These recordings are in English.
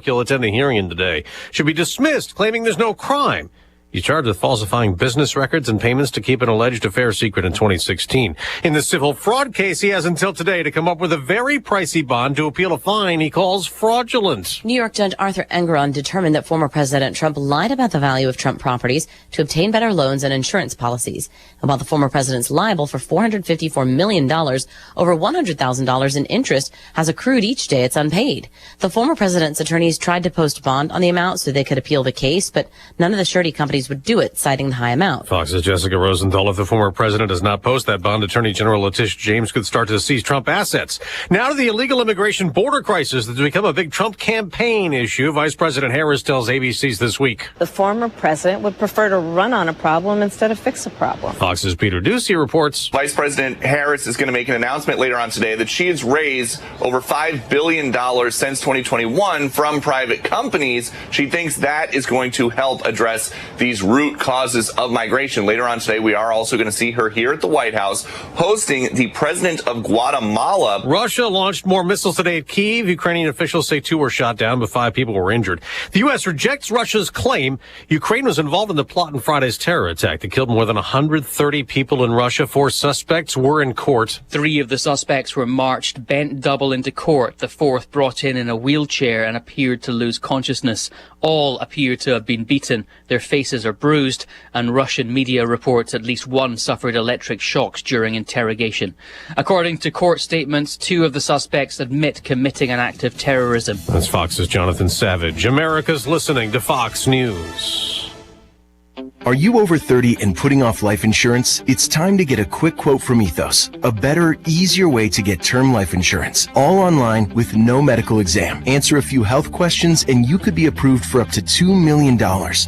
He'll attend a hearing today. Should be dismissed, claiming there's no crime. He's charged with falsifying business records and payments to keep an alleged affair secret in 2016. In the civil fraud case, he has until today to come up with a very pricey bond to appeal a fine he calls fraudulent. New York Judge Arthur Engeron determined that former President Trump lied about the value of Trump properties to obtain better loans and insurance policies. And while the former president's liable for $454 million, over $100,000 in interest has accrued each day it's unpaid. The former president's attorneys tried to post bond on the amount so they could appeal the case, but none of the surety companies would do it, citing the high amount. Fox's Jessica Rosenthal, if the former president does not post that bond, Attorney General Letitia James could start to seize Trump assets. Now to the illegal immigration border crisis that's become a big Trump campaign issue. Vice President Harris tells ABC's This Week. The former president would prefer to run on a problem instead of fix a problem. Fox's Peter Ducey reports. Vice President Harris is going to make an announcement later on today that she has raised over $5 billion since 2021 from private companies. She thinks that is going to help address these root causes of migration. Later on today, we are also going to see her here at the White House hosting the president of Guatemala. Russia launched more missiles today at Kyiv. Ukrainian officials say 2 were shot down, but 5 people were injured. The U.S. rejects Russia's claim Ukraine was involved in the plot in Friday's terror attack that killed more than 130 people in Russia. 4 suspects were in court. 3 of the suspects were marched bent double into court. The 4th brought in a wheelchair and appeared to lose consciousness. All appear to have been beaten. Their faces are bruised, and Russian media reports at least 1 suffered electric shocks during interrogation. According to court statements, 2 of the suspects admit committing an act of terrorism. That's Fox's Jonathan Savage. America's listening to Fox News. Are you over 30 and putting off life insurance? It's time to get a quick quote from Ethos. A better, easier way to get term life insurance. All online with no medical exam. Answer a few health questions and you could be approved for up to $2 million.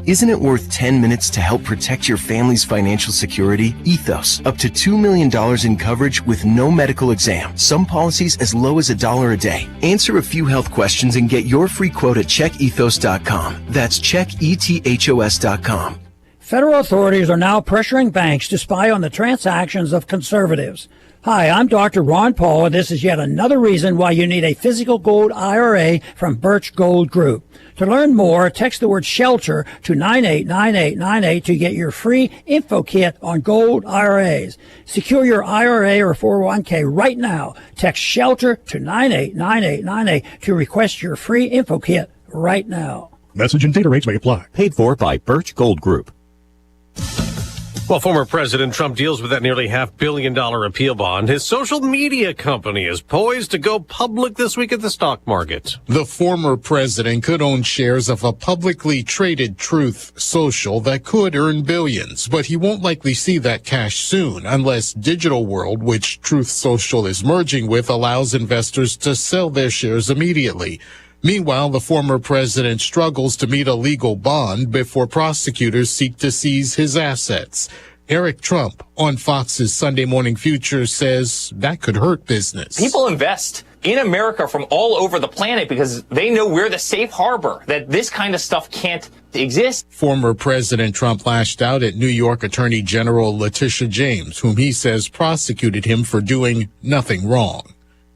Isn't it worth 10 minutes to help protect your family's financial security? Ethos. Up to $2 million in coverage with no medical exam. Some policies as low as $1 a day. Answer a few health questions and get your free quote at checkethos.com. That's checkethos.com. Federal authorities are now pressuring banks to spy on the transactions of conservatives. Hi, I'm Dr. Ron Paul, and this is yet another reason why you need a physical gold IRA from Birch Gold Group. To learn more, text the word SHELTER to 989898 to get your free info kit on gold IRAs. Secure your IRA or 401k right now. Text SHELTER to 989898 to request your free info kit right now. Message and data rates may apply. Paid for by Birch Gold Group. While former President Trump deals with that nearly $500 million appeal bond, his social media company is poised to go public this week at the stock market. The former president could own shares of a publicly traded Truth Social that could earn billions, but he won't likely see that cash soon unless Digital World, which Truth Social is merging with, allows investors to sell their shares immediately. Meanwhile, the former president struggles to meet a legal bond before prosecutors seek to seize his assets. Eric Trump on Fox's Sunday Morning Future says that could hurt business. People invest in America from all over the planet because they know we're the safe harbor, that this kind of stuff can't exist. Former President Trump lashed out at New York Attorney General Letitia James, whom he says prosecuted him for doing nothing wrong.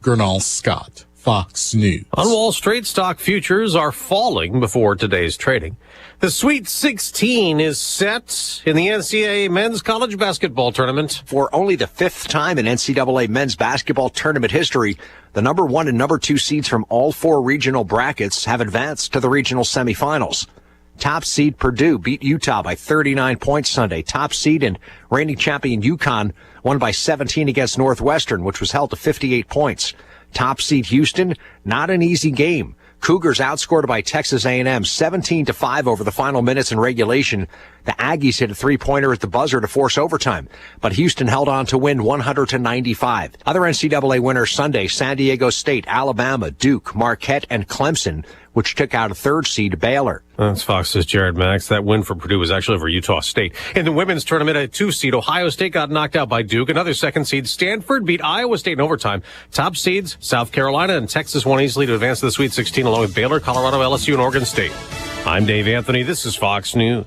Gernal Scott, Fox News. On Wall Street, stock futures are falling before today's trading. The Sweet 16 is set in the NCAA men's college basketball tournament. For only the 5th time in NCAA men's basketball tournament history, the number 1 and number 2 seeds from all 4 regional brackets have advanced to the regional semifinals. Top seed Purdue beat Utah by 39 points Sunday. Top seed and reigning champion UConn won by 17 against Northwestern, which was held to 58 points. Top seed Houston, not an easy game. Cougars outscored by Texas A&M 17-5 over the final minutes in regulation. The Aggies hit a 3-pointer at the buzzer to force overtime, but Houston held on to win 100-95. Other NCAA winners Sunday, San Diego State, Alabama, Duke, Marquette, and Clemson, which took out a 3rd seed Baylor. That's Fox's Jared Max. That win for Purdue was actually over Utah State. In the women's tournament, a 2 seed Ohio State got knocked out by Duke. Another 2nd seed Stanford beat Iowa State in overtime. Top seeds South Carolina and Texas won easily to advance to the Sweet 16 along with Baylor, Colorado, LSU, and Oregon State. I'm Dave Anthony. This is Fox News.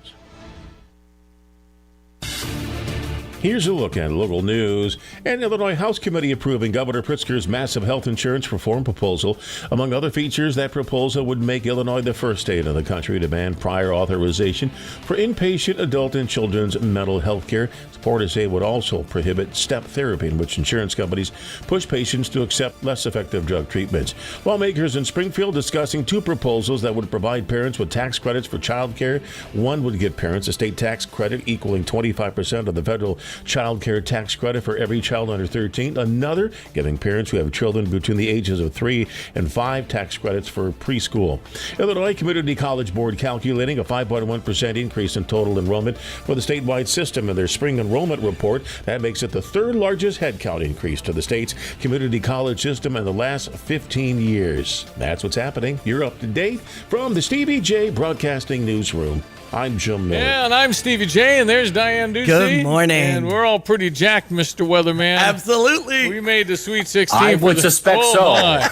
Here's a look at local news. An Illinois House Committee approving Governor Pritzker's massive health insurance reform proposal. Among other features, that proposal would make Illinois the first state in the country to ban prior authorization for inpatient adult and children's mental health care. Supporters say it would also prohibit step therapy, in which insurance companies push patients to accept less effective drug treatments. Lawmakers in Springfield discussing two proposals that would provide parents with tax credits for child care. One would give parents a state tax credit equaling 25% of the federal child care tax credit for every child under 13. Another giving parents who have children between the ages of 3 and 5 tax credits for preschool. Illinois Community College Board calculating a 5.1% increase in total enrollment for the statewide system in their spring enrollment report. That makes it the third largest headcount increase to the state's community college system in the last 15 years. That's what's happening. You're up to date from the Stevie Jay Broadcasting Newsroom. I'm Jim Miller. Yeah, and I'm Stevie J, and there's Diane Ducey. Good morning. And we're all pretty jacked, Mr. Weatherman. Absolutely. We made the Sweet 16. I would suspect so. My.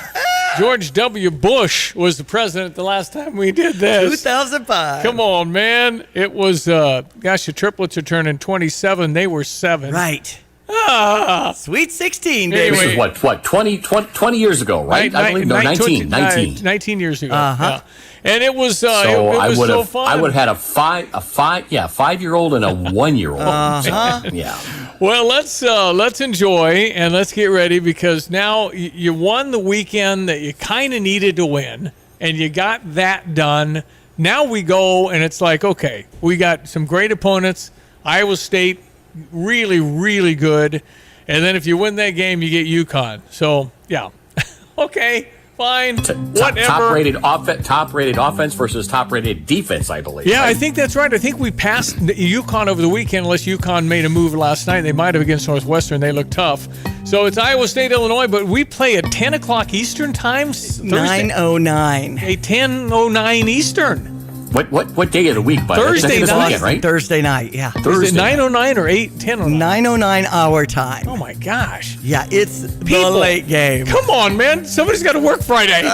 George W. Bush was the president the last time we did this. 2005. Come on, man. It was, the triplets are turning 27. They were 7. Right. Ah. Sweet 16, baby. This is what 20 years ago, right? I believe, no, 19. 19 years ago. Uh-huh. Yeah. And it was, So it was so fun. I would have had a 5-year-old and a 1-year-old. Uh-huh. Yeah. Well, let's enjoy and let's get ready, because now you won the weekend that you kind of needed to win, and you got that done. Now we go, and it's like, okay, we got some great opponents. Iowa State, really, really good. And then if you win that game, you get UConn. So, yeah. Okay. Fine, whatever. Top-rated offense versus top-rated defense, I believe. Yeah, right? I think that's right. I think we passed UConn over the weekend, unless UConn made a move last night. They might have against Northwestern. They look tough. So it's Iowa State, Illinois, but we play at 10 o'clock Eastern time. 9:09. 10:09 Eastern. What day of the week, buddy? Thursday night. Weekend, right? Thursday night, yeah. Is it 9:09 or 10:09? 9:09 our time. Oh, my gosh. Yeah, it's People. the late game. Come on, man. Somebody's got to work Friday.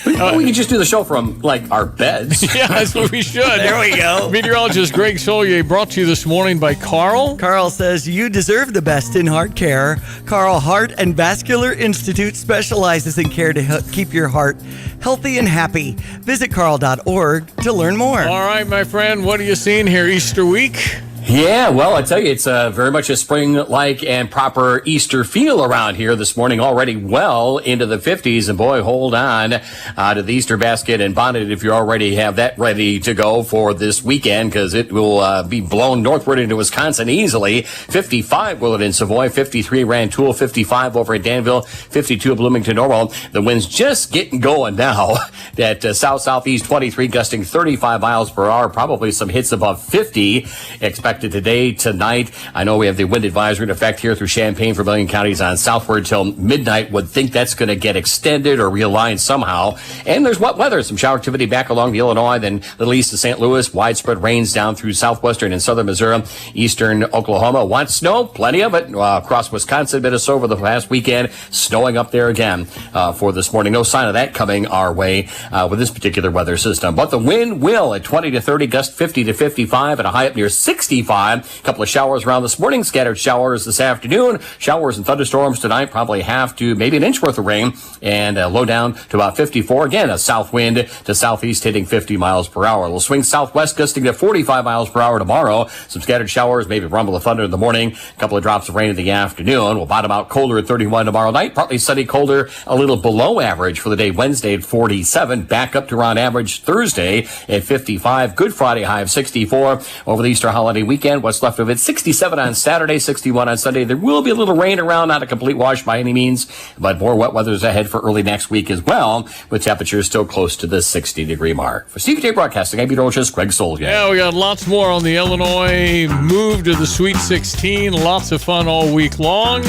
We can just do the show from, our beds. Yeah, that's what we should. There we go. Meteorologist Greg Solier brought to you this morning by Carl. Carl says you deserve the best in heart care. Carl Heart and Vascular Institute specializes in care to keep your heart healthy and happy. Visit carl.org to learn more. All right, my friend, what are you seeing here Easter week? Yeah, well, I tell you, it's very much a spring-like and proper Easter feel around here this morning, already well into the 50s. And boy, hold on to the Easter basket and bonnet if you already have that ready to go for this weekend, because it will be blown northward into Wisconsin easily. 55 will it in Savoy, 53 Rantoul, 55 over at Danville, 52 Bloomington Normal. The wind's just getting going now. That south-southeast 23 gusting 35 miles per hour, probably some hits above 50 expected today, tonight. I know we have the wind advisory in effect here through Champaign, Vermilion counties on southward till midnight. Would think that's going to get extended or realigned somehow. And there's wet weather, some shower activity back along the Illinois, then little east of St. Louis, widespread rains down through southwestern and southern Missouri, eastern Oklahoma. Want snow? Plenty of it across Wisconsin, Minnesota over the past weekend. Snowing up there again for this morning. No sign of that coming our way with this particular weather system. But the wind will at 20 to 30, gust 50 to 55, and a high up near 65. A couple of showers around this morning, scattered showers this afternoon, showers and thunderstorms tonight, probably half to maybe an inch worth of rain, and low down to about 54. Again, a south wind to southeast hitting 50 miles per hour. We'll swing southwest gusting to 45 miles per hour tomorrow. Some scattered showers, maybe rumble of thunder in the morning, a couple of drops of rain in the afternoon. We'll bottom out colder at 31 tomorrow night, partly sunny, colder, a little below average for the day Wednesday at 47, back up to around average Thursday at 55. Good Friday high of 64 over the Easter holiday weekend. What's left of it, 67 on Saturday, 61 on Sunday. There will be a little rain around, not a complete wash by any means, but more wet weather is ahead for early next week as well, with temperatures still close to the 60-degree mark. For Stevie Jay Broadcasting, I'm meteorologist Greg Solier. Yeah, we got lots more on the Illinois move to the Sweet 16. Lots of fun all week long.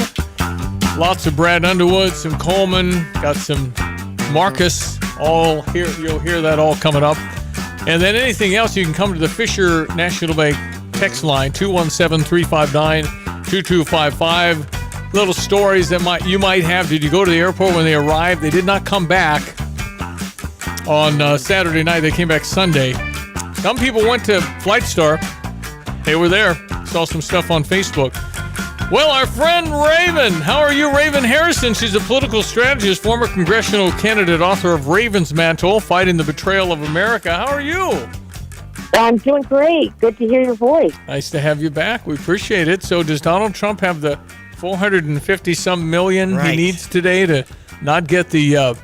Lots of Brad Underwood, some Coleman, got some Marcus. All here, you'll hear that all coming up. And then anything else, you can come to the Fisher National Bank text line, 217-359-2255. Little stories that you might have. Did you go to the airport when they arrived? They did not come back on Saturday night. They came back Sunday. Some people went to Flight Star. They were there. Saw some stuff on Facebook. Well, our friend Raven. How are you, Raven Harrison? She's a political strategist, former congressional candidate, author of Raven's Mantle, Fighting the Betrayal of America. How are you? I'm doing great. Good to hear your voice. Nice to have you back. We appreciate it. So does Donald Trump have the 450-some million he needs today to not get the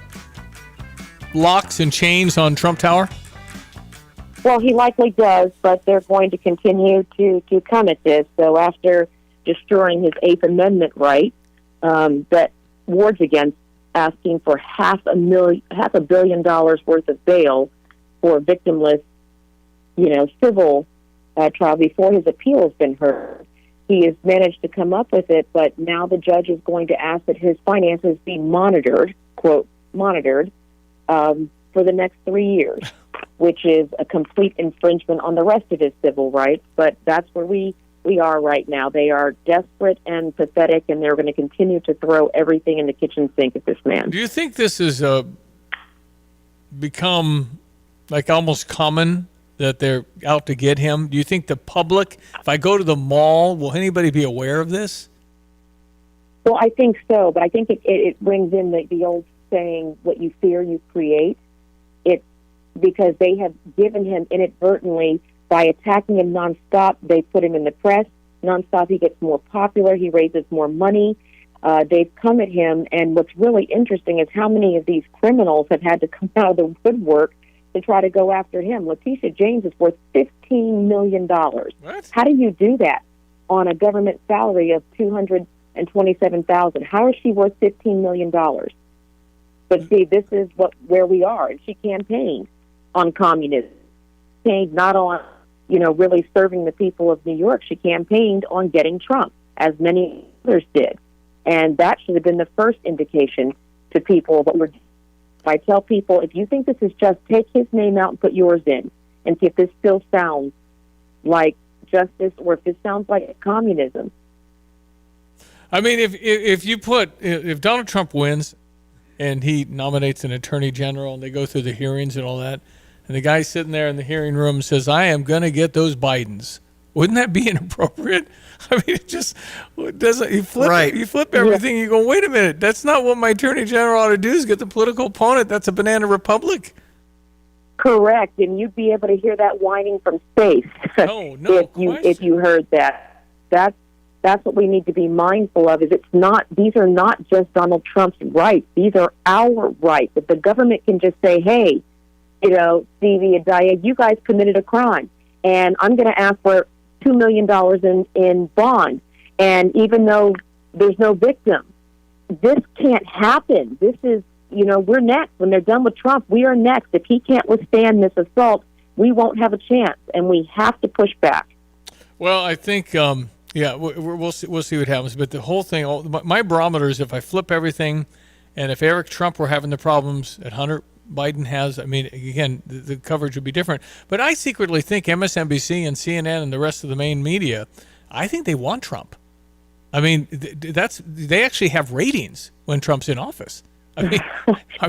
locks and chains on Trump Tower? Well, he likely does, but they're going to continue to come at this. So after destroying his Eighth Amendment right, that wards against asking for $500 million worth of bail for a victimless, civil trial before his appeal has been heard. He has managed to come up with it, but now the judge is going to ask that his finances be monitored, quote, monitored, for the next 3 years, which is a complete infringement on the rest of his civil rights. But that's where we are right now. They are desperate and pathetic, and they're going to continue to throw everything in the kitchen sink at this man. Do you think this has become like almost common that they're out to get him? Do you think the public, if I go to the mall, will anybody be aware of this? Well, I think so, but I think it brings in the old saying, what you fear, you create. It's because they have given him inadvertently, by attacking him nonstop, they put him in the press. Nonstop, he gets more popular, he raises more money. They've come at him, and what's really interesting is how many of these criminals have had to come out of the woodwork to try to go after him. Letitia James is worth $15 million. What? How do you do that on a government salary of $227,000? How is she worth $15 million? But see, this is where we are. And she campaigned on communism. She campaigned not on, really serving the people of New York. She campaigned on getting Trump, as many others did. And that should have been the first indication to people that we're. I tell people, if you think this is just, take his name out and put yours in, and see if this still sounds like justice or if this sounds like communism. I mean, if Donald Trump wins and he nominates an attorney general and they go through the hearings and all that, and the guy sitting there in the hearing room says, I am going to get those Bidens, wouldn't that be inappropriate? I mean, it just doesn't. You flip everything. You go, wait a minute. That's not what my attorney general ought to do. Is get the political opponent. That's a banana republic. Correct, and you'd be able to hear that whining from space. No, if you heard that. That's what we need to be mindful of. These are not just Donald Trump's rights. These are our rights. If the government can just say, hey, Stevie and Diane, you guys committed a crime, and I'm going to ask for $2 million in bond. And even though there's no victim, this can't happen. This is, we're next. When they're done with Trump, we are next. If he can't withstand this assault, we won't have a chance, and we have to push back. Well, I think, we'll see what happens. But the whole thing, my barometer is if I flip everything, and if Eric Trump were having the problems that Hunter Biden has, I mean, again, the coverage would be different. But I secretly think MSNBC and CNN and the rest of the main media, I think they want Trump. I mean, they actually have ratings when Trump's in office. I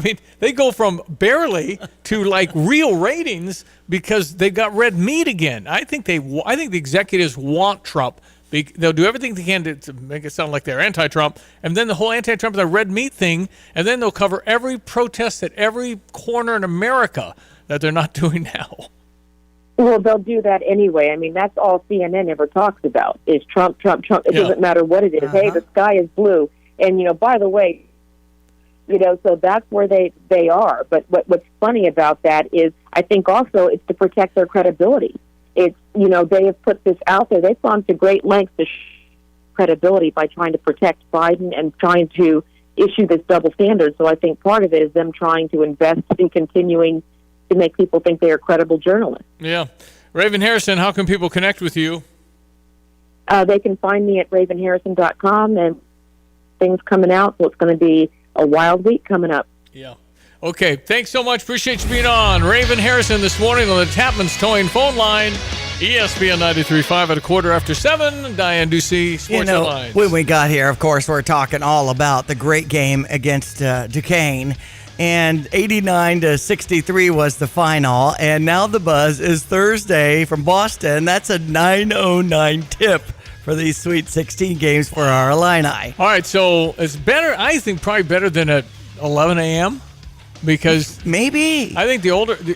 mean, they go from barely to like real ratings because they got red meat again. I think the executives want Trump. They'll do everything they can to make it sound like they're anti-Trump, and then the whole anti-Trump, the red meat thing, and then they'll cover every protest at every corner in America that they're not doing now. Well, they'll do that anyway. I mean, that's all CNN ever talks about is Trump, Trump, Trump. It doesn't matter what it is. Hey, the sky is blue. And, by the way, so that's where they are. But what's funny about that is I think also it's to protect their credibility. It's, they have put this out there. They've gone to great lengths to credibility by trying to protect Biden and trying to issue this double standard. So I think part of it is them trying to invest in continuing to make people think they are credible journalists. Yeah. Raven Harrison, how can people connect with you? They can find me at ravenharrison.com, and things coming out, so it's going to be a wild week coming up. Yeah. Okay, thanks so much. Appreciate you being on. Raven Harrison this morning on the Tapman's Towing phone line. ESPN 93.5 at 7:15. Diane Ducey, Sports Headlines. When we got here, of course, we're talking all about the great game against Duquesne. And 89-63 was the final. And now the buzz is Thursday from Boston. That's a 9:09 tip for these Sweet 16 games for our Illini. All right, so it's better. I think probably better than at 11 a.m. because maybe I think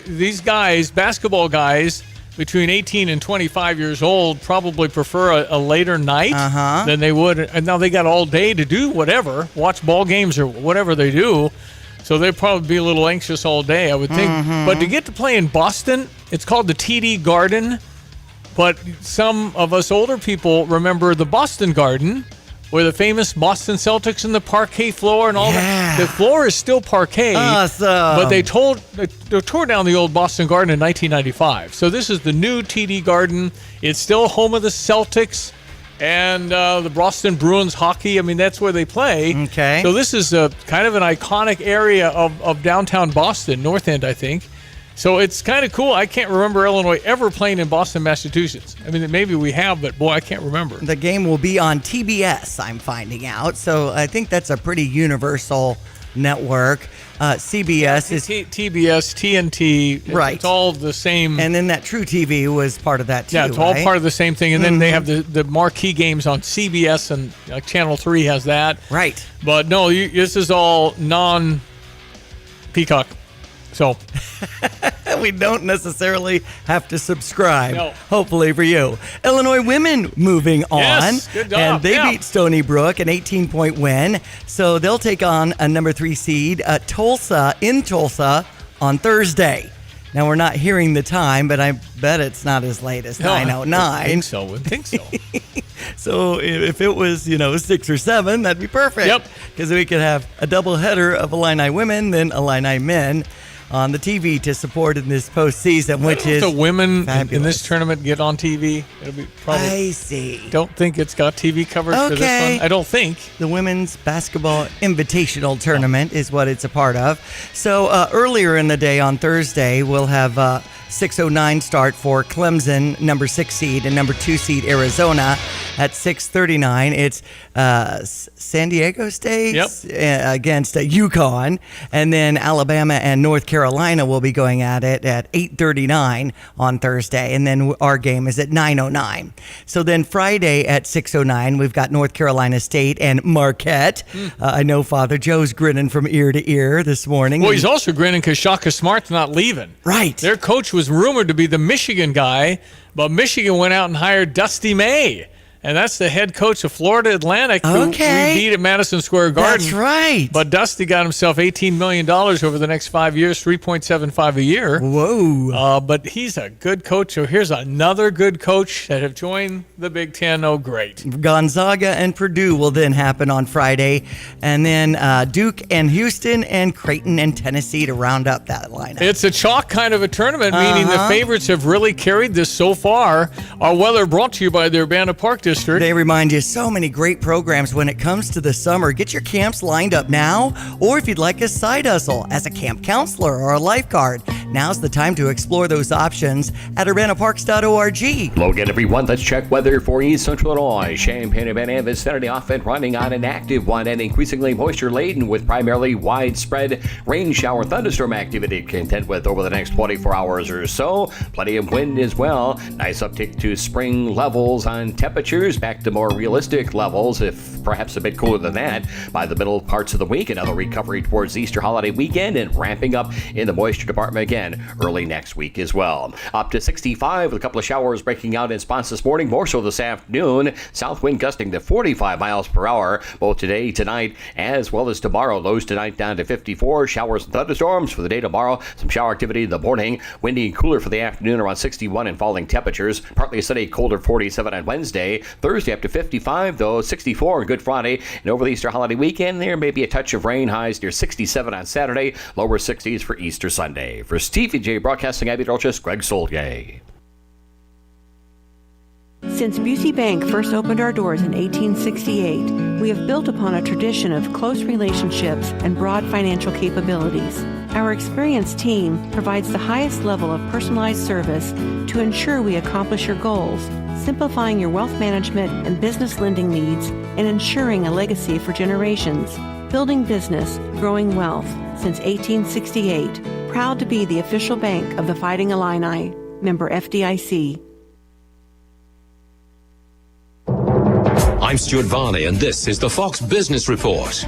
these guys, basketball guys between 18 and 25 years old, probably prefer a later night than they would. And now they got all day to do whatever, watch ball games or whatever they do. So they'd probably be a little anxious all day, I would think. But to get to play in Boston, it's called the TD Garden. But some of us older people remember the Boston Garden, where the famous Boston Celtics and the parquet floor and all that. The floor is still parquet. Awesome. But they tore down the old Boston Garden in 1995. So this is the new TD Garden. It's still home of the Celtics and the Boston Bruins hockey. I mean, that's where they play. Okay. So this is kind of an iconic area of downtown Boston, North End, I think. So it's kind of cool. I can't remember Illinois ever playing in Boston, Massachusetts. I mean, maybe we have, but boy, I can't remember. The game will be on TBS, I'm finding out. So I think that's a pretty universal network. CBS is TBS, TNT. Right. It's all the same. And then that True TV was part of that too. Yeah, it's all part of the same thing. And then they have the marquee games on CBS, and Channel 3 has that. Right. But no, this is all non-Peacock. So we don't necessarily have to subscribe. No. Hopefully for you. Illinois women moving on. Yes, good job. And they beat Stony Brook, an 18-point win. So they'll take on a number 3 seed, Tulsa, in Tulsa, on Thursday. Now, we're not hearing the time, but I bet it's not as late as 9:09. I think so. So if it was, 6 or 7, that'd be perfect. Yep. Because we could have a double header of Illini women, then Illini men on the TV to support in this postseason, which is the women fabulous. in this tournament get on TV. It'll be probably. I see. Don't think it's got TV coverage for this one. I don't think. The Women's Basketball Invitational Tournament is what it's a part of. So earlier in the day on Thursday, we'll have 6:09 start for Clemson, number 6 seed, and number 2 seed Arizona at 6:39. It's San Diego State against UConn, and then Alabama and North Carolina will be going at it at 8:39 on Thursday, and then our game is at 9:09. So then Friday at 6:09, we've got North Carolina State and Marquette. I know Father Joe's grinning from ear to ear this morning. Well, he's also grinning because Shaka Smart's not leaving. Right. Their coach was rumored to be the Michigan guy, but Michigan went out and hired Dusty May. And that's the head coach of Florida Atlantic, who we beat at Madison Square Garden. That's right. But Dusty got himself $18 million over the next 5 years, $3.75 a year. Whoa. But he's a good coach. So here's another good coach that have joined the Big Ten. Oh, great. Gonzaga and Purdue will then happen on Friday. And then Duke and Houston and Creighton and Tennessee to round up that lineup. It's a chalk kind of a tournament, meaning the favorites have really carried this so far. Our weather brought to you by the Urbana Park District. They remind you so many great programs when it comes to the summer. Get your camps lined up now, or if you'd like a side hustle as a camp counselor or a lifeguard, now's the time to explore those options at urbanaparks.org. Hello again, everyone. Let's check weather for East Central Illinois. Champaign-Urbana vicinity off and running on an active one and increasingly moisture-laden with primarily widespread rain shower thunderstorm activity to contend with over the next 24 hours or so. Plenty of wind as well. Nice uptick to spring levels on temperatures. Back to more realistic levels, if perhaps a bit cooler than that, by the middle parts of the week. Another recovery towards the Easter holiday weekend and ramping up in the moisture department again early next week as well. Up to 65 with a couple of showers breaking out in spots this morning, more so this afternoon. South wind gusting to 45 miles per hour both today, tonight, as well as tomorrow. Lows tonight down to 54. Showers and thunderstorms for the day tomorrow. Some shower activity in the morning. Windy and cooler for the afternoon, around 61 and falling temperatures. Partly sunny, colder 47 on Wednesday. Thursday up to 55, though, 64 on Good Friday. And over the Easter holiday weekend, there may be a touch of rain. Highs near 67 on Saturday, lower 60s for Easter Sunday. For Stevie Jay Broadcasting, I'm meteorologist Greg Solgay. Since Busey Bank first opened our doors in 1868, we have built upon a tradition of close relationships and broad financial capabilities. Our experienced team provides the highest level of personalized service to ensure we accomplish your goals, simplifying your wealth management and business lending needs, and ensuring a legacy for generations. Building business, growing wealth since 1868. Proud to be the official bank of the Fighting Illini. Member FDIC. I'm Stuart Varney, and this is the Fox Business Report.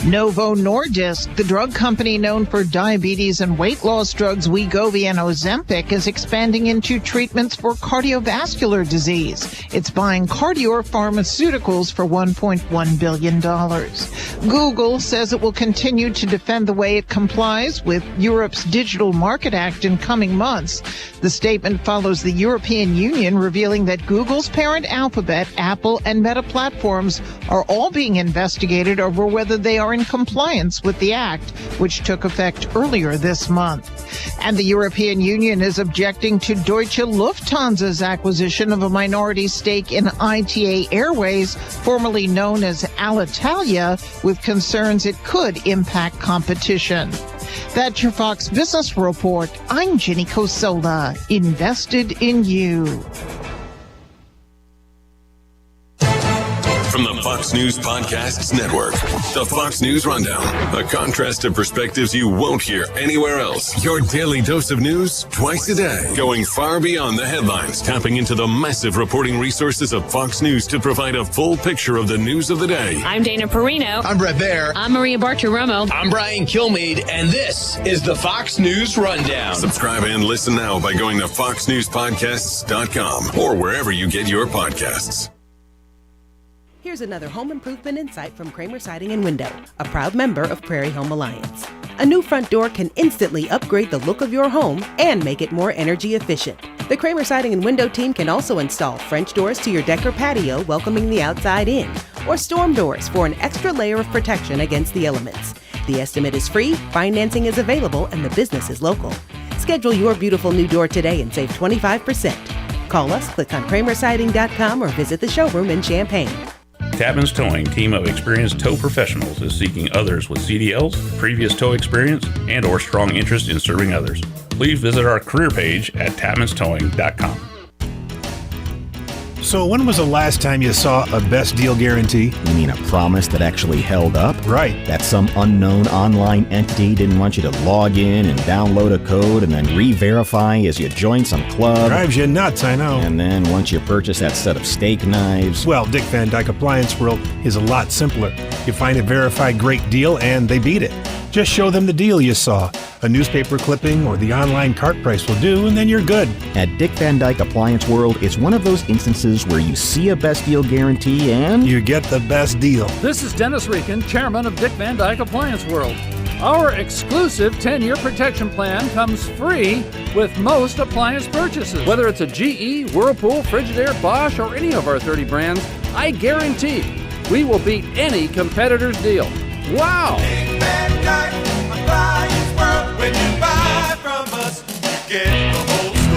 Novo Nordisk, the drug company known for diabetes and weight loss drugs Wegovy and Ozempic, is expanding into treatments for cardiovascular disease. It's buying Cardior Pharmaceuticals for $1.1 billion. Google says it will continue to defend the way it complies with Europe's Digital Market Act in coming months. The statement follows the European Union revealing that Google's parent Alphabet, Apple, and Meta platforms are all being investigated over whether they are in compliance with the act, which took effect earlier this month. And the European Union is objecting to Deutsche Lufthansa's acquisition of a minority stake in ITA Airways, formerly known as Alitalia, with concerns it could impact competition. That's your Fox Business Report. I'm Jenny Cosola, invested in you. From the Fox News Podcasts Network, the Fox News Rundown, a contrast of perspectives you won't hear anywhere else. Your daily dose of news twice a day, going far beyond the headlines, tapping into the massive reporting resources of Fox News to provide a full picture of the news of the day. I'm Dana Perino. I'm Brett Baer. I'm Maria Bartiromo. I'm Brian Kilmeade, and this is the Fox News Rundown. Subscribe and listen now by going to foxnewspodcasts.com or wherever you get your podcasts. Here's another home improvement insight from Kramer Siding and Window, a proud member of Prairie Home Alliance. A new front door can instantly upgrade the look of your home and make it more energy efficient. The Kramer Siding and Window team can also install French doors to your deck or patio, welcoming the outside in, or storm doors for an extra layer of protection against the elements. The estimate is free, financing is available, and the business is local. Schedule your beautiful new door today and save 25%. Call us, click on kramersiding.com, or visit the showroom in Champaign. Tapman's Towing, team of experienced tow professionals, is seeking others with CDLs, previous tow experience, and or strong interest in serving others. Please visit our career page at tapmanstowing.com. So when was the last time you saw a best deal guarantee? You mean a promise that actually held up? Right. That some unknown online entity didn't want you to log in and download a code and then re-verify as you join some club. Drives you nuts, I know. And then once you purchase that set of steak knives... Well, Dick Van Dyke Appliance World is a lot simpler. You find a verified great deal and they beat it. Just show them the deal you saw. A newspaper clipping or the online cart price will do, and then you're good. At Dick Van Dyke Appliance World, it's one of those instances where you see a best deal guarantee and... you get the best deal. This is Dennis Reekin, chairman of Dick Van Dyke Appliance World. Our exclusive 10-year protection plan comes free with most appliance purchases. Whether it's a GE, Whirlpool, Frigidaire, Bosch, or any of our 30 brands, I guarantee we will beat any competitor's deal. Wow! Dick Van Dyke Appliance World. When you buy from us, you get the whole store.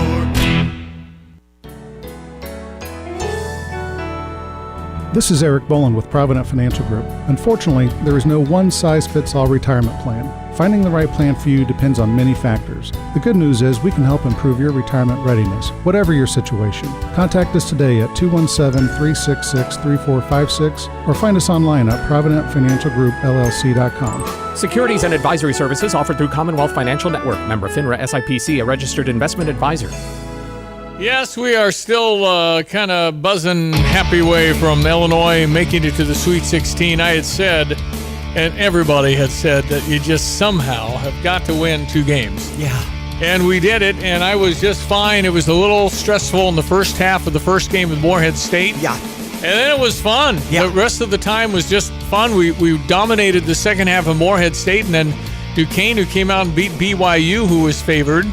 This is Eric Boland with Provident Financial Group. Unfortunately, there is no one-size-fits-all retirement plan. Finding the right plan for you depends on many factors. The good news is we can help improve your retirement readiness, whatever your situation. Contact us today at 217-366-3456 or find us online at providentfinancialgroupllc.com. Securities and advisory services offered through Commonwealth Financial Network. Member FINRA SIPC, a registered investment advisor. Yes, we are still kind of buzzing happy way from Illinois making it to the Sweet 16. I had said, and everybody had said, that you just somehow have got to win 2 games. Yeah. And we did it, and I was just fine. It was a little stressful in the first half of the first game with Morehead State. Yeah. And then it was fun. Yeah. The rest of the time was just fun. We dominated the second half of Morehead State, and then Duquesne, who came out and beat BYU, who was favored.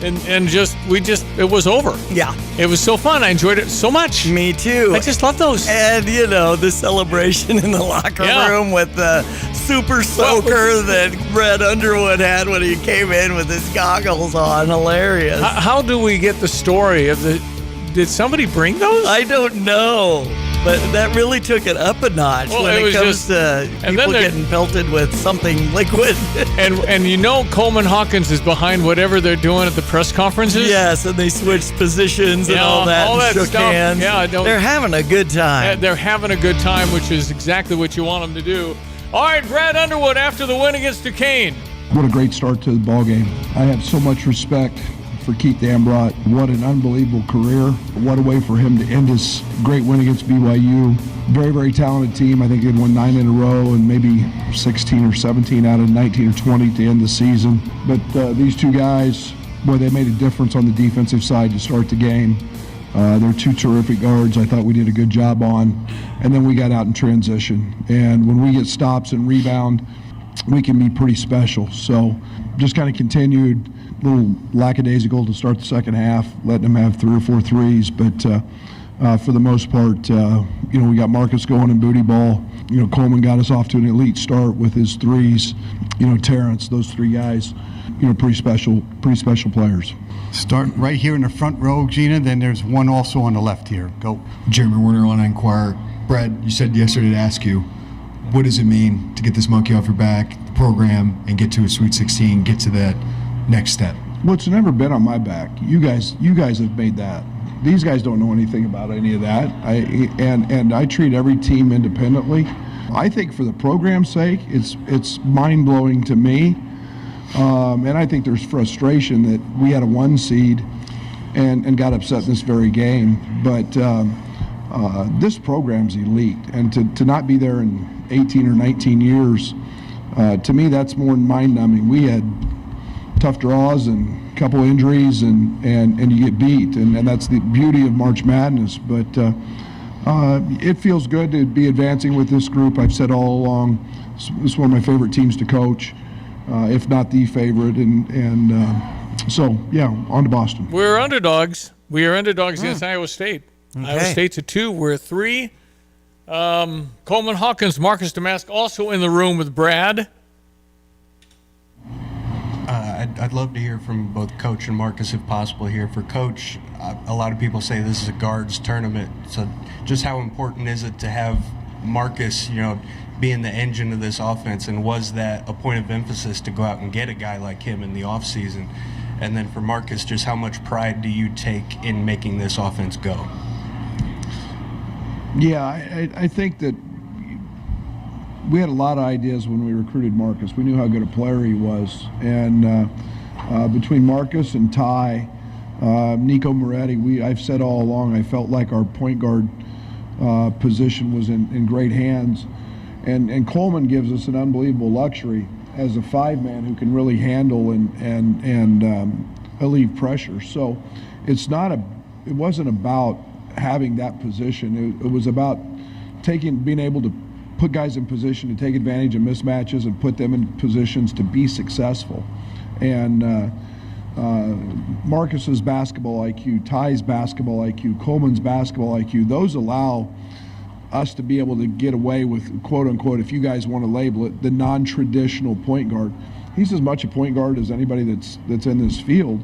And it was over. Yeah. It was so fun. I enjoyed it so much. Me too. I just love those. And, the celebration in the locker room with the super soaker that Brett Underwood had when he came in with his goggles on. Hilarious. How do we get the story of did somebody bring those? I don't know. But that really took it up a notch when it comes to people getting pelted with something liquid. and Coleman Hawkins is behind whatever they're doing at the press conferences. Yes, and they switched positions and all that stuff. Hands. Yeah, they're having a good time. They're having a good time, which is exactly what you want them to do. All right, Brad Underwood after the win against Duquesne. What a great start to the ball game. I have so much respect for Keith Ambrot. What an unbelievable career. What a way for him to end his great win against BYU. Very, very talented team. I think they'd won 9 in a row and maybe 16 or 17 out of 19 or 20 to end the season. But these two guys, boy, they made a difference on the defensive side to start the game. They're two terrific guards I thought we did a good job on. And then we got out in transition. And when we get stops and rebound, we can be pretty special. So just kind of continued, a little lackadaisical to start the second half, letting them have 3 or 4 threes. But for the most part, we got Marcus going in booty ball. Coleman got us off to an elite start with his threes. Terrence, those 3 guys, pretty special players. Starting right here in the front row, Gina, then there's one also on the left here. Go. Jeremy Warner, Illini Inquirer. Brad, you said yesterday to ask you, what does it mean to get this monkey off your back, the program, and get to a Sweet 16, get to that next step? Well, it's never been on my back. You guys have made that. These guys don't know anything about any of that. I treat every team independently. I think for the program's sake, it's mind-blowing to me. And I think there's frustration that we had a 1 seed and got upset in this very game. But this program's elite. And to not be there in 18 or 19 years, to me, that's more mind-numbing. We had tough draws and a couple injuries, and you get beat. And that's the beauty of March Madness. But it feels good to be advancing with this group. I've said all along, it's one of my favorite teams to coach. If not the favorite, so on to Boston. We're underdogs. We are underdogs against Iowa State. Okay. Iowa State's a 2. We're a 3. Coleman Hawkins, Marcus Damask, also in the room with Brad. I'd love to hear from both Coach and Marcus, if possible. Here for Coach, a lot of people say this is a guards tournament. So, just how important is it to have Marcus, being the engine of this offense, and was that a point of emphasis to go out and get a guy like him in the offseason? And then for Marcus, just how much pride do you take in making this offense go? Yeah, I think that we had a lot of ideas when we recruited Marcus. We knew how good a player he was. And between Marcus and Ty, Nico Moretti, I've said all along, I felt like our point guard position was in great hands. And Coleman gives us an unbelievable luxury as a 5-man who can really handle and relieve pressure. So it wasn't about having that position. It was about being able to put guys in position to take advantage of mismatches and put them in positions to be successful. And Marcus's basketball IQ, Ty's basketball IQ, Coleman's basketball IQ, those allow us to be able to get away with, quote unquote, if you guys want to label it, the non-traditional point guard. He's as much a point guard as anybody that's in this field.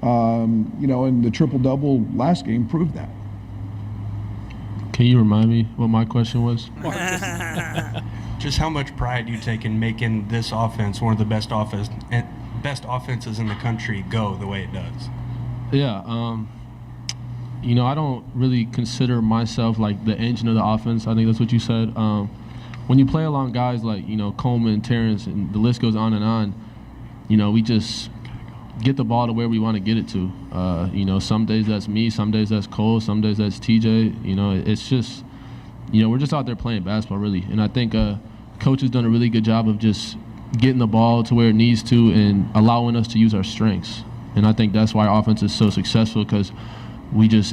And the triple-double last game proved that. Can you remind me what my question was? Just how much pride you take in making this offense one of the best offenses in the country go the way it does? Yeah, I don't really consider myself like the engine of the offense. I think that's what you said. When you play along guys like, Coleman, Terrence, and the list goes on and on, we just get the ball to where we want to get it to. Some days that's me, some days that's Cole, some days that's TJ. It's just, we're just out there playing basketball, really. And I think Coach has done a really good job of just getting the ball to where it needs to and allowing us to use our strengths. And I think that's why our offense is so successful, because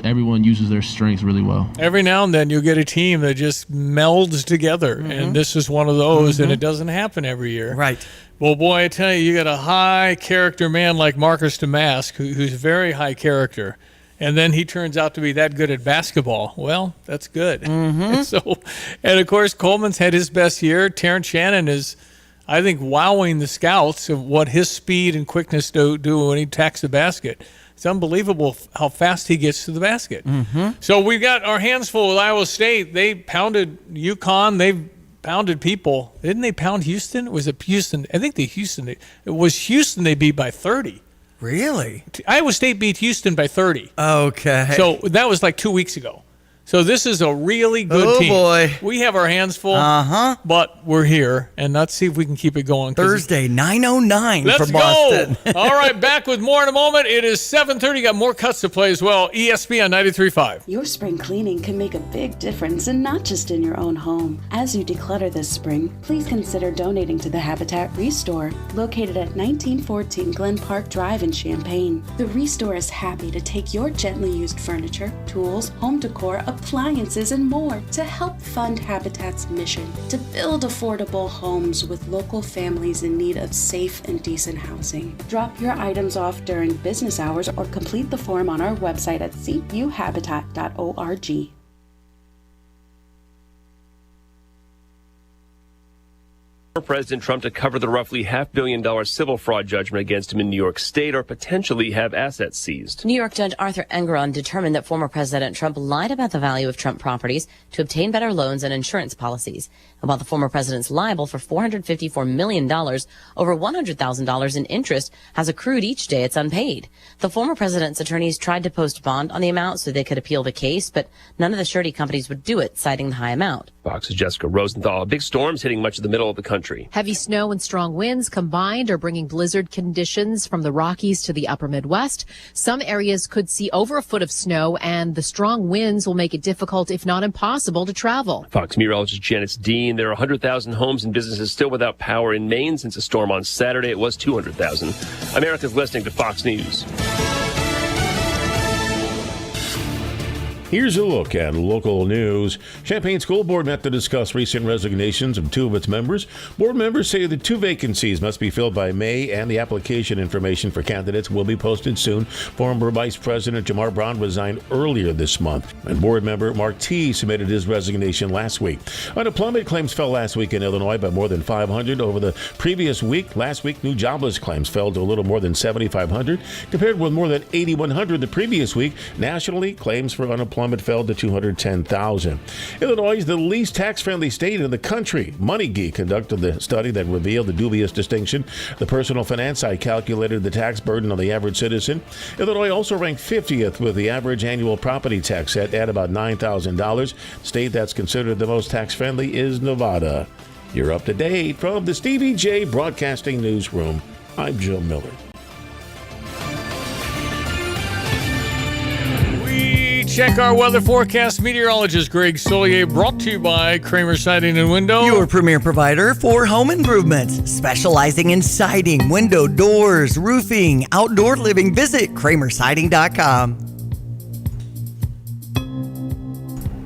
everyone uses their strengths really well. Every now and then you'll get a team that just melds together, and this is one of those, and it doesn't happen every year. Right. Well, boy, I tell you got a high character man like Marcus Damask, who's very high character, and then he turns out to be that good at basketball. Well, that's good. And of course, Coleman's had his best year. Terrence Shannon is, I think, wowing the scouts of what his speed and quickness do when he attacks the basket. It's unbelievable how fast he gets to the basket. So we've got our hands full with Iowa State. They pounded UConn. They've pounded people. Didn't they pound Houston? Was it Houston? I think it was Houston they beat by 30. Really? Iowa State beat Houston by 30. Okay. So that was like 2 weeks ago. So this is a really good team. Oh, boy. We have our hands full, but we're here, and let's see if we can keep it going. Thursday, 9:09 Let's from Boston. go. All right, back with more in a moment. It is 7:30. Got more cuts to play as well. ESPN 93.5. Your spring cleaning can make a big difference, and not just in your own home. As you declutter this spring, please consider donating to the Habitat Restore, located at 1914 Glen Park Drive in Champaign. The Restore is happy to take your gently used furniture, tools, home decor, appliances, and more to help fund Habitat's mission to build affordable homes with local families in need of safe and decent housing. Drop your items off during business hours or complete the form on our website at cuhabitat.org. President Trump to cover the roughly $500 million civil fraud judgment against him in New York State or potentially have assets seized. New York Judge Arthur Engeron determined that former President Trump lied about the value of Trump properties to obtain better loans and insurance policies. And while the former president's liable for $454 million, over $100,000 in interest has accrued each day it's unpaid. The former president's attorneys tried to post bond on the amount so they could appeal the case, but none of the surety companies would do it, citing the high amount. Fox's Jessica Rosenthal. Big storms hitting much of the middle of the country. Heavy snow and strong winds combined are bringing blizzard conditions from the Rockies to the upper Midwest. Some areas could see over a foot of snow, and the strong winds will make it difficult, if not impossible, to travel. Fox meteorologist Janice Dean. There are 100,000 homes and businesses still without power in Maine since a storm on Saturday. It was 200,000. America's listening to Fox News. Here's a look at local news. Champaign School Board met to discuss recent resignations of two of its members. Board members say the two vacancies must be filled by May, and the application information for candidates will be posted soon. Former Vice President Jamar Brown resigned earlier this month, and board member Mark T. submitted his resignation last week. Unemployment claims fell last week in Illinois by more than 500 over the previous week. Last week, new jobless claims fell to a little more than 7,500, compared with more than 8,100 the previous week. Nationally, claims for unemployment fell to 210,000. Illinois is the least tax-friendly state in the country. MoneyGeek conducted the study that revealed the dubious distinction. The Personal Finance site calculated the tax burden on the average citizen. Illinois also ranked 50th with the average annual property tax set at about $9,000. The state that's considered the most tax-friendly is Nevada. You're up to date from the Stevie Jay Broadcasting Newsroom. I'm Joe Miller. Check our weather forecast. Meteorologist Greg Solier, brought to you by Kramer Siding and Window. Your premier provider for home improvements, specializing in siding, window, doors, roofing, outdoor living. Visit kramersiding.com.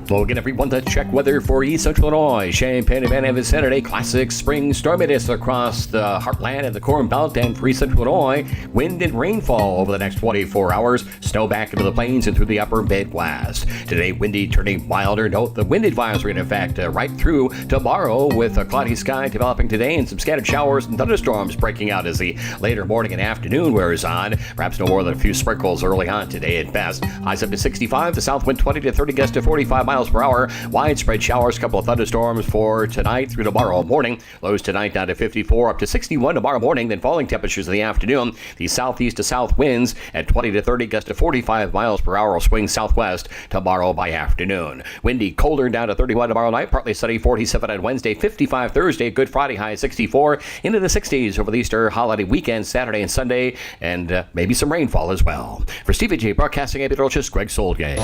Hello again, everyone, to check weather for East Central Illinois. Champaign and Van Evans Saturday, classic spring storminess across the heartland and the Corn Belt and for East Central Illinois. Wind and rainfall over the next 24 hours. Snow back into the plains and through the upper Midwest. Today, windy turning milder. Note the wind advisory in effect right through tomorrow, with a cloudy sky developing today and some scattered showers and thunderstorms breaking out as the later morning and afternoon wears on. Perhaps no more than a few sprinkles early on today at best. Highs up to 65. The south wind 20 to 30 gusts to 45 miles per hour. Widespread showers, couple of thunderstorms for tonight through tomorrow morning. Lows tonight down to 54, up to 61 tomorrow morning, then falling temperatures in the afternoon. The southeast to south winds at 20 to 30 gusts to 45 miles per hour will swing southwest tomorrow by afternoon. Windy, colder, down to 31 tomorrow night. Partly sunny, 47 on Wednesday, 55 Thursday. Good Friday, high 64. Into the 60s over the Easter holiday weekend, Saturday and Sunday, and maybe some rainfall as well. For Stevie Jay Broadcasting, meteorologist Greg Solgay.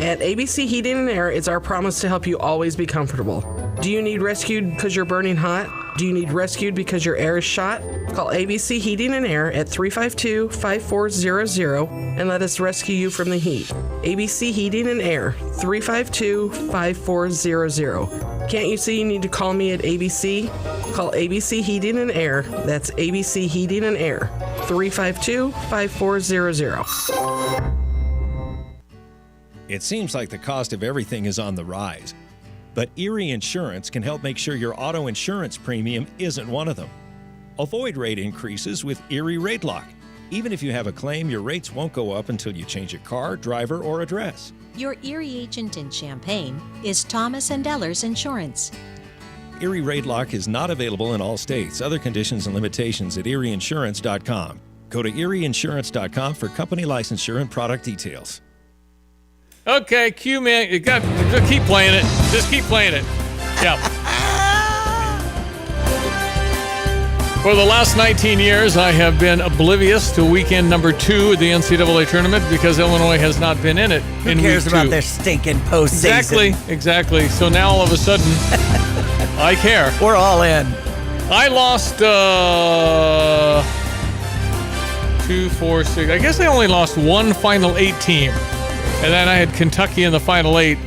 At ABC Heating and Air, it's our promise to help you always be comfortable. Do you need rescued because you're burning hot? Do you need rescued because your air is shot? Call ABC Heating and Air at 352-5400 and let us rescue you from the heat. ABC Heating and Air, 352-5400. Can't you see you need to call me at ABC? Call ABC Heating and Air. That's ABC Heating and Air, 352-5400. It seems like the cost of everything is on the rise, but Erie Insurance can help make sure your auto insurance premium isn't one of them. Avoid rate increases with Erie Rate Lock. Even if you have a claim, your rates won't go up until you change your car, driver, or address. Your Erie agent in Champaign is Thomas & Ellers Insurance. Erie Rate Lock is not available in all states. Other conditions and limitations at erieinsurance.com. Go to erieinsurance.com for company licensure and product details. Okay, Q man, just keep playing it. Just keep playing it. Yeah. For the last 19 years, I have been oblivious to weekend number 2 of the NCAA tournament because Illinois has not been in it in Who cares week 2. about their stinking postseason? Exactly. So now all of a sudden, I care. We're all in. I lost 2, 4, 6. I guess I only lost one Final 8 team. And then I had Kentucky in the Final 8.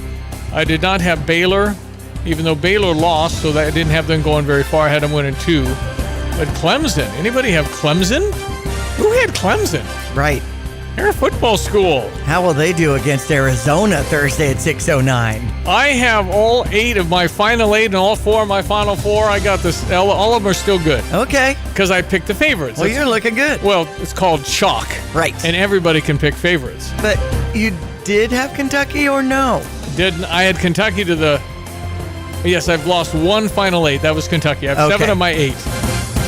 I did not have Baylor, even though Baylor lost, so that I didn't have them going very far. I had them winning 2. But Clemson, anybody have Clemson? Who had Clemson? Right. They're a football school. How will they do against Arizona Thursday at 6:09? I have all 8 of my Final 8 and all 4 of my Final 4. I got this. All of them are still good. Okay. Because I picked the favorites. Well, you're looking good. Well, it's called chalk. Right. And everybody can pick favorites. But you did have Kentucky or no? Didn't. I had Kentucky to the... Yes, I've lost one Final 8. That was Kentucky. I have 7 of my 8.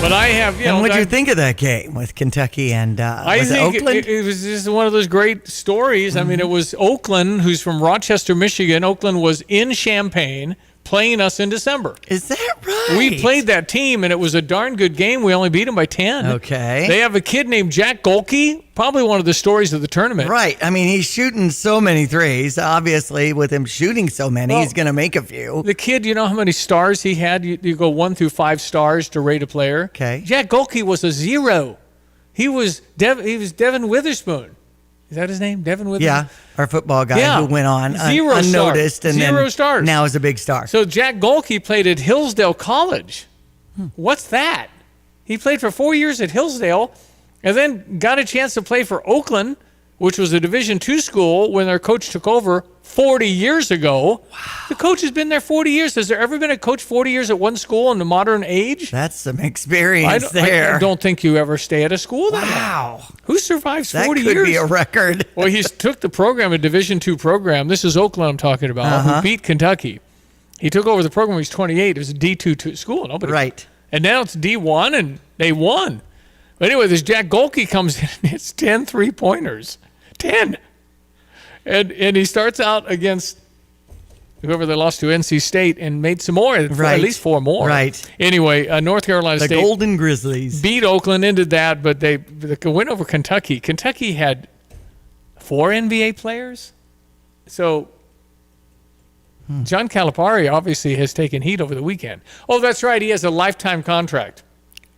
But I have, And what did you think of that game with Kentucky and was it Oakland? It was just one of those great stories. I mean, it was Oakland, who's from Rochester, Michigan. Oakland was in Champaign playing us in December. Is that right? We played that team, and it was a darn good game. We only beat them by 10. Okay. They have a kid named Jack Golke, probably one of the stories of the tournament. Right. I mean, he's shooting so many threes. Obviously, with him shooting so many, he's going to make a few. The kid, you know how many stars he had? You go 1 through 5 stars to rate a player. Okay. Jack Golke was a 0. He was Devin Witherspoon. Is that his name? Devin Witherspoon? Yeah, our football guy who went on unnoticed and then stars. Now is a big star. So Jack Golke played at Hillsdale College. What's that? He played for 4 years at Hillsdale and then got a chance to play for Oakland, which was a Division II school when their coach took over 40 years ago. Wow. The coach has been there 40 years. Has there ever been a coach 40 years at one school in the modern age? That's some experience there. I don't think you ever stay at a school that long. Who survives 40 years? That could be a record. Well, he took the program, a Division II program. This is Oakland I'm talking about, who beat Kentucky. He took over the program when he was 28. It was a D2 school. Right. And now it's D1, and they won. But anyway, this Jack Golke comes in and it's 10 3-pointers. 10. And he starts out against whoever they lost to, NC State, and made some more, at least 4 more. Right. Anyway, North Carolina State. The Golden Grizzlies. Beat Oakland, ended that, but they went over Kentucky. Kentucky had 4 NBA players. So John Calipari obviously has taken heat over the weekend. Oh, that's right. He has a lifetime contract.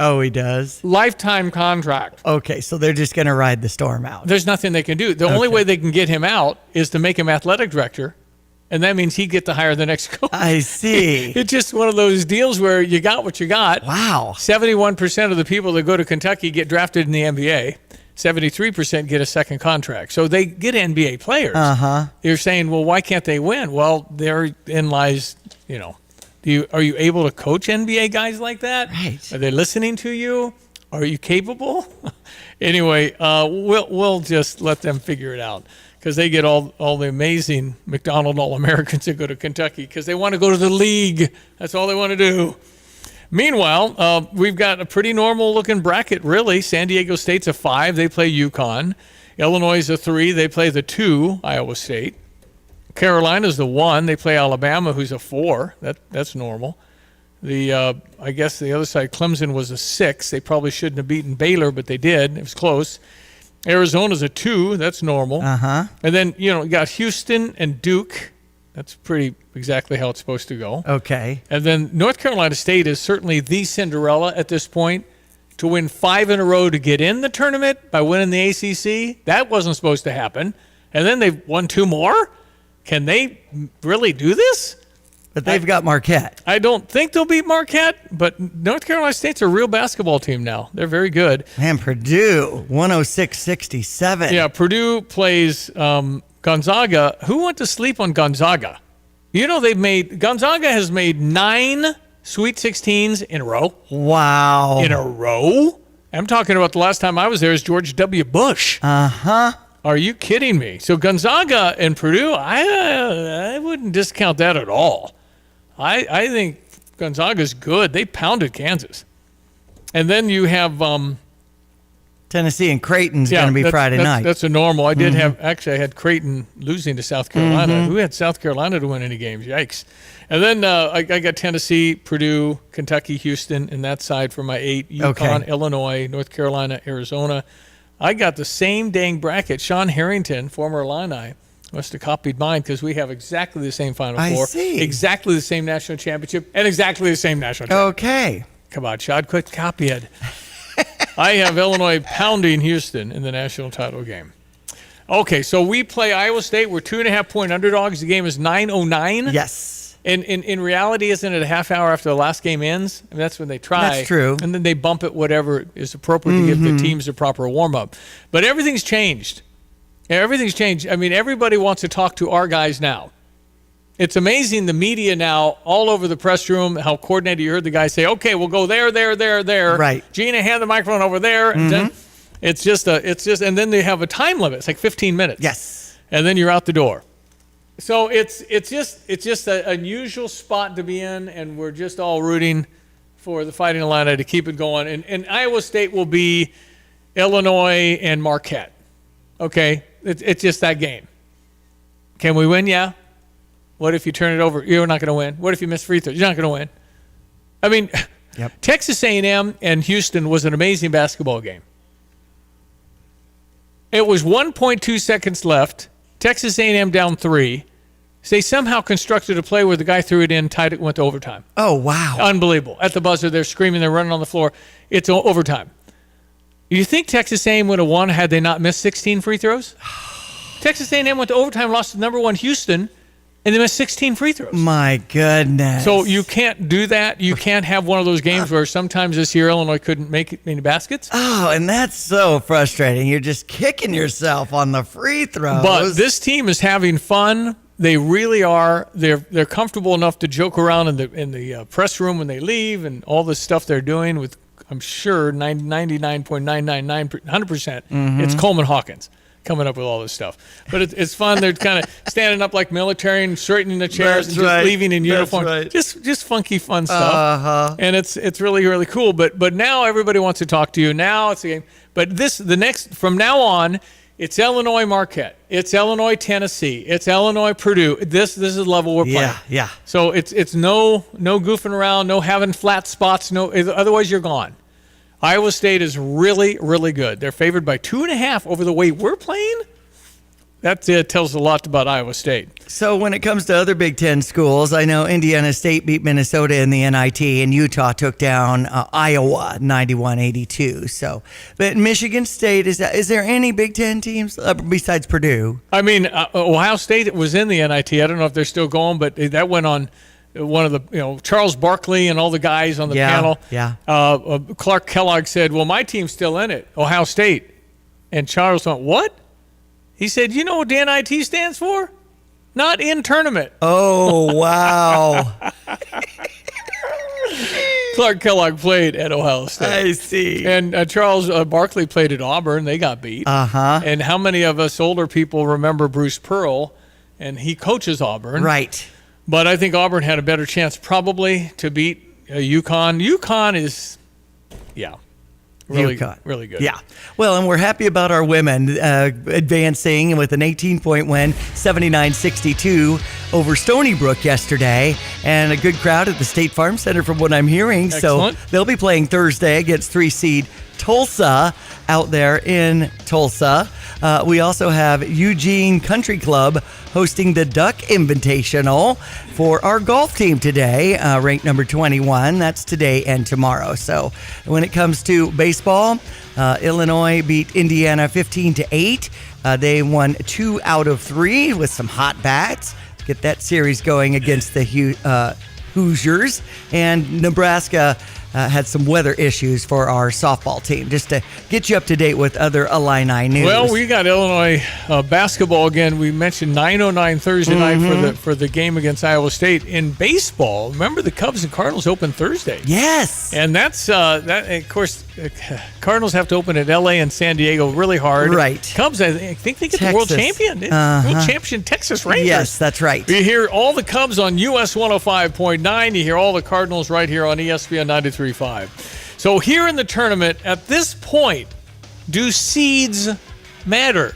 Oh, he does? Lifetime contract. Okay, so they're just going to ride the storm out. There's nothing they can do. The only way they can get him out is to make him athletic director, and that means he'd get to hire the next coach. I see. It's just one of those deals where you got what you got. Wow. 71% of the people that go to Kentucky get drafted in the NBA. 73% get a second contract. So they get NBA players. You're saying, well, why can't they win? Well, therein lies, are you able to coach NBA guys like that? Right. Are they listening to you? Are you capable? Anyway, we'll just let them figure it out because they get all the amazing McDonald All-Americans that go to Kentucky because they want to go to the league. That's all they want to do. Meanwhile, we've got a pretty normal-looking bracket, really. San Diego State's a 5. They play UConn. Illinois is a 3. They play the 2, Iowa State. Carolina's the 1. They play Alabama, who's a 4. That's normal. I guess the other side, Clemson was a 6. They probably shouldn't have beaten Baylor, but they did. It was close. Arizona's a 2. That's normal. And then, you got Houston and Duke. That's pretty exactly how it's supposed to go. Okay. And then North Carolina State is certainly the Cinderella at this point to win 5 in a row to get in the tournament by winning the ACC. That wasn't supposed to happen. And then they've won 2 more. Can they really do this? But they've got Marquette. I don't think they'll beat Marquette, but North Carolina State's a real basketball team now. They're very good. Man, Purdue, 106-67. Yeah, Purdue plays Gonzaga. Who went to sleep on Gonzaga? Gonzaga has made 9 Sweet 16s in a row. Wow. In a row? I'm talking about the last time I was there is George W. Bush. Are you kidding me? So Gonzaga and Purdue, I wouldn't discount that at all. I think Gonzaga's good. They pounded Kansas. And then you have Tennessee and Creighton's going to be Friday night. That's a normal. I did have, actually, I had Creighton losing to South Carolina. Who had South Carolina to win any games? Yikes. And then I got Tennessee, Purdue, Kentucky, Houston in that side for my 8. UConn, Illinois, North Carolina, Arizona. I got the same dang bracket. Sean Harrington, former Illini, must have copied mine because we have exactly the same Final Four. I see. Exactly the same national championship and exactly the same national championship. Okay. Come on, Sean, quit copying. I have Illinois pounding Houston in the national title game. Okay, so we play Iowa State. We're 2.5-point underdogs. The game is 9:09. Yes. And in reality, isn't it a half hour after the last game ends? I mean, that's when they try. That's true. And then they bump it whatever is appropriate to give the teams a proper warm-up. But everything's changed. Everything's changed. I mean, everybody wants to talk to our guys now. It's amazing, the media now, all over the press room, how coordinated. You heard the guys say, okay, we'll go there. Right. Gina, hand the microphone over there. And then it's just, and then they have a time limit. It's like 15 minutes. Yes. And then you're out the door. So it's just an unusual spot to be in, and we're just all rooting for the Fighting Illini to keep it going. And Iowa State will be Illinois and Marquette. Okay? It's just that game. Can we win? Yeah. What if you turn it over? You're not going to win. What if you miss free throws? You're not going to win. I mean, Texas A&M and Houston was an amazing basketball game. It was 1.2 seconds left. Texas A&M down 3. They somehow constructed a play where the guy threw it in, tied it, went to overtime. Oh, wow. Unbelievable. At the buzzer, they're screaming, they're running on the floor. It's overtime. You think Texas A&M would have won had they not missed 16 free throws? Texas A&M went to overtime, lost to number 1 Houston, and they missed 16 free throws. My goodness. So you can't do that. You can't have one of those games where sometimes this year Illinois couldn't make any baskets. Oh, and that's so frustrating. You're just kicking yourself on the free throws. But this team is having fun. They really are. They're comfortable enough to joke around in the press room when they leave, and all the stuff they're doing with, I'm sure, 99.999%, 100%. It's Coleman Hawkins coming up with all this stuff. But it's fun. They're kind of standing up like military and straightening the chairs and just leaving in uniform. Right. Just funky, fun stuff. And it's really, really cool. But now everybody wants to talk to you. Now it's a game. But from now on, it's Illinois Marquette. It's Illinois Tennessee. It's Illinois Purdue. This is the level we're playing. Yeah. So it's no goofing around, no having flat spots. No, otherwise you're gone. Iowa State is really, really good. They're favored by 2.5 over the way we're playing. That tells a lot about Iowa State. So when it comes to other Big Ten schools, I know Indiana State beat Minnesota in the NIT, and Utah took down Iowa 91-82. So, but Michigan State, is there any Big Ten teams besides Purdue? I mean, Ohio State was in the NIT. I don't know if they're still going, but that went on. One of the, Charles Barkley and all the guys on the panel. Yeah. Clark Kellogg said, well, my team's still in it, Ohio State. And Charles went, what? He said, you know what the NIT stands for? Not in tournament. Oh, wow. Clark Kellogg played at Ohio State. I see. And Charles Barkley played at Auburn. They got beat. And how many of us older people remember Bruce Pearl? And he coaches Auburn. Right. But I think Auburn had a better chance probably to beat UConn. UConn is, really good. Yeah. Well, and we're happy about our women advancing with an 18-point win, 79-62 over Stony Brook yesterday, and a good crowd at the State Farm Center from what I'm hearing. Excellent. So they'll be playing Thursday against 3-seed Tulsa out there in Tulsa. We also have Eugene Country Club hosting the Duck Invitational for our golf team today, ranked number 21. That's today and tomorrow. So when it comes to baseball, Illinois beat Indiana 15-8. They won 2 out of 3 with some hot bats to get that series going against the Hoosiers. And Nebraska had some weather issues for our softball team, just to get you up to date with other Illini news. Well, we got Illinois basketball again. We mentioned 9:09 Thursday night for the game against Iowa State. In baseball, remember the Cubs and Cardinals open Thursday. Yes. And that's, that. Of course, Cardinals have to open at L.A. and San Diego really hard. Right. Cubs, I think they get the world champion. World champion Texas Rangers. Yes, that's right. You hear all the Cubs on US 105.9. You hear all the Cardinals right here on ESPN 93.5. So here in the tournament, at this point, Do seeds matter?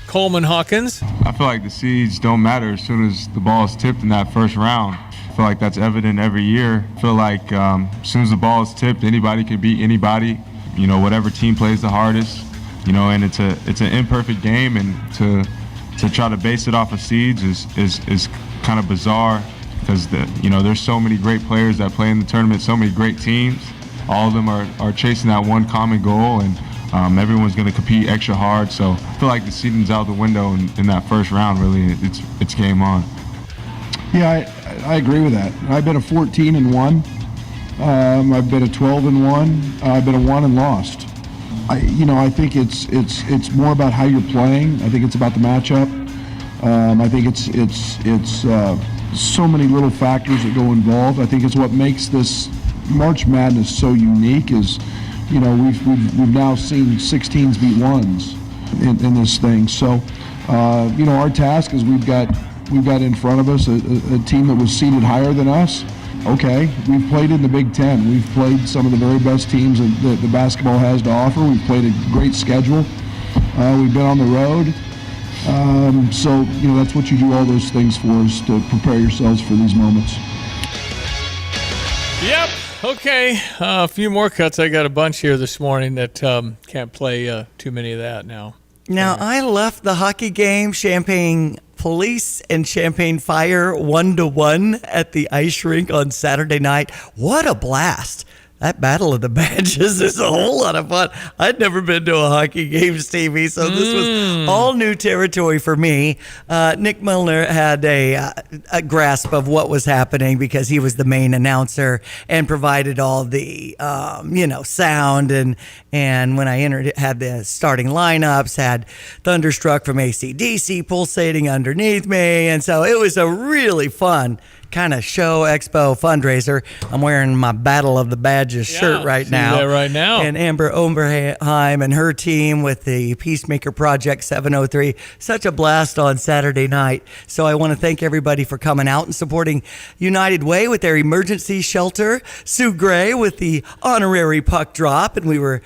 Coleman Hawkins. I feel like the seeds don't matter as soon as the ball is tipped in that first round. I feel like that's evident every year. I feel like as soon as the ball is tipped, anybody can beat anybody. You know, whatever team plays the hardest. You know, and it's an imperfect game, and to try to base it off of seeds is kind of bizarre, because there's so many great players that play in the tournament, so many great teams. All of them are chasing that one common goal, and everyone's going to compete extra hard. So I feel like the seeding's out the window in that first round. Really, it's game on. Yeah, I agree with that. I've been a 14-1. I've been a 12-1. I've been a 1 and lost. I think it's more about how you're playing. I think it's about the matchup. I think it's so many little factors that go involved. I think it's what makes this March Madness so unique. Is we've now seen 16s beat 1s in this thing. So our task is we've got in front of us a team that was seeded higher than us. Okay, we've played in the Big Ten. We've played some of the very best teams that the basketball has to offer. We've played a great schedule. We've been on the road. So that's what you do all those things for, is to prepare yourselves for these moments. Yep. Okay. A few more cuts. I got a bunch here this morning that can't play too many of that now. Now, I left the hockey game, Champaign Police and Champaign Fire 1-1 at the ice rink on Saturday night. What a blast. That Battle of the Badges is a whole lot of fun. I'd never been to a hockey game, Stevie, so this was all new territory for me. Nick Milner had a grasp of what was happening because he was the main announcer and provided all the, sound. And when I entered, it had the starting lineups, had Thunderstruck from AC/DC pulsating underneath me. And so it was a really fun kind of show, expo, fundraiser. I'm wearing my Battle of the Badges shirt right now. And Amber Oberheim and her team with the Peacemaker Project 703. Such a blast on Saturday night. So I want to thank everybody for coming out and supporting United Way with their emergency shelter. Sue Gray with the honorary puck drop. And we were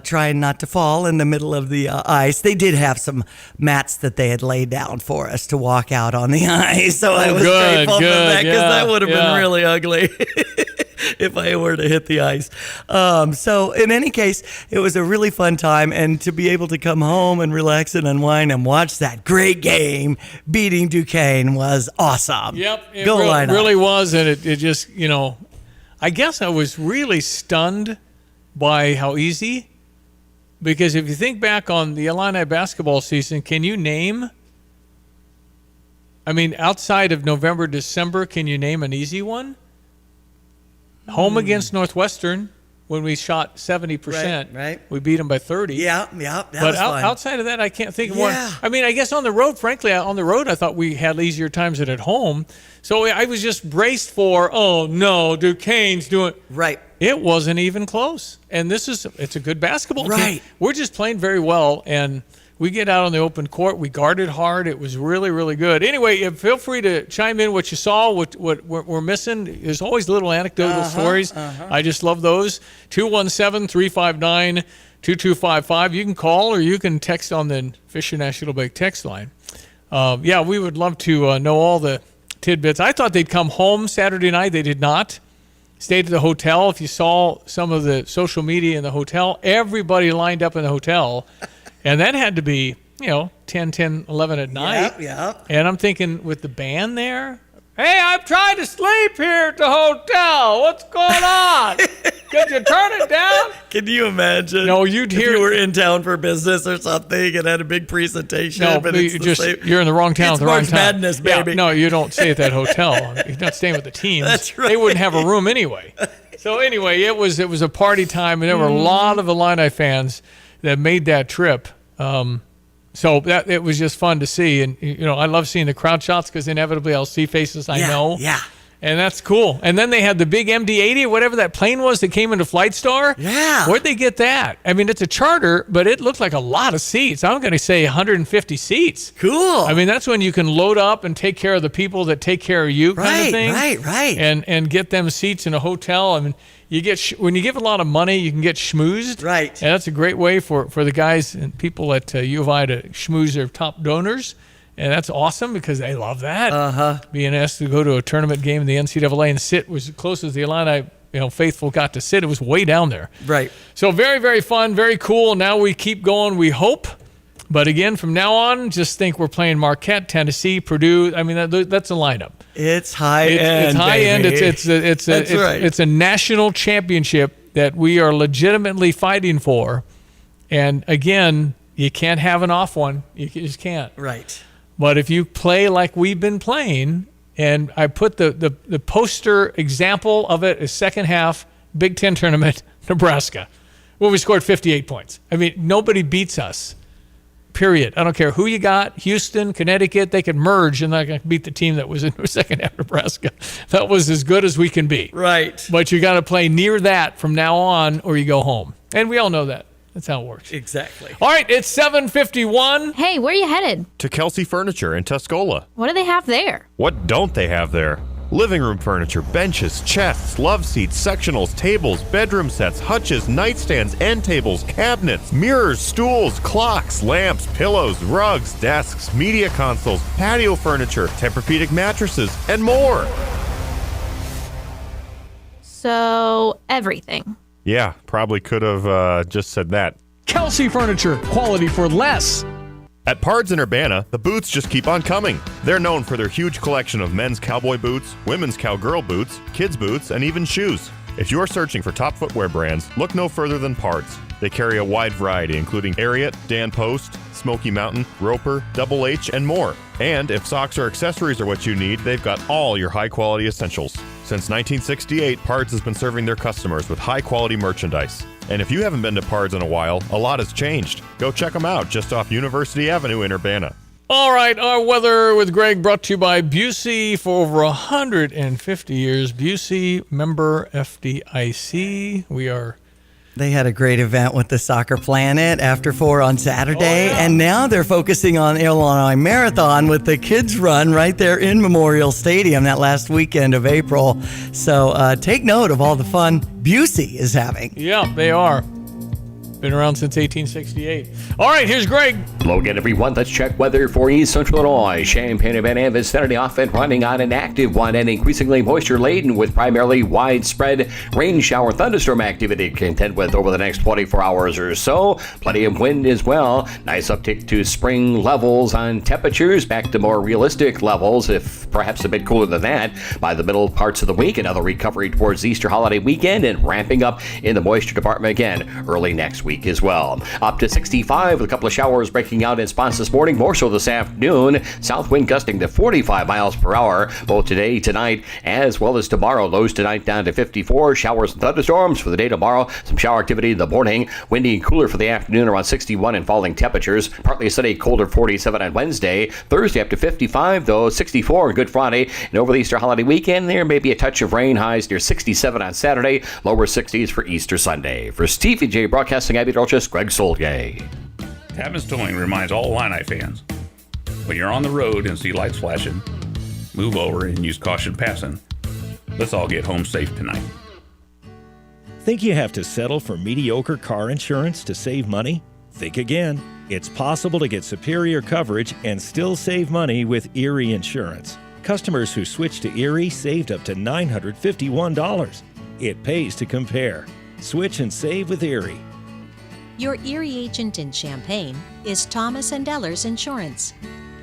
trying not to fall in the middle of the ice. They did have some mats that they had laid down for us to walk out on the ice. So I was grateful for that, because that would have been really ugly if I were to hit the ice. So in any case, it was a really fun time, and to be able to come home and relax and unwind and watch that great game beating Duquesne was awesome. Yep, it Go really was, and it just, I guess I was really stunned by how easy, because if you think back on the Illini basketball season, can you name... outside of November, December, can you name an easy one? Home against Northwestern, when we shot 70%. Right. We beat them by 30. Yeah. That but was fun. Outside of that, I can't think of one. I guess on the road, frankly, I thought we had easier times than at home. So I was just braced for, oh, no, Duquesne's doing... Right. It wasn't even close. And it's a good basketball team. We're just playing very well, and... we get out on the open court. We guarded hard. It was really, really good. Anyway, feel free to chime in what you saw, what we're missing. There's always little anecdotal stories. I just love those. 217-359-2255. You can call or you can text on the Fisher National Bank text line. We would love to know all the tidbits. I thought they'd come home Saturday night. They did not. Stayed at the hotel. If you saw some of the social media in the hotel, everybody lined up in the hotel. And that had to be, 10, 11 at night. Yep. And I'm thinking with the band there, hey, I'm trying to sleep here at the hotel. What's going on? Could you turn it down? Can you imagine? No, you'd hear. If you were in town for business or something and had a big presentation. No, but you're in the wrong town at the wrong time. It's March Madness, baby. Yeah, no, you don't stay at that hotel. You're not staying with the teams. That's right. They wouldn't have a room anyway. So anyway, it was a party time, and there were a lot of Illini fans that made that trip. So it was just fun to see. And, I love seeing the crowd shots because inevitably I'll see faces I know. Yeah. And that's cool. And then they had the big MD-80 or whatever that plane was that came into Flight Star. Yeah. Where'd they get that? I mean, it's a charter, but it looked like a lot of seats. I'm going to say 150 seats. Cool. I mean, that's when you can load up and take care of the people that take care of you kind of thing. Right. And get them seats in a hotel. I mean, you get when you give a lot of money, you can get schmoozed. Right. And that's a great way for the guys and people at U of I to schmooze their top donors. And that's awesome because they love that. Being asked to go to a tournament game in the NCAA and sit was as close as the Illini faithful got to sit. It was way down there. Right. So very, very fun, very cool. Now we keep going, we hope. But again, from now on, just think we're playing Marquette, Tennessee, Purdue. I mean, that's a lineup. It's high end. It's high end. Baby. It's a national championship that we are legitimately fighting for. And again, you can't have an off one. You just can't. Right. But if you play like we've been playing, and I put the poster example of it is second half, Big Ten tournament, Nebraska, where we scored 58 points. I mean, nobody beats us, period. I don't care who you got, Houston, Connecticut, they could merge and they're going to beat the team that was in the second half, Nebraska. That was as good as we can be. Right. But you got to play near that from now on or you go home. And we all know that. That's how it works. Exactly. All right, it's 7:51. Hey, where are you headed? To Kelsey Furniture in Tuscola. What do they have there? What don't they have there? Living room furniture, benches, chests, love seats, sectionals, tables, bedroom sets, hutches, nightstands, end tables, cabinets, mirrors, stools, clocks, lamps, pillows, rugs, desks, media consoles, patio furniture, Tempur-Pedic mattresses, and more. So, everything. Yeah, probably could have just said that. Kelsey Furniture, quality for less. At Pards in Urbana, the boots just keep on coming. They're known for their huge collection of men's cowboy boots, women's cowgirl boots, kids' boots, and even shoes. If you're searching for top footwear brands, look no further than Pards. They carry a wide variety, including Ariat, Dan Post, Smoky Mountain, Roper, Double H, and more. And if socks or accessories are what you need, they've got all your high-quality essentials. Since 1968, Pards has been serving their customers with high-quality merchandise. And if you haven't been to Pards in a while, a lot has changed. Go check them out just off University Avenue in Urbana. All right, our weather with Greg brought to you by Busey for over 150 years. Busey, member FDIC. They had a great event with the Soccer Planet after 4 on Saturday, and now they're focusing on Illinois Marathon with the kids run right there in Memorial Stadium that last weekend of April. So take note of all the fun Busey is having. Yeah, they are. Been around since 1868. All right, here's Greg. Hello again, everyone. Let's check weather for East Central Illinois. Champaign-Urbana vicinity off and running on an active one and increasingly moisture-laden with primarily widespread rain shower thunderstorm activity to contend with over the next 24 hours or so. Plenty of wind as well. Nice uptick to spring levels on temperatures, back to more realistic levels, if perhaps a bit cooler than that, by the middle parts of the week. Another recovery towards the Easter holiday weekend and ramping up in the moisture department again early next week as well. Up to 65 with a couple of showers breaking out in spots this morning, more so this afternoon. South wind gusting to 45 miles per hour both today, tonight, as well as tomorrow. Lows tonight down to 54. Showers and thunderstorms for the day tomorrow. Some shower activity in the morning. Windy and cooler for the afternoon, around 61 and falling temperatures. Partly sunny, colder 47 on Wednesday. Thursday up to 55 though, 64 on Good Friday. And over the Easter holiday weekend, there may be a touch of rain. Highs near 67 on Saturday. Lower 60s for Easter Sunday. For Stevie Jay Broadcasting, Abby Greg Solgay. Tapman's Towing reminds all Illini fans, when you're on the road and see lights flashing, move over and use caution passing. Let's all get home safe tonight. Think you have to settle for mediocre car insurance to save money? Think again. It's possible to get superior coverage and still save money with Erie Insurance. Customers who switched to Erie saved up to $951. It pays to compare. Switch and save with Erie. Your Erie agent in Champaign is Thomas & Ellers Insurance.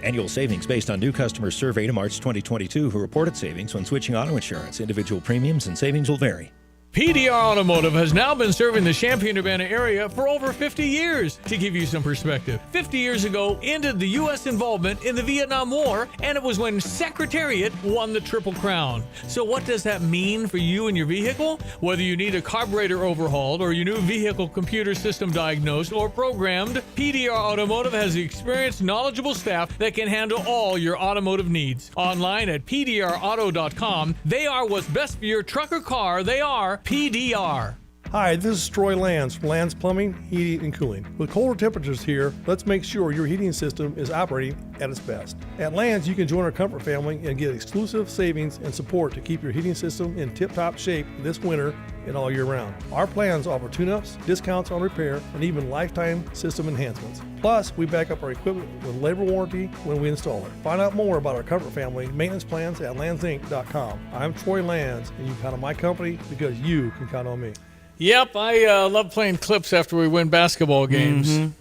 Annual savings based on new customers surveyed in March 2022 who reported savings when switching auto insurance. Individual premiums and savings will vary. PDR Automotive has now been serving the Champaign-Urbana area for over 50 years. To give you some perspective, 50 years ago ended the U.S. involvement in the Vietnam War, and it was when Secretariat won the Triple Crown. So what does that mean for you and your vehicle? Whether you need a carburetor overhauled or your new vehicle computer system diagnosed or programmed, PDR Automotive has the experienced, knowledgeable staff that can handle all your automotive needs. Online at pdrauto.com, they are what's best for your truck or car. They are PDR. Hi, this is Troy Lands from Lands Plumbing, Heating, and Cooling. With colder temperatures here, let's make sure your heating system is operating at its best. At Lands, you can join our comfort family and get exclusive savings and support to keep your heating system in tip-top shape this winter and all year round. Our plans offer tune-ups, discounts on repair, and even lifetime system enhancements. Plus, we back up our equipment with labor warranty when we install it. Find out more about our comfort family maintenance plans at landsinc.com. I'm Troy Lands, and you can count on my company because you can count on me. Yep, I love playing clips after we win basketball games.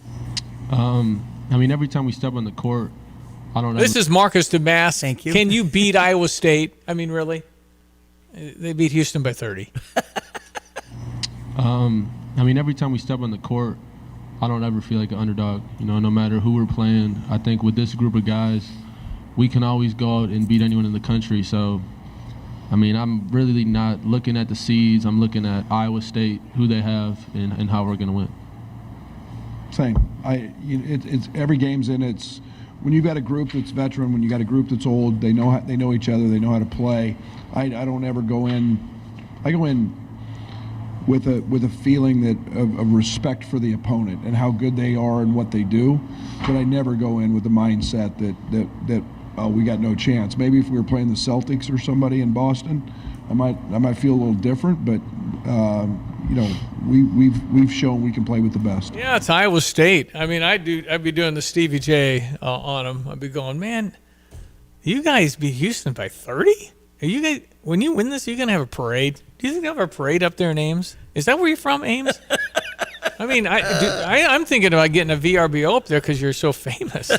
I mean, every time we step on the court, I don't know. This is Marcus DeMass. Thank you. Can you beat Iowa State? I mean, really? They beat Houston by 30. I mean, every time we step on the court, I don't ever feel like an underdog. You know, no matter who we're playing, I think with this group of guys, we can always go out and beat anyone in the country. So, I mean, I'm really not looking at the seeds. I'm looking at Iowa State, who they have, and how we're going to win. Same. It's every game's in. It's when you've got a group that's veteran, when you got a group that's old, they know each other, they know how to play. I don't ever go in. I go in with a feeling of respect for the opponent and how good they are and what they do, but I never go in with the mindset that we got no chance. Maybe if we were playing the Celtics or somebody in Boston, I might feel a little different, but we've shown we can play with the best. Yeah, it's Iowa State. I mean, I'd be doing the Stevie Jay on them. I'd be going, man, you guys beat Houston by 30? Are you guys, when you win this, are you gonna have a parade? Do you think they'll have a parade up there in Ames? Is that where you're from, Ames? I mean, I'm thinking about getting a VRBO up there because you're so famous.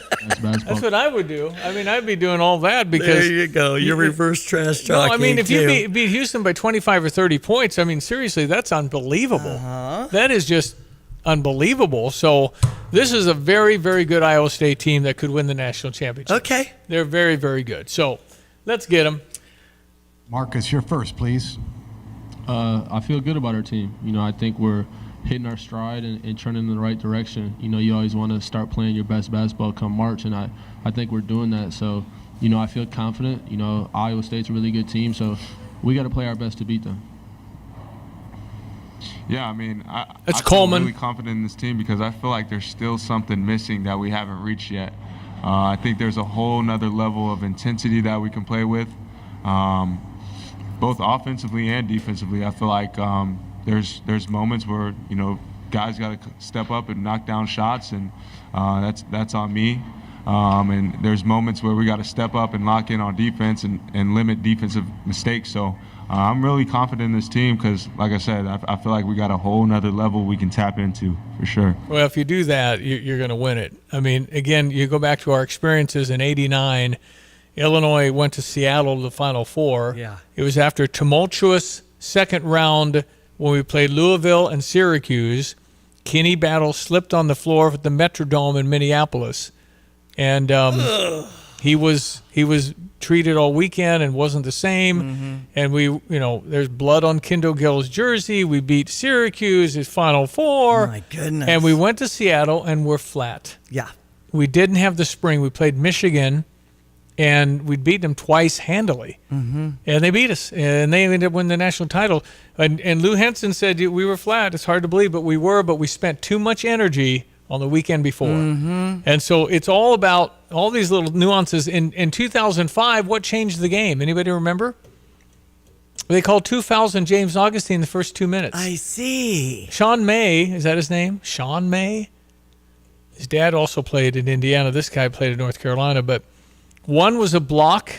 That's what I would do. I mean, I'd be doing all that because there you go. You're reverse trash talking. No, I mean, if you beat Houston by 25 or 30 points, I mean, seriously, that's unbelievable. That is just unbelievable. So this is a very, very good Iowa State team that could win the national championship. Okay. They're very, very good. So let's get them. Marcus, you're first, please. I feel good about our team. You know, I think we're hitting our stride and turning in the right direction. You know, you always want to start playing your best basketball come March, and I think we're doing that. So, you know, I feel confident. You know, Iowa State's a really good team, so we got to play our best to beat them. Yeah, I mean, I Coleman. feel really confident in this team because I feel like there's still something missing that we haven't reached yet. I think there's a whole nother level of intensity that we can play with, both offensively and defensively. I feel like there's moments where, you know, guys got to step up and knock down shots, and that's on me. And there's moments where we got to step up and lock in on defense and limit defensive mistakes. So I'm really confident in this team because, like I said, I feel like we got a whole nother level we can tap into for sure. Well, if you do that, you're going to win it. I mean, again, you go back to our experiences in '89. Illinois went to Seattle to the Final Four. Yeah. It was after a tumultuous second round when we played Louisville and Syracuse. Kenny Battle slipped on the floor at the Metrodome in Minneapolis, and he was treated all weekend and wasn't the same. And there's blood on Kendall Gill's jersey. We beat Syracuse at Final Four. My goodness. And we went to Seattle and we're flat. Yeah. We didn't have the spring. We played Michigan, and we beat them twice handily. And they beat us, and they ended up winning the national title. And Lou Henson said we were flat. It's hard to believe, but we were. But we spent too much energy on the weekend before. And so it's all about all these little nuances. In 2005, what changed the game? Anybody remember? They called 2 fouls on James Augustine the first 2 minutes. I see. Sean May, is that his name? Sean May? His dad also played in Indiana. This guy played in North Carolina. But one was a block,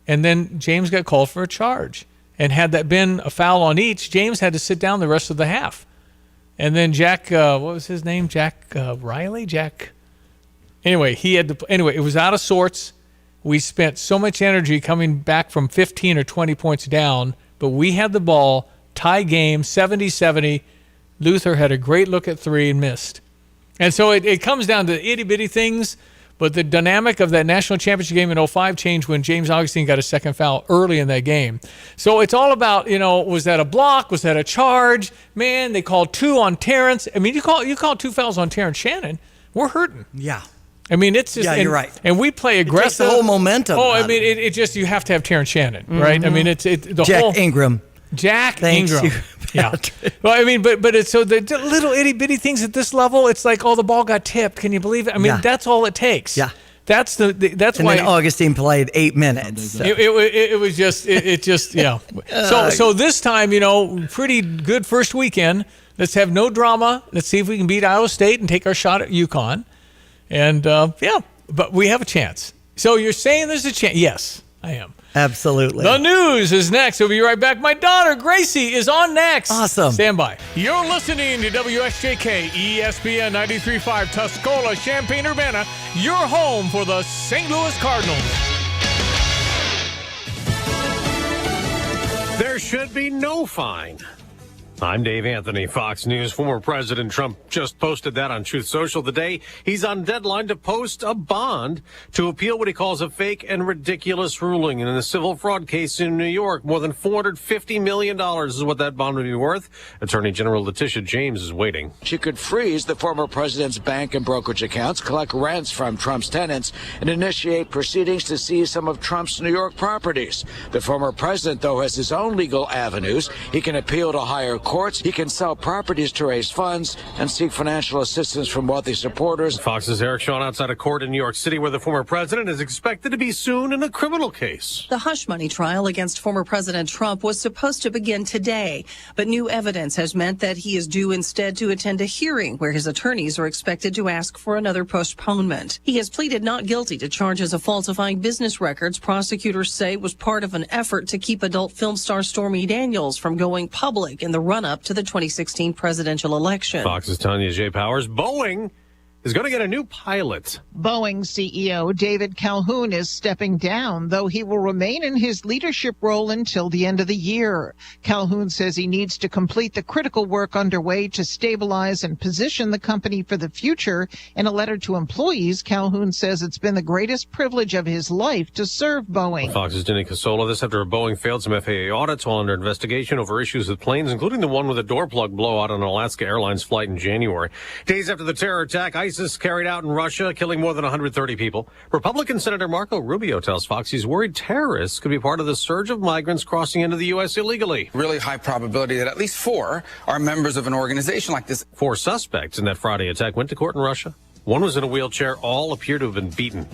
and then James got called for a charge. And had that been a foul on each, James had to sit down the rest of the half. And then Jack, what was his name? Jack Riley? Anyway, it was out of sorts. We spent so much energy coming back from 15 or 20 points down, but we had the ball, tie game, 70-70. Luther had a great look at three and missed. And so it comes down to itty-bitty things, but the dynamic of that national championship game in 2005 changed when James Augustine got a second foul early in that game. So it's all about, was that a block? Was that a charge? Man, they called 2 on Terrence. I mean, you call 2 fouls on Terrence Shannon, we're hurting. Yeah. I mean, it's just... Yeah, you're right. And we play aggressive. It takes the whole momentum. Oh, I mean, it just, you have to have Terrence Shannon, right? I mean, the Jack whole... Ingram. Jack Thanks Ingram. Yeah. Well, I mean, but it's so the little itty bitty things at this level. It's like, the ball got tipped. Can you believe it? I mean, that's all it takes. Yeah. That's that's and why. And then Augustine played 8 minutes. So. It was just yeah. So this time, pretty good first weekend. Let's have no drama. Let's see if we can beat Iowa State and take our shot at UConn. And but we have a chance. So you're saying there's a chance? Yes, I am. Absolutely. The news is next. We'll be right back. My daughter, Gracie, is on next. Awesome. Stand by. You're listening to WSJK ESPN 93.5 Tuscola, Champaign-Urbana, your home for the St. Louis Cardinals. There should be no fine. I'm Dave Anthony, Fox News. Former President Trump just posted that on Truth Social today. He's on deadline to post a bond to appeal what he calls a fake and ridiculous ruling in a civil fraud case in New York. More than $450 million is what that bond would be worth. Attorney General Letitia James is waiting. She could freeze the former president's bank and brokerage accounts, collect rents from Trump's tenants, and initiate proceedings to seize some of Trump's New York properties. The former president, though, has his own legal avenues. He can appeal to higher courts. He can sell properties to raise funds and seek financial assistance from wealthy supporters. Fox's Eric Shawn outside a court in New York City where the former president is expected to be soon in a criminal case. The hush money trial against former President Trump was supposed to begin today, but new evidence has meant that he is due instead to attend a hearing where his attorneys are expected to ask for another postponement. He has pleaded not guilty to charges of falsifying business records prosecutors say was part of an effort to keep adult film star Stormy Daniels from going public in the run-up to the 2016 presidential election. Fox's Tanya J. Powers. Boeing is going to get a new pilot. Boeing CEO David Calhoun is stepping down, though he will remain in his leadership role until the end of the year. Calhoun says he needs to complete the critical work underway to stabilize and position the company for the future. In a letter to employees, Calhoun says it's been the greatest privilege of his life to serve Boeing. Fox's Denny Casola. This after Boeing failed some FAA audits while under investigation over issues with planes, including the one with a door plug blowout on an Alaska Airlines flight in January. Days after the terror attack, ISIS carried out in Russia, killing more than 130 people. Republican Senator Marco Rubio tells Fox he's worried terrorists could be part of the surge of migrants crossing into the U.S. illegally. Really high probability that at least 4 are members of an organization like this. 4 suspects in that Friday attack went to court in Russia. 1 was in a wheelchair. All appear to have been beaten.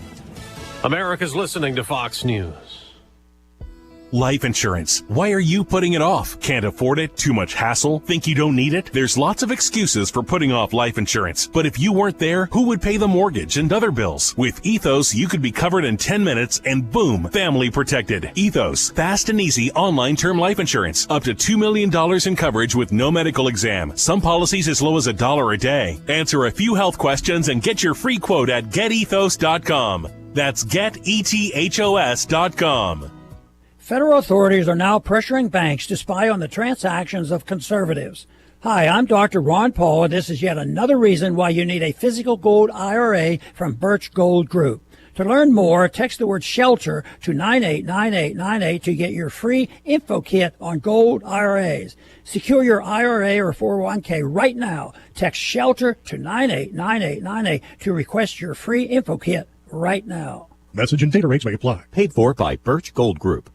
America's listening to Fox News. Life insurance. Why are you putting it off? Can't afford it? Too much hassle? Think you don't need it? There's lots of excuses for putting off life insurance. But if you weren't there, who would pay the mortgage and other bills? With Ethos, you could be covered in 10 minutes and boom, family protected. Ethos, fast and easy online term life insurance. Up to $2 million in coverage with no medical exam. Some policies as low as $1 a day. Answer a few health questions and get your free quote at getethos.com. That's getethos.com. Federal authorities are now pressuring banks to spy on the transactions of conservatives. Hi, I'm Dr. Ron Paul, and this is yet another reason why you need a physical gold IRA from Birch Gold Group. To learn more, text the word SHELTER to 989898 to get your free info kit on gold IRAs. Secure your IRA or 401k right now. Text SHELTER to 989898 to request your free info kit right now. Message and data rates may apply. Paid for by Birch Gold Group.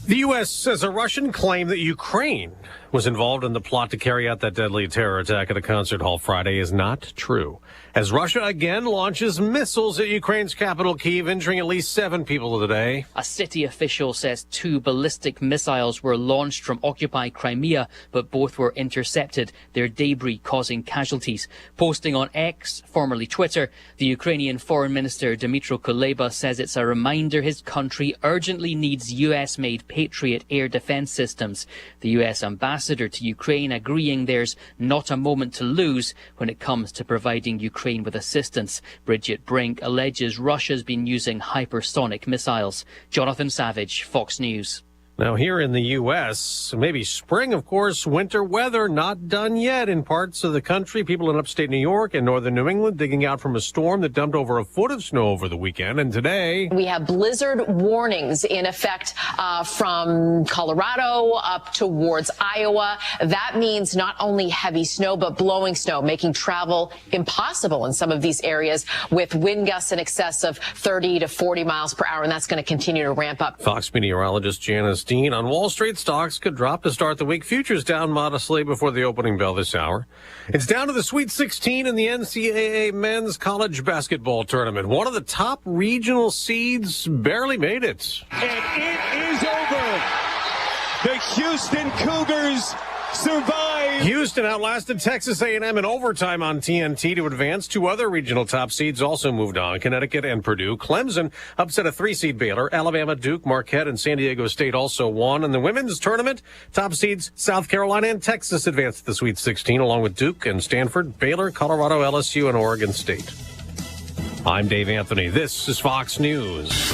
The U.S. says a Russian claim that Ukraine was involved in the plot to carry out that deadly terror attack at a concert hall Friday is not true, as Russia again launches missiles at Ukraine's capital, Kyiv, injuring at least 7 people today. A city official says 2 ballistic missiles were launched from occupied Crimea, but both were intercepted, their debris causing casualties. Posting on X, formerly Twitter, the Ukrainian Foreign Minister Dmytro Kuleba says it's a reminder his country urgently needs U.S.-made Patriot air defense systems. The U.S. ambassador to Ukraine agreeing there's not a moment to lose when it comes to providing Ukraine with assistance. Bridget Brink alleges Russia's been using hypersonic missiles. Jonathan Savage, Fox News. Now, here in the U.S., maybe spring, of course, winter weather not done yet in parts of the country. People in upstate New York and northern New England digging out from a storm that dumped over a foot of snow over the weekend. And today, we have blizzard warnings in effect from Colorado up towards Iowa. That means not only heavy snow, but blowing snow, making travel impossible in some of these areas with wind gusts in excess of 30 to 40 miles per hour. And that's going to continue to ramp up. Fox meteorologist Janice Dean on Wall Street, stocks could drop to start the week. Futures down modestly before the opening bell this hour. It's down to the Sweet 16 in the NCAA men's college basketball tournament. One of the top regional seeds barely made it. And it is over. The Houston Cougars survive. Houston outlasted Texas A&M in overtime on TNT to advance. Two other regional top seeds also moved on, Connecticut and Purdue. Clemson upset a 3-seed Baylor. Alabama, Duke, Marquette, and San Diego State also won. In the women's tournament, top seeds South Carolina and Texas advanced to the Sweet 16, along with Duke and Stanford, Baylor, Colorado, LSU, and Oregon State. I'm Dave Anthony. This is Fox News.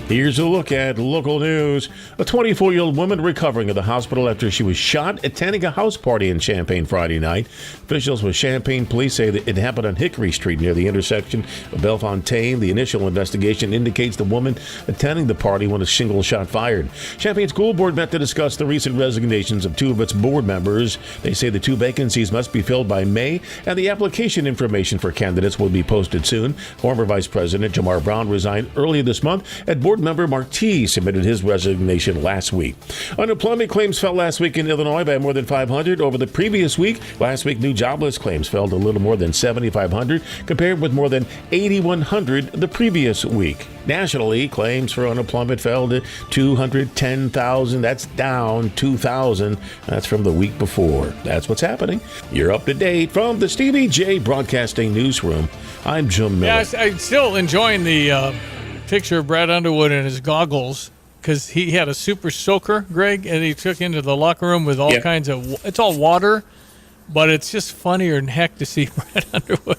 Here's a look at local news. A 24-year-old woman recovering at the hospital after she was shot attending a house party in Champaign Friday night. Officials with Champaign police say that it happened on Hickory Street near the intersection of Bellefontaine. The initial investigation indicates the woman attending the party when a single shot fired. Champaign School Board met to discuss the recent resignations of two of its board members. They say the two vacancies must be filled by May, and the application information for candidates will be posted soon. Former Vice President Jamar Brown resigned earlier this month, and board member Mark T. submitted his resignation last week. Unemployment claims fell last week in Illinois by more than 500 over the previous week. Last week, new jobless claims fell to a little more than 7,500, compared with more than 8,100 the previous week. Nationally, claims for unemployment fell to 210,000. That's down 2,000. That's from the week before. That's what's happening. You're up to date from the Stevie Jay Broadcasting Newsroom. I'm Jim Miller. Yeah, I'm still enjoying the picture of Brad Underwood in his goggles, because he had a super soaker, Greg, and he took into the locker room with all kinds of, it's all water, but it's just funnier than heck to see Brad Underwood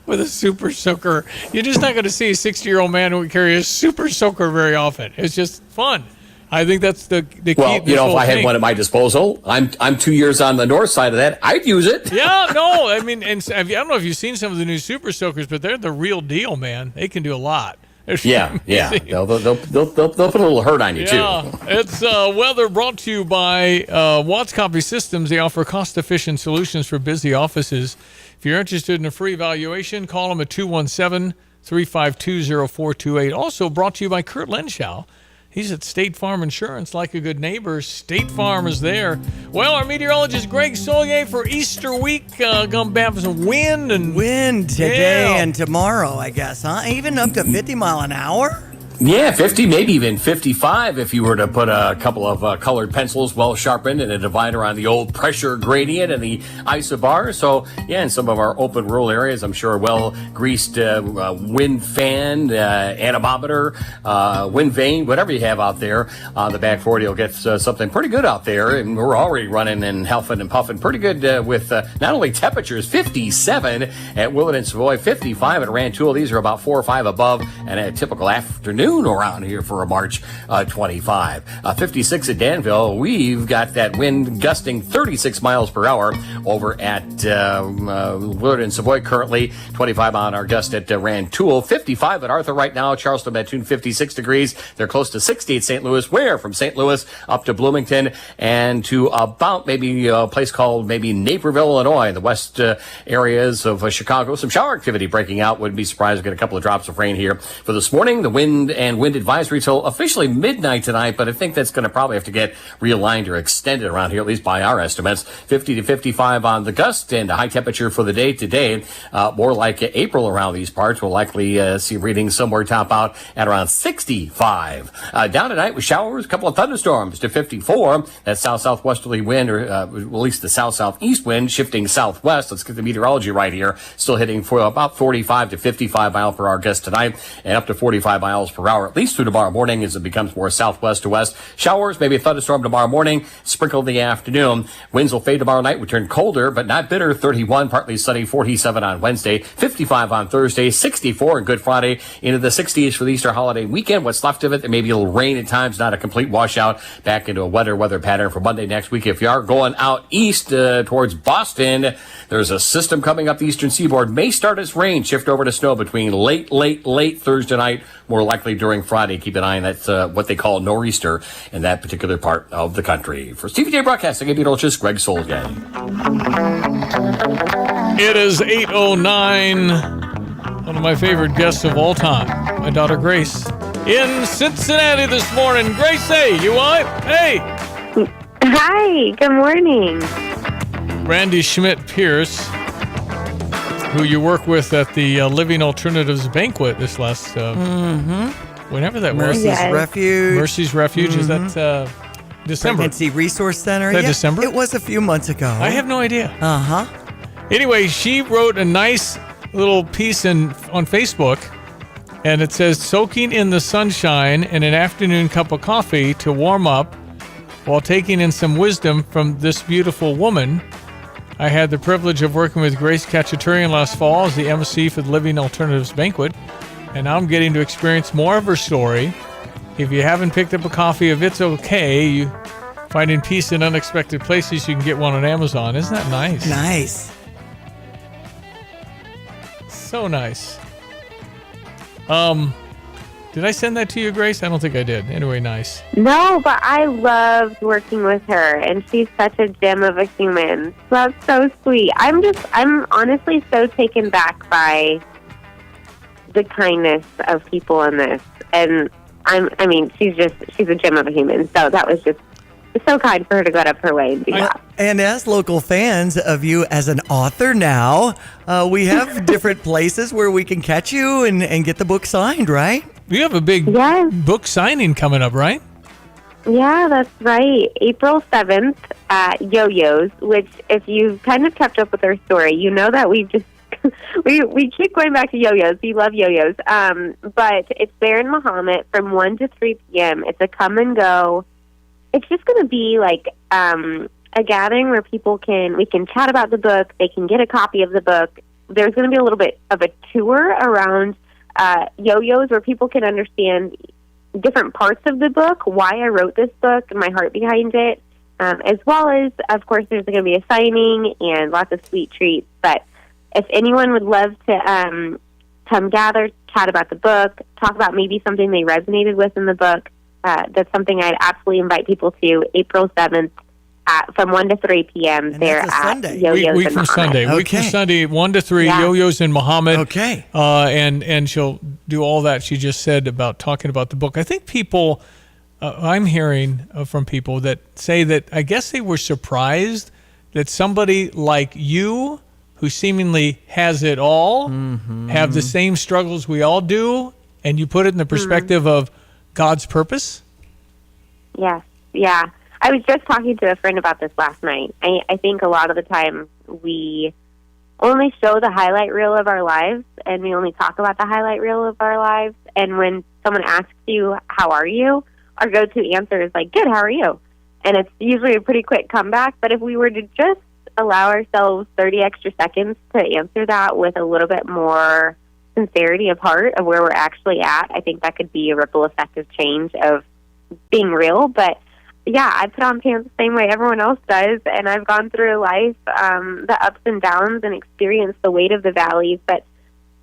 with a super soaker. You're just not going to see a 60-year-old man who would carry a super soaker very often. It's just fun. I think that's the key. Well, you know, if I had one at my disposal, I'm 2 years on the north side of that, I'd use it. Yeah, no, I mean, and I don't know if you've seen some of the new super soakers, but they're the real deal, man. They can do a lot. Yeah. They'll put a little hurt on you, too. It's weather brought to you by Watts Copy Systems. They offer cost-efficient solutions for busy offices. If you're interested in a free evaluation, call them at 217-352-0428. Also brought to you by Kurt Lenschow. He's at State Farm Insurance, like a good neighbor. State Farm is there. Well, our meteorologist Greg Solier for Easter week. Gonna have some wind today and tomorrow, I guess, huh? Even up to 50 mile an hour? Yeah, 50, maybe even 55 if you were to put a couple of colored pencils well sharpened and a divider on the old pressure gradient and the isobar. So, yeah, in some of our open rural areas, I'm sure well-greased wind fan, anemometer, wind vane, whatever you have out there on the back 40 will get something pretty good out there. And we're already running and huffing and puffing pretty good with not only temperatures, 57 at Willett and Savoy, 55 at Rantoul. These are about 4 or 5 above and a typical afternoon around here for a March 25. 56 at Danville. We've got that wind gusting 36 miles per hour over at Willard and Savoy currently. 25 on our gust at Rantoul. 55 at Arthur right now. Charleston, Mattoon, 56 degrees. They're close to 60 at St. Louis. Where? From St. Louis up to Bloomington and to about maybe a place called maybe Naperville, Illinois, the west areas of Chicago. Some shower activity breaking out. Wouldn't be surprised to get a couple of drops of rain here for this morning. The wind and wind advisory till officially midnight tonight, but I think that's going to probably have to get realigned or extended around here, at least by our estimates. 50 to 55 on the gust, and the high temperature for the day today, more like April around these parts. We'll likely see readings somewhere top out at around 65. Down tonight with showers, a couple of thunderstorms to 54. That south-southwesterly wind, or at least the south-southeast wind, shifting southwest. Let's get the meteorology right here. Still hitting for about 45 to 55 mile per hour gust tonight, and up to 45 miles per per hour, at least through tomorrow morning as it becomes more southwest to west. Showers, maybe a thunderstorm tomorrow morning, sprinkle in the afternoon. Winds will fade tomorrow night, we turn colder, but not bitter. 31, partly sunny, 47 on Wednesday, 55 on Thursday, 64 on Good Friday, into the 60s for the Easter holiday weekend. What's left of it, there may be a little rain at times, not a complete washout. Back into a wetter weather pattern for Monday next week. If you are going out east towards Boston, there's a system coming up the eastern seaboard. May start as rain, shift over to snow between late Thursday night, more likely during Friday. Keep an eye on that, what they call nor'easter in that particular part of the country. For Stevie Jay Broadcasting, I'm meteorologist Greg Solgan. It is 8:09. One of my favorite guests of all time, my daughter Grace, in Cincinnati this morning. Grace, hey, you what? Hey. Hi, good morning. Randy Schmidt-Pierce, who you work with at the Living Alternatives Banquet this last, whenever that was. Mercy's Refuge. Mercy's Refuge, is that December? Pregnancy Resource Center. Is that December? It was a few months ago. I have no idea. Uh-huh. Anyway, she wrote a nice little piece on Facebook, and it says, soaking in the sunshine and an afternoon cup of coffee to warm up while taking in some wisdom from this beautiful woman. I had the privilege of working with Grace Cacciaturian last fall as the MC for the Living Alternatives Banquet, and now I'm getting to experience more of her story. If you haven't picked up a copy of It's Okay, you finding peace in unexpected places, you can get one on Amazon. Isn't that nice? Nice. So nice. Did I send that to you, Grace? I don't think I did. Anyway, nice. No, but I loved working with her, and she's such a gem of a human. That's so sweet. I'm honestly so taken back by the kindness of people in this, and she's a gem of a human. So that was just so kind for her to go out of her way and do that. And as local fans of you as an author now, we have different places where we can catch you and get the book signed, right? You have a big book signing coming up, right? Yeah, that's right. April 7th at Yo-Yo's, which if you've kind of kept up with our story, you know that we just we keep going back to Yo-Yo's. We love Yo-Yo's. But it's there in Mahomet from 1 to 3 p.m. It's a come and go. It's just going to be like a gathering where we can chat about the book. They can get a copy of the book. There's going to be a little bit of a tour around Yo-Yo's where people can understand different parts of the book, why I wrote this book, and my heart behind it, as well as, of course, there's going to be a signing and lots of sweet treats. But if anyone would love to come gather, chat about the book, talk about maybe something they resonated with in the book, that's something I'd absolutely invite people to. April 7th from 1 to 3 p.m. there at Yo-Yo's week in from Mahomet. Sunday. Okay. Week from Sunday, 1 to 3, Yo-Yo's in Muhammad. Okay. And she'll do all that she just said about talking about the book. I think people, I'm hearing from people that say that I guess they were surprised that somebody like you, who seemingly has it all, have the same struggles we all do, and you put it in the perspective of God's purpose? Yes, yeah. I was just talking to a friend about this last night. I think a lot of the time we only show the highlight reel of our lives, and we only talk about the highlight reel of our lives. And when someone asks you, how are you? Our go-to answer is like, good, how are you? And it's usually a pretty quick comeback. But if we were to just allow ourselves 30 extra seconds to answer that with a little bit more sincerity of heart of where we're actually at, I think that could be a ripple effect of change of being real. But yeah, I put on pants the same way everyone else does, and I've gone through life, the ups and downs, and experienced the weight of the valleys. But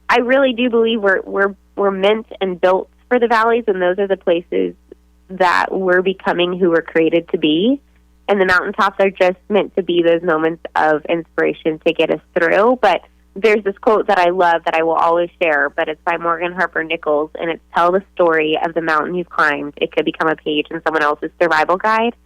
I really do believe we're meant and built for the valleys, and those are the places that we're becoming who we're created to be. And the mountaintops are just meant to be those moments of inspiration to get us through. But there's this quote that I love that I will always share, but it's by Morgan Harper Nichols, and it's tell the story of the mountain you've climbed. It could become a page in someone else's survival guide.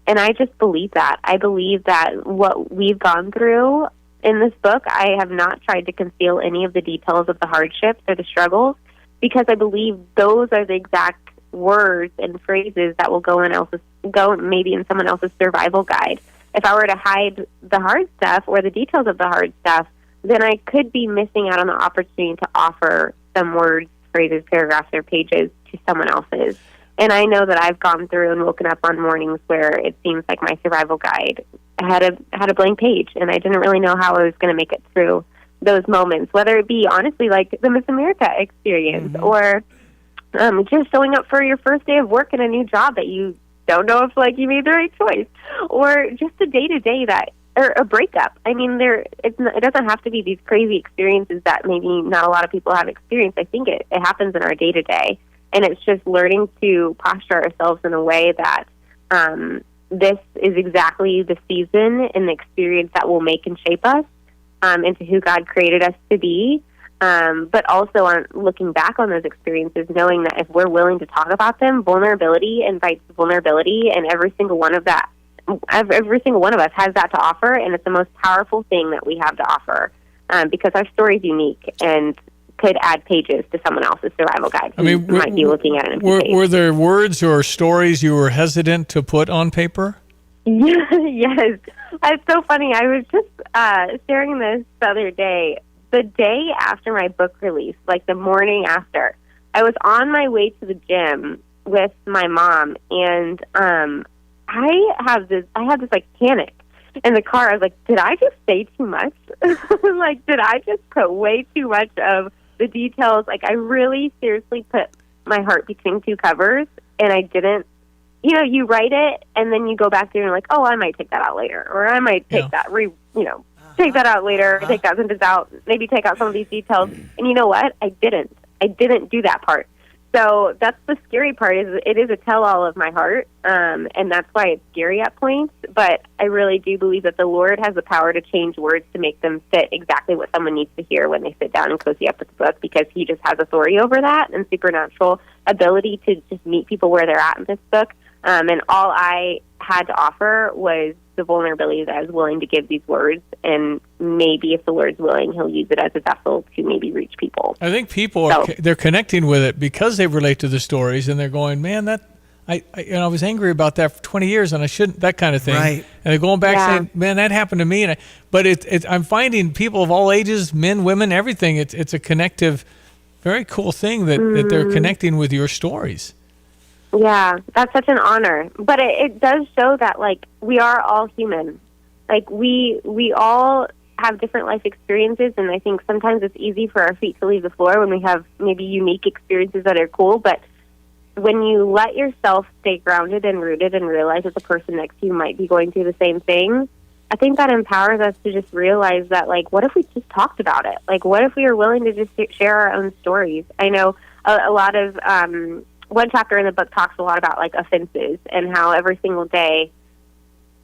And I just believe that. I believe that what we've gone through in this book, I have not tried to conceal any of the details of the hardships or the struggles, because I believe those are the exact words and phrases that will go maybe in someone else's survival guide. If I were to hide the hard stuff or the details of the hard stuff, then I could be missing out on the opportunity to offer some words phrases, paragraphs, or pages to someone else's. And I know that I've gone through and woken up on mornings where it seems like my survival guide had a blank page, and I didn't really know how I was going to make it through those moments, whether it be, honestly, like the Miss America experience or just showing up for your first day of work in a new job that you don't know if, like, you made the right choice, or just a day-to-day or a breakup. I mean, it doesn't have to be these crazy experiences that maybe not a lot of people have experienced. I think it happens in our day-to-day. And it's just learning to posture ourselves in a way that this is exactly the season and the experience that will make and shape us into who God created us to be. But also on looking back on those experiences, knowing that if we're willing to talk about them, vulnerability invites vulnerability, and every single one of us has that to offer, and it's the most powerful thing that we have to offer because our story is unique and could add pages to someone else's survival guide. I mean, might be looking at it. Were there words or stories you were hesitant to put on paper? Yes. It's so funny. I was just sharing this the other day. The day after my book release, like the morning after, I was on my way to the gym with my mom, and I had this like panic in the car. I was like, did I just say too much? Like, did I just put way too much of the details? Like, I really seriously put my heart between two covers, and I didn't. You know, you write it, and then you go back through and you're like, oh, I might take that out later, or I might take take that out later, take that sentence out, maybe take out some of these details. And you know what? I didn't do that part. So that's the scary part, is it is a tell-all of my heart, and that's why it's scary at points. But I really do believe that the Lord has the power to change words to make them fit exactly what someone needs to hear when they sit down and cozy up with the book, because he just has authority over that and supernatural ability to just meet people where they're at in this book. And all I had to offer was the vulnerability that I was willing to give these words, and maybe if the Lord's willing, he'll use it as a vessel to maybe reach people. I think people they're connecting with it because they relate to the stories, and they're going, man, I was angry about that for 20 years, and I shouldn't, that kind of thing. Right. And they're going back saying, man, that happened to me. But I'm finding people of all ages, men, women, everything. It's a connective, very cool thing that they're connecting with your stories. Yeah, that's such an honor. But it does show that, like, we are all human. Like, we all have different life experiences, and I think sometimes it's easy for our feet to leave the floor when we have maybe unique experiences that are cool. But when you let yourself stay grounded and rooted and realize that the person next to you might be going through the same thing, I think that empowers us to just realize that, like, what if we just talked about it? Like, what if we are willing to just share our own stories? I know a lot of... one chapter in the book talks a lot about, like, offenses and how every single day,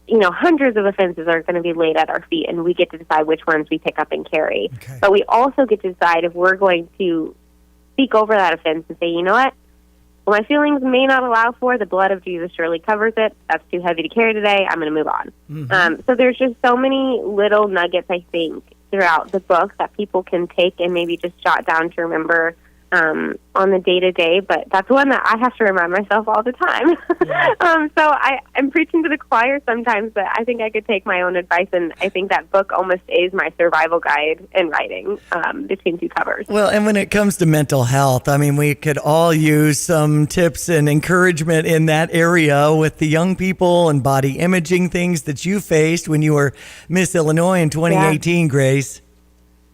you know, hundreds of offenses are going to be laid at our feet, and we get to decide which ones we pick up and carry. Okay. But we also get to decide if we're going to speak over that offense and say, you know what, my feelings may not allow for, the blood of Jesus surely covers it. That's too heavy to carry today. I'm going to move on. Mm-hmm. So there's just so many little nuggets, I think, throughout the book that people can take and maybe just jot down to remember on the day-to-day, but that's one that I have to remind myself all the time. Yeah. So I'm preaching to the choir sometimes, but I think I could take my own advice, and I think that book almost is my survival guide in writing between two covers. Well, and when it comes to mental health, I mean, we could all use some tips and encouragement in that area with the young people and body imaging things that you faced when you were Miss Illinois in 2018, Grace.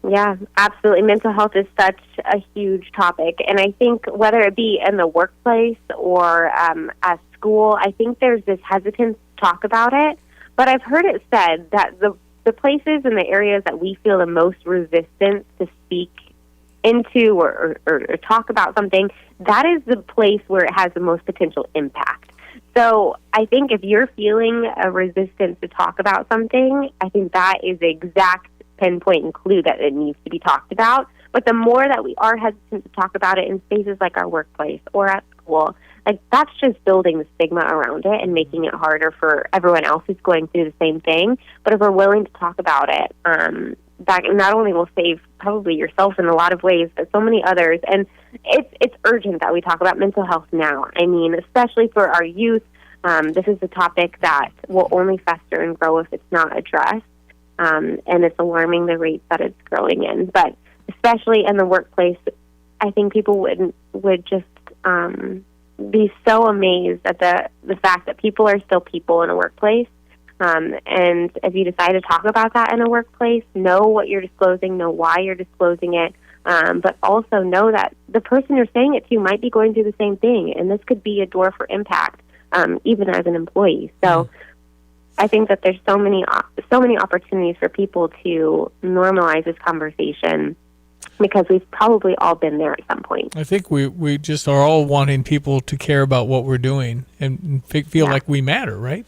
Yeah, absolutely. Mental health is such a huge topic. And I think whether it be in the workplace or at school, I think there's this hesitance to talk about it. But I've heard it said that the places and the areas that we feel the most resistance to speak into or talk about something, that is the place where it has the most potential impact. So I think if you're feeling a resistance to talk about something, I think that is the exact pinpoint and clue that it needs to be talked about. But the more that we are hesitant to talk about it in spaces like our workplace or at school, like, that's just building the stigma around it and making it harder for everyone else who's going through the same thing. But if we're willing to talk about it, that not only will save probably yourself in a lot of ways, but so many others. And it's urgent that we talk about mental health now. I mean, especially for our youth, this is a topic that will only fester and grow if it's not addressed. And it's alarming the rate that it's growing in. But especially in the workplace, I think people would just be so amazed at the fact that people are still people in a workplace. And if you decide to talk about that in a workplace, know what you're disclosing, know why you're disclosing it, but also know that the person you're saying it to might be going through the same thing, and this could be a door for impact, even as an employee. So I think that there's so many opportunities for people to normalize this conversation, because we've probably all been there at some point. I think we just are all wanting people to care about what we're doing and feel like we matter, right?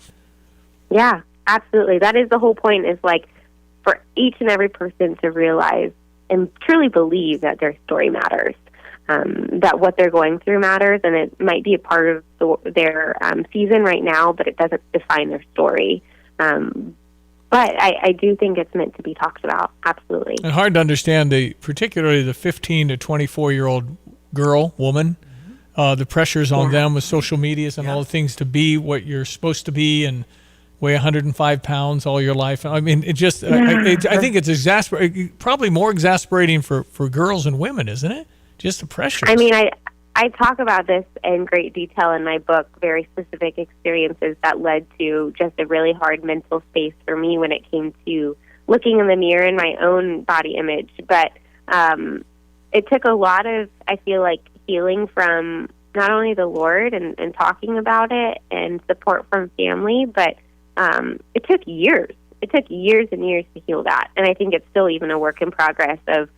Yeah, absolutely. That is the whole point, is like for each and every person to realize and truly believe that their story matters, that what they're going through matters, and it might be a part of their season right now, but it doesn't define their story. But I do think it's meant to be talked about, absolutely. And hard to understand, particularly the 15 to 24-year-old woman, the pressures on them with social medias and all the things to be what you're supposed to be and weigh 105 pounds all your life. I mean, it just, I think it's probably more exasperating for girls and women, isn't it? Just the pressure. I mean, I talk about this in great detail in my book, very specific experiences that led to just a really hard mental space for me when it came to looking in the mirror in my own body image. But it took a lot of, I feel like, healing from not only the Lord and talking about it and support from family, but it took years. It took years and years to heal that. And I think it's still even a work in progress but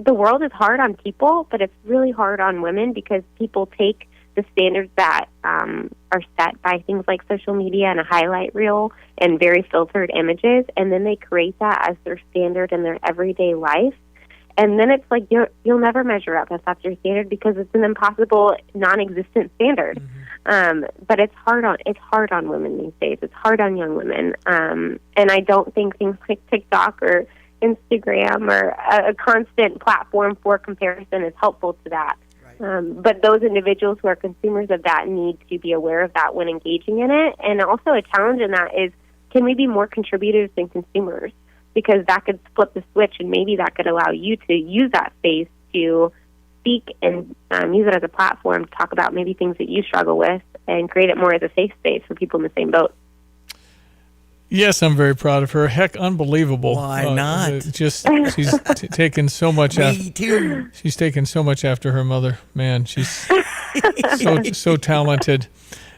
the world is hard on people, but it's really hard on women, because people take the standards that are set by things like social media and a highlight reel and very filtered images, and then they create that as their standard in their everyday life. And then it's like you'll never measure up if that's your standard, because it's an impossible, non-existent standard. But it's hard on women these days. It's hard on young women. And I don't think things like TikTok or Instagram or a constant platform for comparison is helpful to that. But those individuals who are consumers of that need to be aware of that when engaging in it. And also a challenge in that is, can we be more contributors than consumers? Because that could flip the switch, and maybe that could allow you to use that space to speak and use it as a platform to talk about maybe things that you struggle with, and create it more as a safe space for people in the same boat. Yes, I'm very proud of her. Heck, unbelievable. Why not? She's taken so much. Me too. She's taken so much after her mother. Man, she's so talented.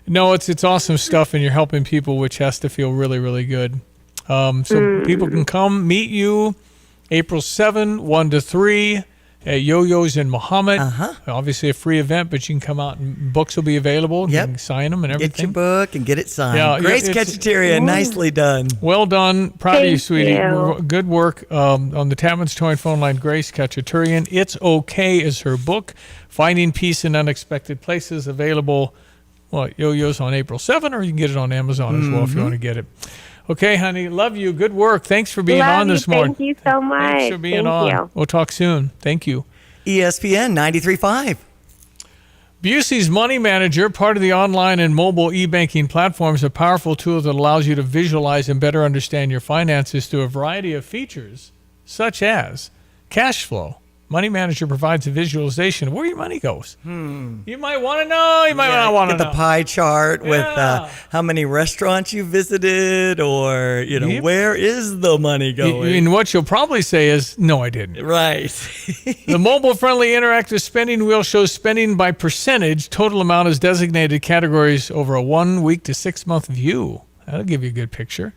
No, it's awesome stuff, and you're helping people, which has to feel really, really good. So people can come meet you April 7, 1 to 3 at Yo-Yo's in Muhammad. Obviously a free event, but you can come out and books will be available. You can sign them and everything. Get your book and get it signed. Yeah, Grace Cacciatore, nicely done. Well done. Proud of you, sweetie. You. Good work. On the Tapman's Towing phone line, Grace Cacciatore. It's Okay is her book. Finding Peace in Unexpected Places, available Yo-Yo's on April 7, or you can get it on Amazon as well if you want to get it. Okay, honey. Love you. Good work. Thanks for being on this morning. Thank you so much. Thanks for being on. You. We'll talk soon. Thank you. ESPN 93.5. Busey's Money Manager, part of the online and mobile e-banking platform, is a powerful tool that allows you to visualize and better understand your finances through a variety of features, such as cash flow. Money Manager provides a visualization of where your money goes. You might want to know. You might not want to know. Get the pie chart with how many restaurants you visited, or where is the money going? And what you'll probably say is, no, I didn't. Right. The mobile-friendly interactive spending wheel shows spending by percentage. Total amount is designated categories over a 1 week to 6 month view. That'll give you a good picture.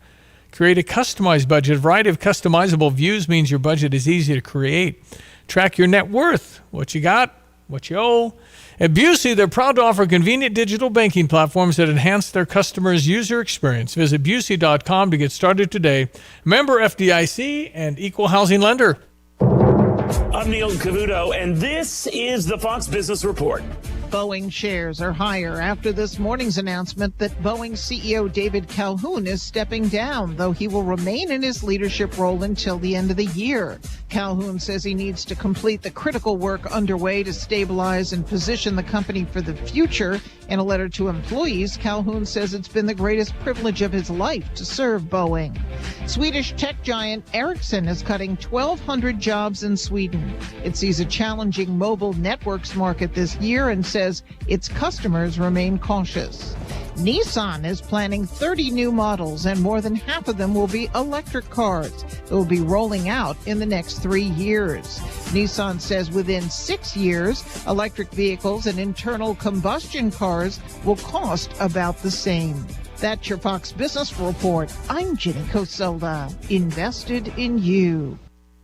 Create a customized budget. A variety of customizable views means your budget is easy to create. Track your net worth, what you got, what you owe. At Busey, they're proud to offer convenient digital banking platforms that enhance their customers' user experience. Visit Busey.com to get started today. Member FDIC and equal housing lender. I'm Neil Cavuto, and this is the Fox Business Report. Boeing shares are higher after this morning's announcement that Boeing CEO David Calhoun is stepping down, though he will remain in his leadership role until the end of the year. Calhoun says he needs to complete the critical work underway to stabilize and position the company for the future. In a letter to employees, Calhoun says it's been the greatest privilege of his life to serve Boeing. Swedish tech giant Ericsson is cutting 1,200 jobs in Sweden. It sees a challenging mobile networks market this year and says its customers remain cautious. Nissan is planning 30 new models, and more than half of them will be electric cars. They will be rolling out in the next 3 years. Nissan says within 6 years, electric vehicles and internal combustion cars will cost about the same. That's your Fox Business Report. I'm Jenny Coselda. Invested in you.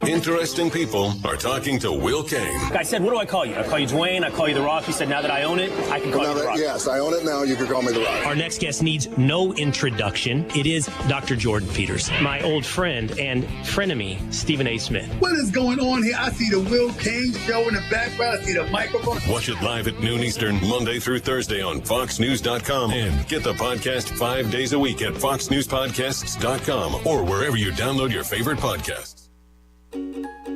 Interesting people are talking to Will Kane. I said, what do I call you? I call you Dwayne. I call you The Rock. He said, now that I own it, I can call you The Rock. Yes, I own it now. You can call me The Rock. Our next guest needs no introduction. It is Dr. Jordan Peters, my old friend and frenemy, Stephen A. Smith. What is going on here? I see the Will Kane Show in the background. I see the microphone. Watch it live at noon Eastern, Monday through Thursday on FoxNews.com. And get the podcast 5 days a week at FoxNewsPodcasts.com or wherever you download your favorite podcasts.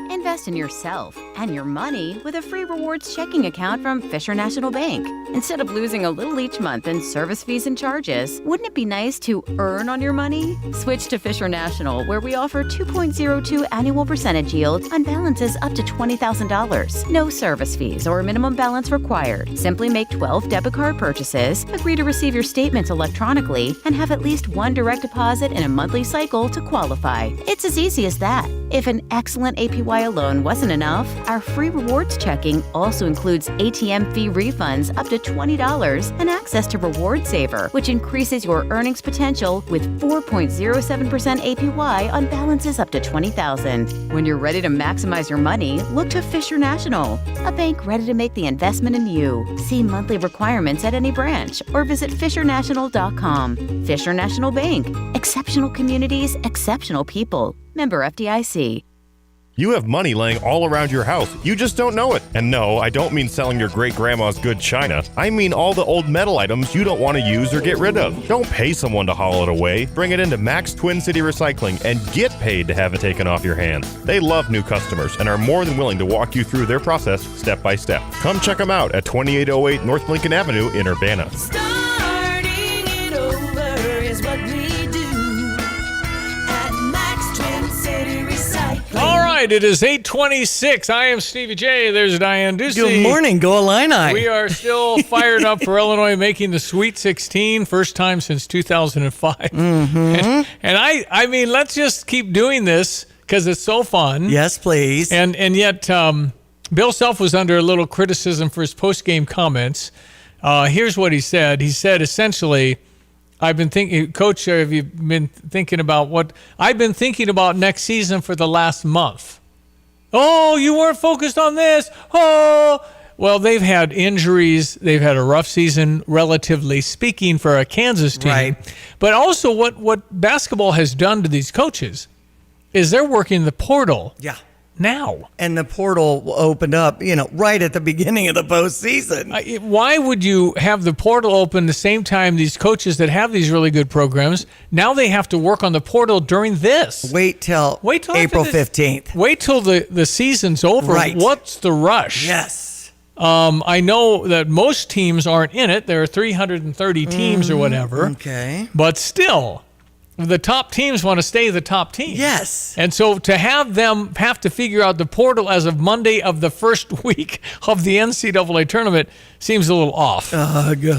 Invest in yourself and your money with a free rewards checking account from Fisher National Bank. Instead of losing a little each month in service fees and charges, wouldn't it be nice to earn on your money? Switch to Fisher National, where we offer 2.02 annual percentage yield on balances up to $20,000. No service fees or minimum balance required. Simply make 12 debit card purchases, agree to receive your statements electronically, and have at least one direct deposit in a monthly cycle to qualify. It's as easy as that. If an excellent APY alone wasn't enough, our free rewards checking also includes ATM fee refunds up to $20 and access to Reward Saver, which increases your earnings potential with 4.07% APY on balances up to $20,000. When you're ready to maximize your money, look to Fisher National, a bank ready to make the investment in you. See monthly requirements at any branch or visit fishernational.com. Fisher National Bank. Exceptional communities, exceptional people. Member FDIC. You have money laying all around your house. You just don't know it. And no, I don't mean selling your great-grandma's good china. I mean all the old metal items you don't want to use or get rid of. Don't pay someone to haul it away. Bring it into Max Twin City Recycling and get paid to have it taken off your hands. They love new customers and are more than willing to walk you through their process step by step. Come check them out at 2808 North Lincoln Avenue in Urbana. Starting it over is what we do at Max Twin City Recycling. All right, it is 8:26. I am Stevie Jay. There's Diane Ducey. Good morning. Go Illini. We are still fired up for Illinois making the Sweet 16, first time since 2005. Mm-hmm. And I mean, let's just keep doing this because it's so fun. Yes, please. And yet, Bill Self was under a little criticism for his post-game comments. Here's what he said. He said, essentially, I've been thinking, Coach, have you been thinking about what I've been thinking about next season for the last month? Oh, you weren't focused on this. Oh, well, they've had injuries. They've had a rough season, relatively speaking, for a Kansas team. Right. But also what basketball has done to these coaches is they're working the portal. Yeah. Now. And the portal opened up, right at the beginning of the postseason. Why would you have the portal open the same time these coaches that have these really good programs, now they have to work on the portal during this? Wait till April 15th. Wait till the season's over. Right. What's the rush? Yes. I know that most teams aren't in it. There are 330 teams or whatever. Okay. But still, the top teams want to stay the top teams. Yes. And so to have them have to figure out the portal as of Monday of the first week of the NCAA tournament seems a little off.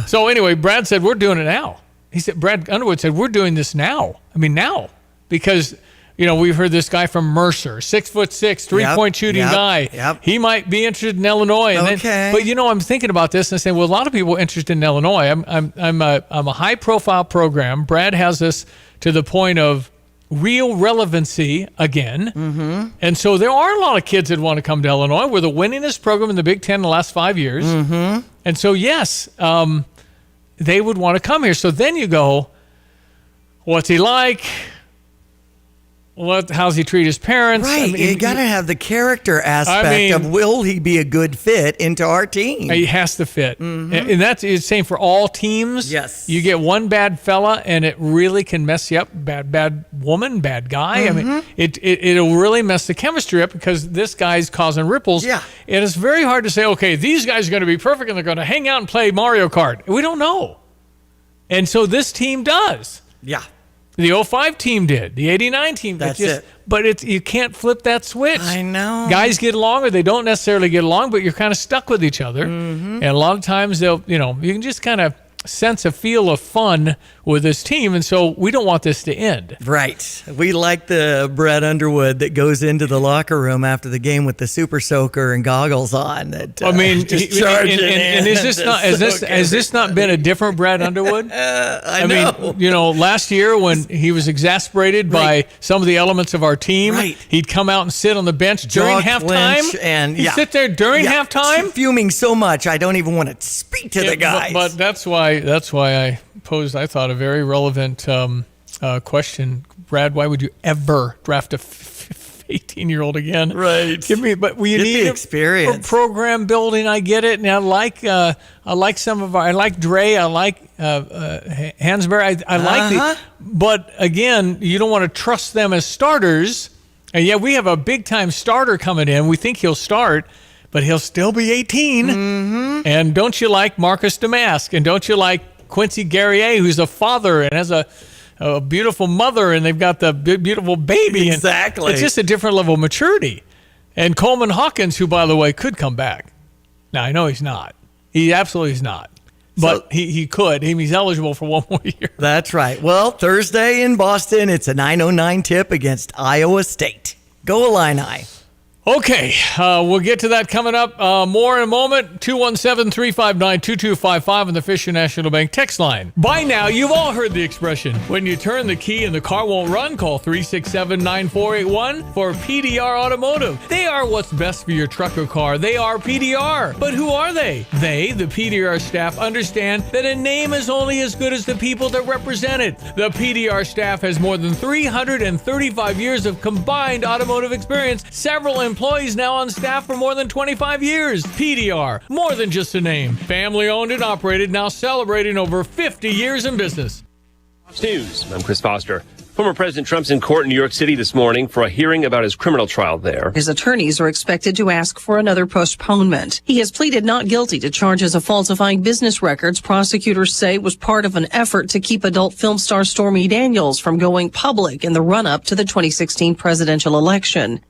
So anyway, Brad said, we're doing it now. He said, Brad Underwood said, we're doing this now. I mean, now. Because, we've heard this guy from Mercer, 6'6", 3-point shooting guy. Yep. He might be interested in Illinois. And okay. But I'm thinking about this and saying, well, a lot of people are interested in Illinois. I'm a high profile program. Brad has this to the point of real relevancy again. Mm-hmm. And so there are a lot of kids that want to come to Illinois. We're the winningest program in the Big Ten in the last 5 years. Mm-hmm. And so, yes, they would want to come here. So then you go, what's he like? how's he treat his parents? Right. I mean, you got to have the character aspect of will he be a good fit into our team? He has to fit. Mm-hmm. And that's the same for all teams. Yes. You get one bad fella and it really can mess you up. Bad woman, bad guy. I mean, it'll really mess the chemistry up because this guy's causing ripples. Yeah. And it's very hard to say, okay, these guys are going to be perfect and they're going to hang out and play Mario Kart. We don't know. And so this team does. Yeah. The 05 team did. The 89 team did. That's it. But you can't flip that switch. I know. Guys get along or they don't necessarily get along, but you're kind of stuck with each other. And a lot of times you can just kind of sense a feel of fun with this team. And so we don't want this to end. Right. We like the Brett Underwood that goes into the locker room after the game with the super soaker and goggles on. That, I mean, just charging and is this not has this not been a different Brett Underwood? I know. mean, last year when he was exasperated by some of the elements of our team, he'd come out and sit on the bench during halftime. And he'd sit there during halftime, fuming so much I don't even want to speak to the guys. But that's why I posed, I thought, a very relevant question. Brad, why would you ever draft a 18-year-old again? Right. But we Get need the experience. For program building. I get it, and I like I like Dre. I like Hansberry. I like but again, you don't want to trust them as starters. And yeah, we have a big time starter coming in. We think he'll start, but he'll still be 18. And don't you like Marcus Damask? And don't you like Quincy Guerrier, who's a father and has a beautiful mother, and they've got the beautiful baby. Exactly. And it's just a different level of maturity. And Coleman Hawkins, who, by the way, could come back. Now, I know he's not. He absolutely is not. But he could. He's eligible for one more year. That's right. Well, Thursday in Boston, it's a 9:09 tip against Iowa State. Go Illini. Okay, we'll get to that coming up. More in a moment. 217-359-2255 on the Fisher National Bank text line. By now, you've all heard the expression, when you turn the key and the car won't run, call 367-9481 for PDR Automotive. They are what's best for your truck or car. They are PDR. But who are they? They, the PDR staff, understand that a name is only as good as the people that represent it. The PDR staff has more than 335 years of combined automotive experience. Several employees now on staff for more than 25 years. PDR, more than just a name. Family owned and operated, now celebrating over 50 years in business. Fox News, I'm Chris Foster. Former President Trump's in court in New York City this morning for a hearing about his criminal trial there. His attorneys are expected to ask for another postponement. He has pleaded not guilty to charges of falsifying business records prosecutors say was part of an effort to keep adult film star Stormy Daniels from going public in the run-up to the 2016 presidential election.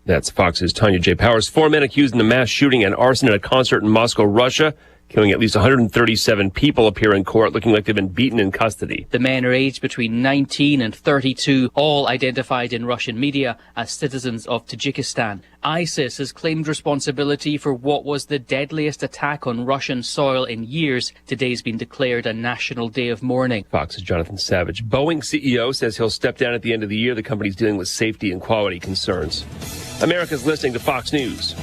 That's Fox's Tanya J. Powers. 4 men accused in a mass shooting and arson at a concert in Moscow, Russia, killing at least 137 people, appear in court looking like they've been beaten in custody. The men are aged between 19 and 32, all identified in Russian media as citizens of Tajikistan. ISIS has claimed responsibility for what was the deadliest attack on Russian soil in years. Today's been declared a national day of mourning. Fox's Jonathan Savage. Boeing CEO says he'll step down at the end of the year. The company's dealing with safety and quality concerns. America's listening to Fox News.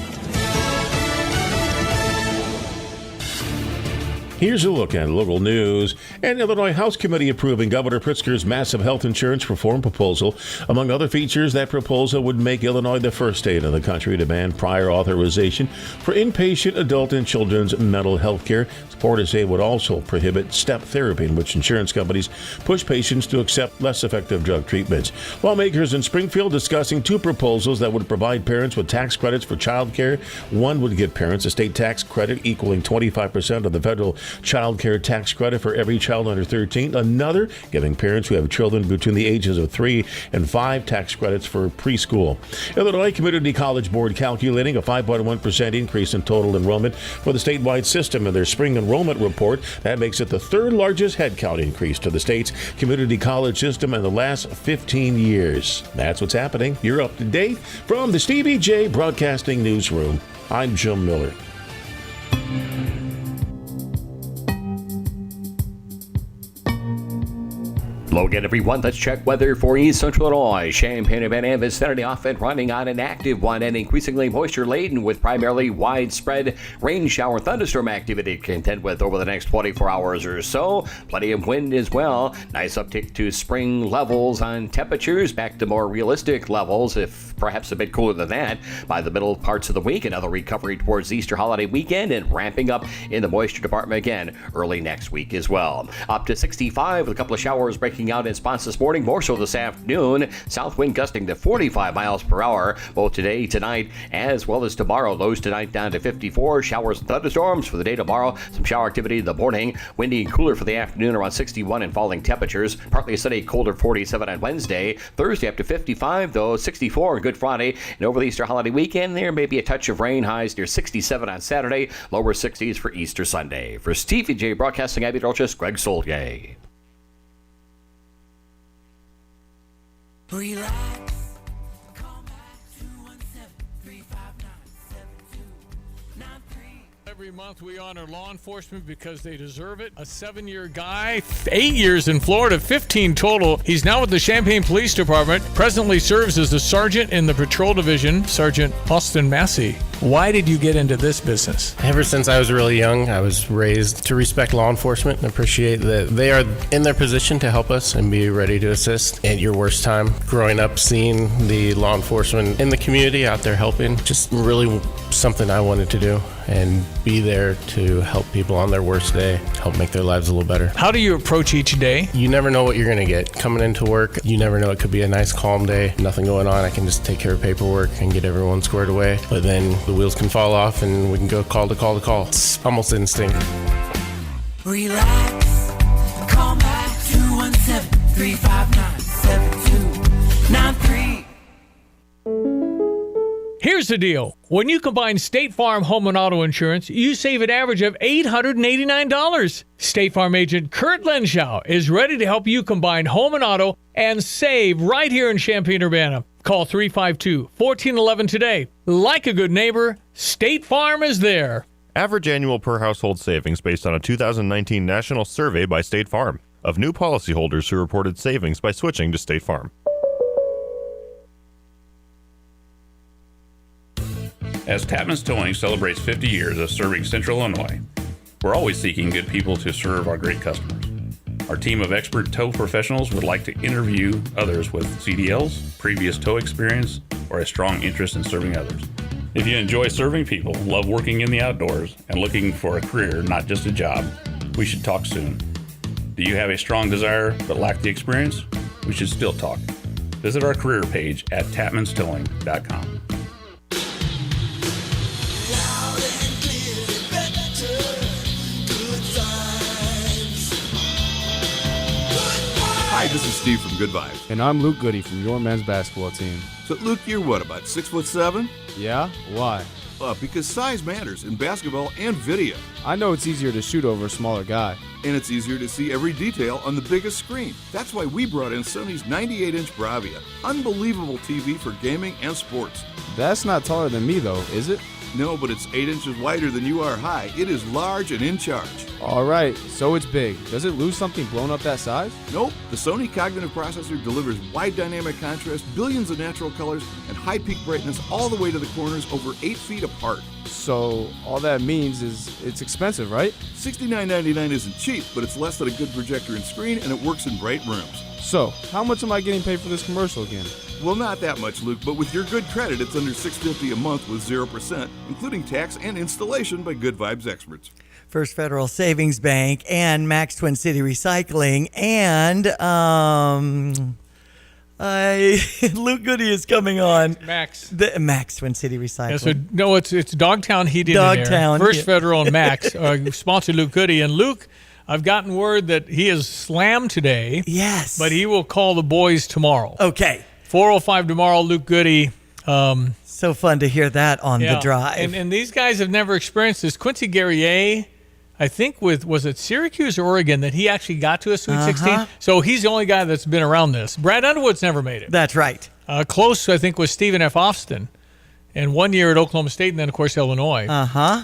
Here's a look at local news. An Illinois House Committee approving Governor Pritzker's massive health insurance reform proposal. Among other features, that proposal would make Illinois the first state in the country to ban prior authorization for inpatient adult and children's mental health care. Supporters say it would also prohibit step therapy, in which insurance companies push patients to accept less effective drug treatments. Lawmakers in Springfield discussing two proposals that would provide parents with tax credits for child care. One would give parents a state tax credit equaling 25% of the federal child care tax credit for every child under 13. Another giving parents who have children between the ages of 3 and 5 tax credits for preschool. Illinois Community College Board calculating a 5.1% increase in total enrollment for the statewide system in their spring enrollment report. That makes it the third largest headcount increase to the state's community college system in the last 15 years. That's what's happening. You're up to date from the Stevie Jay Broadcasting Newsroom. I'm Jim Miller. Hello again, everyone. Let's check weather for East Central Illinois. Champaign-Urbana vicinity off and running on an active one and increasingly moisture-laden with primarily widespread rain shower thunderstorm activity to contend with over the next 24 hours or so. Plenty of wind as well. Nice uptick to spring levels on temperatures, back to more realistic levels, if perhaps a bit cooler than that, by the middle parts of the week. Another recovery towards the Easter holiday weekend and ramping up in the moisture department again early next week as well. Up to 65 with a couple of showers breaking out in spots this morning, more so this afternoon. South wind gusting to 45 miles per hour, both today, tonight, as well as tomorrow. Lows tonight down to 54. Showers and thunderstorms for the day tomorrow. Some shower activity in the morning. Windy and cooler for the afternoon, around 61 and falling temperatures. Partly sunny, colder 47 on Wednesday. Thursday up to 55, though, 64 on Good Friday. And over the Easter holiday weekend, there may be a touch of rain. Highs near 67 on Saturday. Lower 60s for Easter Sunday. For Stevie Jay Broadcasting, Abby Dolchus, Greg Solgay. Relax. Every month we honor law enforcement because they deserve it. A 7-year guy, 8 years in Florida, 15 total. He's now with the Champaign Police Department. Presently serves as a sergeant in the patrol division, Sergeant Austin Massey. Why did you get into this business? Ever since I was really young, I was raised to respect law enforcement and appreciate that they are in their position to help us and be ready to assist at your worst time. Growing up, seeing the law enforcement in the community out there helping, just really something I wanted to do and be there to help people on their worst day, help make their lives a little better. How do you approach each day? You never know what you're going to get. Coming into work, you never know. It could be a nice, calm day, nothing going on. I can just take care of paperwork and get everyone squared away. But then the wheels can fall off and we can go call to call to call. It's almost instinct. Relax. Call back 217-359-7293. Here's the deal. When you combine State Farm home and auto insurance, you save an average of $889. State Farm agent Kurt Lenschow is ready to help you combine home and auto and save right here in Champaign-Urbana. Call 352-1411 today. Like a good neighbor, State Farm is there. Average annual per household savings based on a 2019 national survey by State Farm of new policyholders who reported savings by switching to State Farm. As Tapman's Towing celebrates 50 years of serving Central Illinois, we're always seeking good people to serve our great customers. Our team of expert tow professionals would like to interview others with CDLs, previous tow experience, or a strong interest in serving others. If you enjoy serving people, love working in the outdoors, and looking for a career, not just a job, we should talk soon. Do you have a strong desire but lack the experience? We should still talk. Visit our career page at tapmanstowing.com. Hi, this is Steve from Good Vibes. And I'm Luke Goody from your men's basketball team. So, Luke, you're what, about 6'7"? Yeah? Why? Because size matters in basketball and video. I know it's easier to shoot over a smaller guy. And it's easier to see every detail on the biggest screen. That's why we brought in Sony's 98-inch Bravia. Unbelievable TV for gaming and sports. That's not taller than me, though, is it? No, but it's 8 inches wider than you are high. It is large and in charge. All right, so it's big. Does it lose something blown up that size? Nope. The Sony Cognitive Processor delivers wide dynamic contrast, billions of natural colors, and high peak brightness all the way to the corners over 8 feet apart. So all that means is it's expensive, right? $69.99 isn't cheap, but it's less than a good projector and screen, and it works in bright rooms. So, how much am I getting paid for this commercial again? Well, not that much, Luke, but with your good credit, it's under $650 a month with 0%, including tax and installation by Good Vibes experts. First Federal Savings Bank and Max Twin City Recycling and Luke Goody is coming on. Max. Max Twin City Recycling. Yeah, so, no, it's Dogtown Heating and Air. Dogtown. First Federal and Max sponsor Luke Goody. And Luke, I've gotten word that he is slammed today. Yes. But he will call the boys tomorrow. Okay. 4:05 tomorrow, Luke Goody. So fun to hear that on the drive. And these guys have never experienced this. Quincy Guerrier, I think was it Syracuse or Oregon that he actually got to a Sweet 16? So he's the only guy that's been around this. Brad Underwood's never made it. That's right. Close, I think, was Stephen F. Austin. and 1 year at Oklahoma State, and then of course Illinois.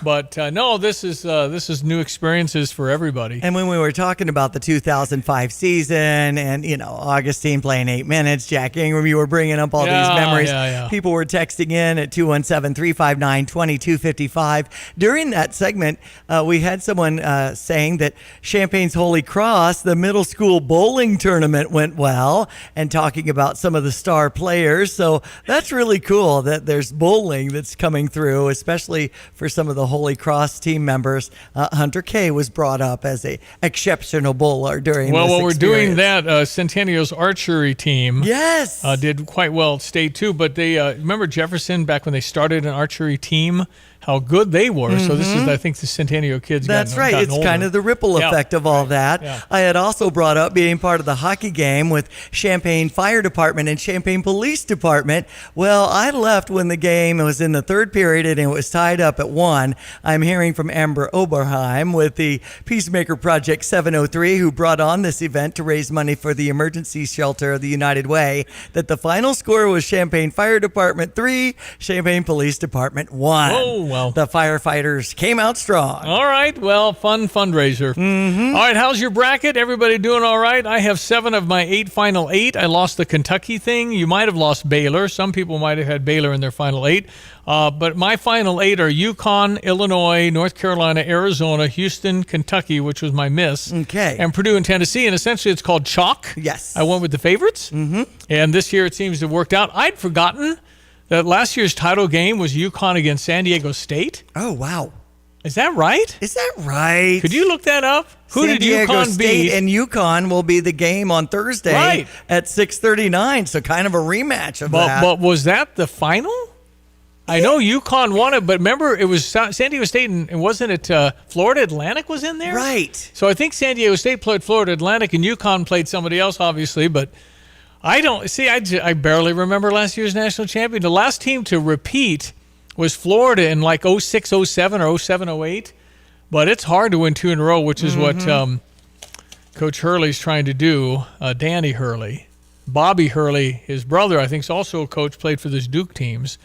But no, this is new experiences for everybody. And when we were talking about the 2005 season, and Augustine playing 8 minutes, Jack Ingram, you were bringing up all these memories. People were texting in at 217-359-2255. During that segment, we had someone saying that Champaign's Holy Cross, the middle school bowling tournament, went well, and talking about some of the star players. So that's really cool that there's bowling that's coming through, especially for some of the Holy Cross team members. Hunter K was brought up as a exceptional bowler during this while we're doing experience. that, Centennial's archery team did quite well at state too, but they remember Jefferson back when they started an archery team, how good they were. So this is, I think, the Centennial kids. That's right. It's older. kind of the ripple effect of all that. I had also brought up being part of the hockey game with Champaign Fire Department and Champaign Police Department. Well, I left when the game was in the third period and it was tied up at 1. I'm hearing from Amber Oberheim with the Peacemaker Project 703, who brought on this event to raise money for the emergency shelter of the United Way, that the final score was Champaign Fire Department 3, Champaign Police Department 1. Oh, well. The firefighters came out strong. All right. Well, fun fundraiser. All right. How's your bracket? Everybody doing all right? I have 7 of my 8 final 8. I lost the Kentucky thing. You might have lost Baylor. Some people might have had Baylor in their final 8. But my final 8 are Yukon, Illinois, North Carolina, Arizona, Houston, Kentucky, which was my miss. Okay. And Purdue and Tennessee. And essentially it's called chalk. Yes. I went with the favorites. And this year it seems to have worked out. I'd forgotten that last year's title game was Yukon against San Diego State. Oh, wow. Is that right? Is that right? Could you look that up? Who San did Diego Yukon State beat? and Yukon will be the game on Thursday at 6:39. So kind of a rematch of that. But was that the final? I know Yukon won it, but remember it was San Diego State, and wasn't it Florida Atlantic was in there? Right. So I think San Diego State played Florida Atlantic, and Yukon played somebody else, obviously, but I don't see. I barely remember last year's national champion. The last team to repeat was Florida in like 06, 07 or 07, 08. But it's hard to win 2 in a row, which is what Coach Hurley's trying to do. Danny Hurley, Bobby Hurley, his brother, I think, is also a coach. Played for those Duke teams.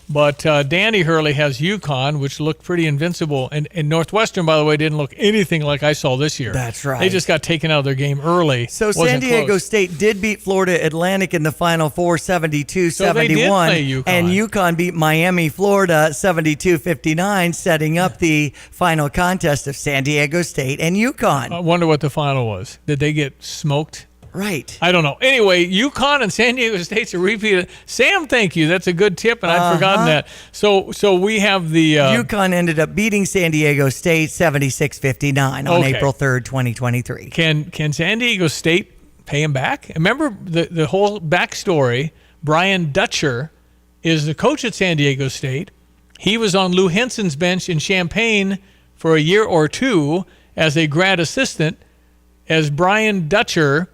But Danny Hurley has Yukon, which looked pretty invincible. And Northwestern, by the way, didn't look anything like I saw this year. That's right. They just got taken out of their game early. So San Diego State did beat Florida Atlantic in the Final Four 72-71. So they did play UConn. And UConn beat Miami, Florida 72-59, setting up the final contest of San Diego State and UConn. I wonder what the final was. Did they get smoked? Right. I don't know. Anyway, UConn and San Diego State's a repeat. Sam, thank you. That's a good tip, and I'd forgotten that. So we have the UConn ended up beating San Diego State 76-59 on April 3rd, 2023. Can San Diego State pay him back? Remember the whole backstory. Brian Dutcher is the coach at San Diego State. He was on Lou Henson's bench in Champaign for a year or two as a grad assistant. As Brian Dutcher,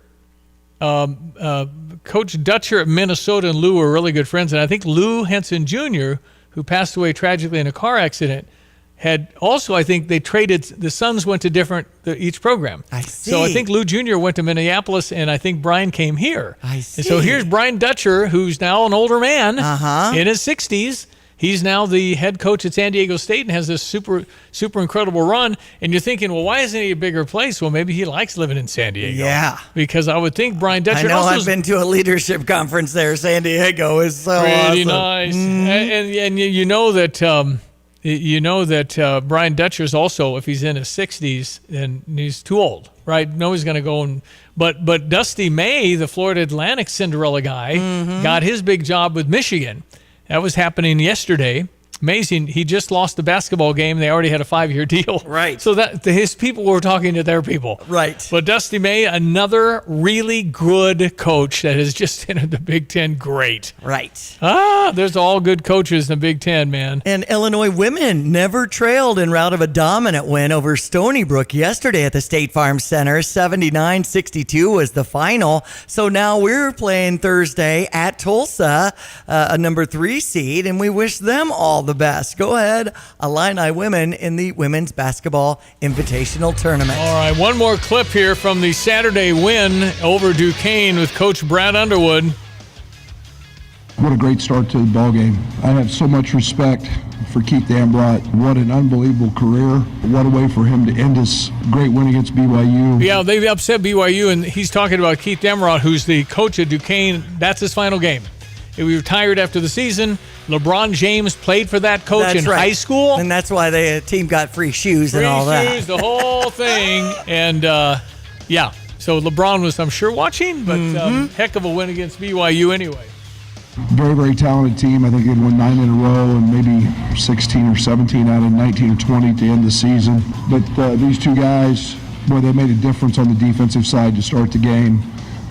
Coach Dutcher at Minnesota and Lou were really good friends. And I think Lou Henson Jr., who passed away tragically in a car accident, had also, I think they traded, the sons went to each program. I see. So I think Lou Jr. went to Minneapolis, and I think Brian came here. I see. And so here's Brian Dutcher, who's now an older man in his 60s. He's now the head coach at San Diego State and has this super incredible run. And you're thinking, well, why isn't he a bigger place? Well, maybe he likes living in San Diego. Yeah. Because I would think Brian Dutcher. I know I've been to a leadership conference there. San Diego is so pretty awesome. Nice. And you know that Brian Dutcher is also, if he's in his 60s, then he's too old, right? No, he's going to go and. But Dusty May, the Florida Atlantic Cinderella guy, got his big job with Michigan. That was happening yesterday. Amazing. He just lost the basketball game. They already had a 5-year deal. Right. So that his people were talking to their people. Right. But Dusty May, another really good coach that has just entered the Big Ten. Great. Right. There's all good coaches in the Big Ten, man. And Illinois women never trailed en route of a dominant win over Stony Brook yesterday at the State Farm Center. 79-62 was the final. So now we're playing Thursday at Tulsa, a number 3 seed, and we wish them all the best. Go ahead, Illini women in the Women's Basketball Invitational Tournament. All right, one more clip here from the Saturday win over Duquesne with Coach Brad Underwood. What a great start to the ball game. I have so much respect for Keith Dambrot. What an unbelievable career. What a way for him to end his great win against BYU. Yeah, they upset BYU, and he's talking about Keith Dambrot, who's the coach at Duquesne. That's his final game. He retired after the season. LeBron James played for that coach in high school. And that's why the team got free shoes and all that. Free shoes, the whole thing. And, yeah, so LeBron was, I'm sure, watching, but heck of a win against BYU anyway. Very, very talented team. I think they'd won 9 in a row and maybe 16 or 17 out of 19 or 20 to end the season. But these two guys, boy, they made a difference on the defensive side to start the game.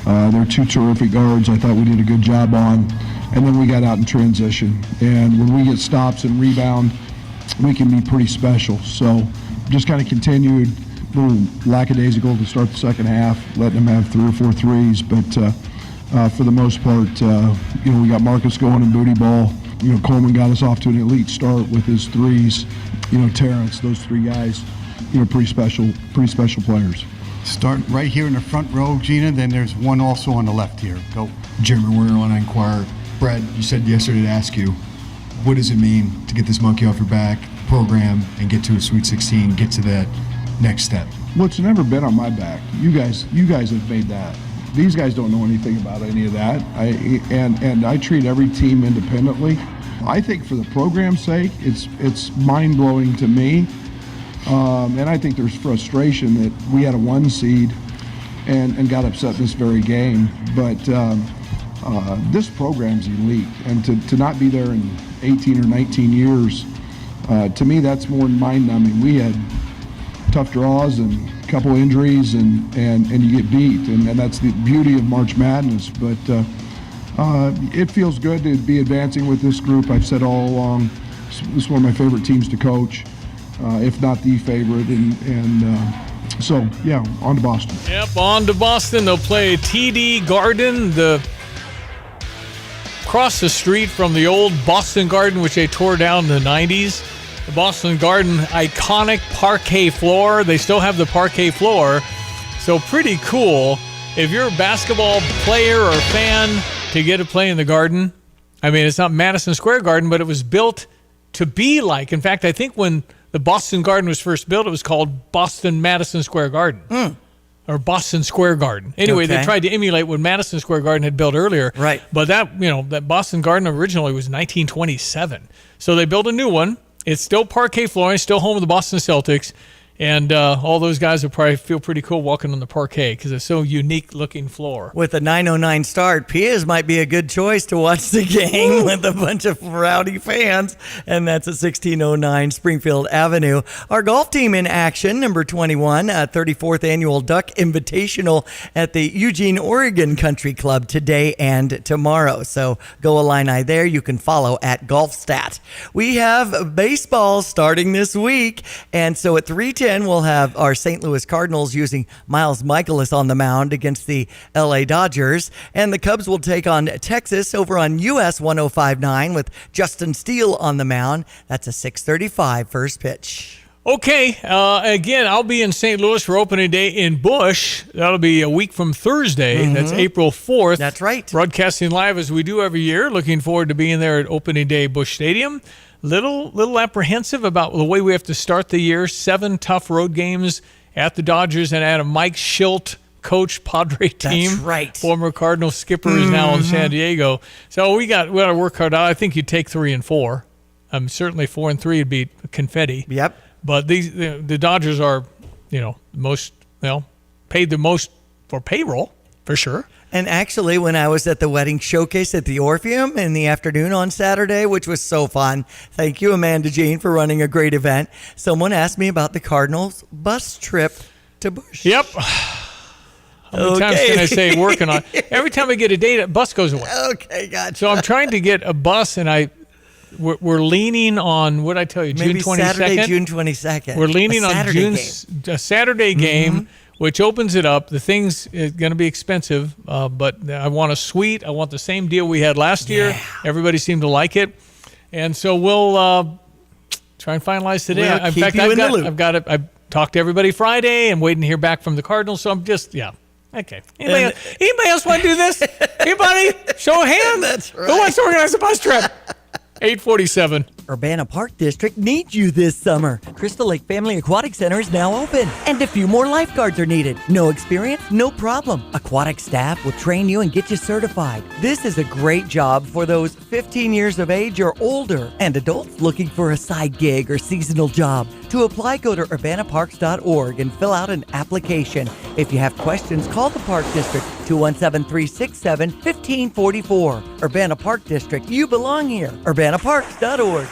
They're two terrific guards. I thought we did a good job on. And then we got out in transition. And when we get stops and rebound, we can be pretty special. So just kind of continued a little lackadaisical to start the second half, letting them have 3 or 4 threes. But for the most part, we got Marcus going in booty ball. Coleman got us off to an elite start with his threes. Terrence, those 3 guys, pretty special players. Start right here in the front row, Gina. Then there's one also on the left here. Go. Jeremy Werner on Inquirer. Brad, you said yesterday to ask you, what does it mean to get this monkey off your back, program, and get to a Sweet 16, get to that next step? Well, it's never been on my back. You guys have made that. These guys don't know anything about any of that. I treat every team independently. I think for the program's sake, it's mind-blowing to me. And I think there's frustration that we had a 1 seed and got upset in this very game. But this program's elite. And to not be there in 18 or 19 years, to me, that's more mind-numbing. We had tough draws and a couple injuries, and you get beat. And that's the beauty of March Madness. But it feels good to be advancing with this group. I've said all along, this is one of my favorite teams to coach. If not the favorite, so yeah, on to Boston. Yep, on to Boston. They'll play TD Garden, across the street from the old Boston Garden, which they tore down in the 90s. The Boston Garden iconic parquet floor. They still have the parquet floor, so pretty cool. If you're a basketball player or fan to get to play in the Garden, I mean, it's not Madison Square Garden, but it was built to be like. In fact, I think when the Boston Garden was first built, it was called Boston Madison Square Garden. Or Boston Square Garden. Anyway, They tried to emulate what Madison Square Garden had built earlier. Right. But that Boston Garden originally was 1927. So they built a new one. It's still parquet flooring, still home of the Boston Celtics. And all those guys will probably feel pretty cool walking on the parquet because it's so unique-looking floor. With a 9:09 start, Pia's might be a good choice to watch the game with a bunch of rowdy fans, and that's at 1609 Springfield Avenue. Our golf team in action, number 21, 34th Annual Duck Invitational at the Eugene, Oregon Country Club today and tomorrow. So go Illini there. You can follow at GolfStat. We have baseball starting this week, and so at 3:10, we'll have our St. Louis Cardinals using Miles Michaelis on the mound against the LA Dodgers. And the Cubs will take on Texas over on US 105.9 with Justin Steele on the mound. That's a 6:35 first pitch. Okay, again, I'll be in St. Louis for opening day in Busch. That'll be a week from Thursday. That's April 4th. That's right. Broadcasting live as we do every year. Looking forward to being there at opening day Busch Stadium. Little apprehensive about the way we have to start the year. 7 tough road games at the Dodgers and at a Mike Schilt coach Padre team. That's right. Former Cardinal skipper is now in San Diego. So we got to work hard out. I think you'd take 3 and 4. Certainly 4 and 3 would be confetti. Yep. But the Dodgers are, paid the most for payroll for sure. And actually, when I was at the wedding showcase at the Orpheum in the afternoon on Saturday, which was so fun, thank you, Amanda Jean, for running a great event, someone asked me about the Cardinals' bus trip to Busch. Yep. How many times can I say working on it? Every time I get a date, a bus goes away. Okay, gotcha. So I'm trying to get a bus, and we're leaning on, what did I tell you, Maybe June 22nd? Saturday, June 22nd. We're leaning on a Saturday game, which opens it up. The thing's going to be expensive, but I want a suite. I want the same deal we had last year. Everybody seemed to like it. And so we'll try and finalize today. We'll keep you in the loop. I've talked to everybody Friday. I'm waiting to hear back from the Cardinals. So I'm just, Okay. Anybody else want to do this? Anybody? Show a hand. That's right. Who wants to organize a bus trip? 847. Urbana Park District needs you this summer. Crystal Lake Family Aquatic Center is now open, and a few more lifeguards are needed. No experience? No problem. Aquatic staff will train you and get you certified. This is a great job for those 15 years of age or older, and adults looking for a side gig or seasonal job. To apply, go to urbanaparks.org and fill out an application. If you have questions, call the Park District, 217-367-1544. Urbana Park District, you belong here. urbanaparks.org.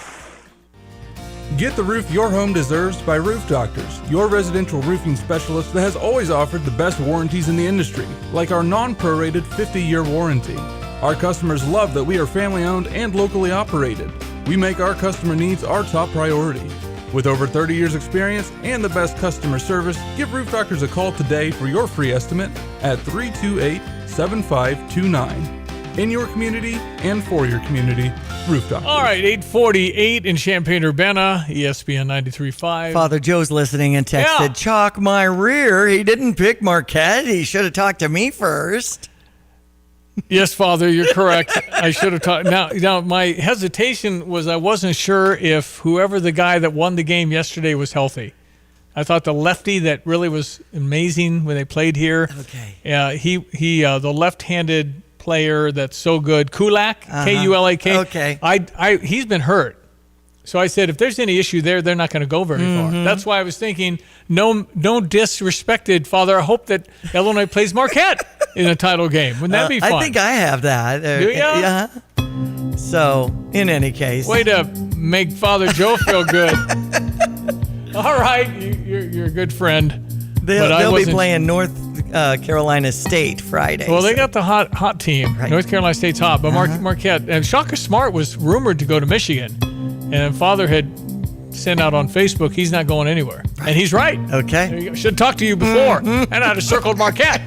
Get the roof your home deserves by Roof Doctors, your residential roofing specialist that has always offered the best warranties in the industry, like our non-prorated 50-year warranty. Our customers love that we are family-owned and locally operated. We make our customer needs our top priority. With over 30 years experience and the best customer service, give Roof Doctors a call today for your free estimate at 328-7529. In your community and for your community, Roof Doctors. All right, 848 in Champaign-Urbana, ESPN 93.5. Father Joe's listening and texted, chalk my rear. He didn't pick Marquette. He should have talked to me first. Yes, Father, you're correct. I should have talked. Now, my hesitation was I wasn't sure if whoever the guy that won the game yesterday was healthy. I thought the lefty that really was amazing when they played here. Okay. He the left-handed player that's so good, Kulak, K-U-L-A-K. Okay. He's been hurt. So I said, if there's any issue there, they're not going to go very far. That's why I was thinking, no disrespected, Father. I hope that Illinois plays Marquette in a title game. Wouldn't that be fun? I think I have that. Do you? Yeah. So, in any case. Way to make Father Joe feel good. All right, you're a good friend. They'll be playing North Carolina State Friday. Well, they got the hot team. Right. North Carolina State's hot, but Marquette. And Shaka Smart was rumored to go to Michigan. And Father had sent out on Facebook, he's not going anywhere. And he's right. Okay. Should talk to you before. And I'd have circled Marquette.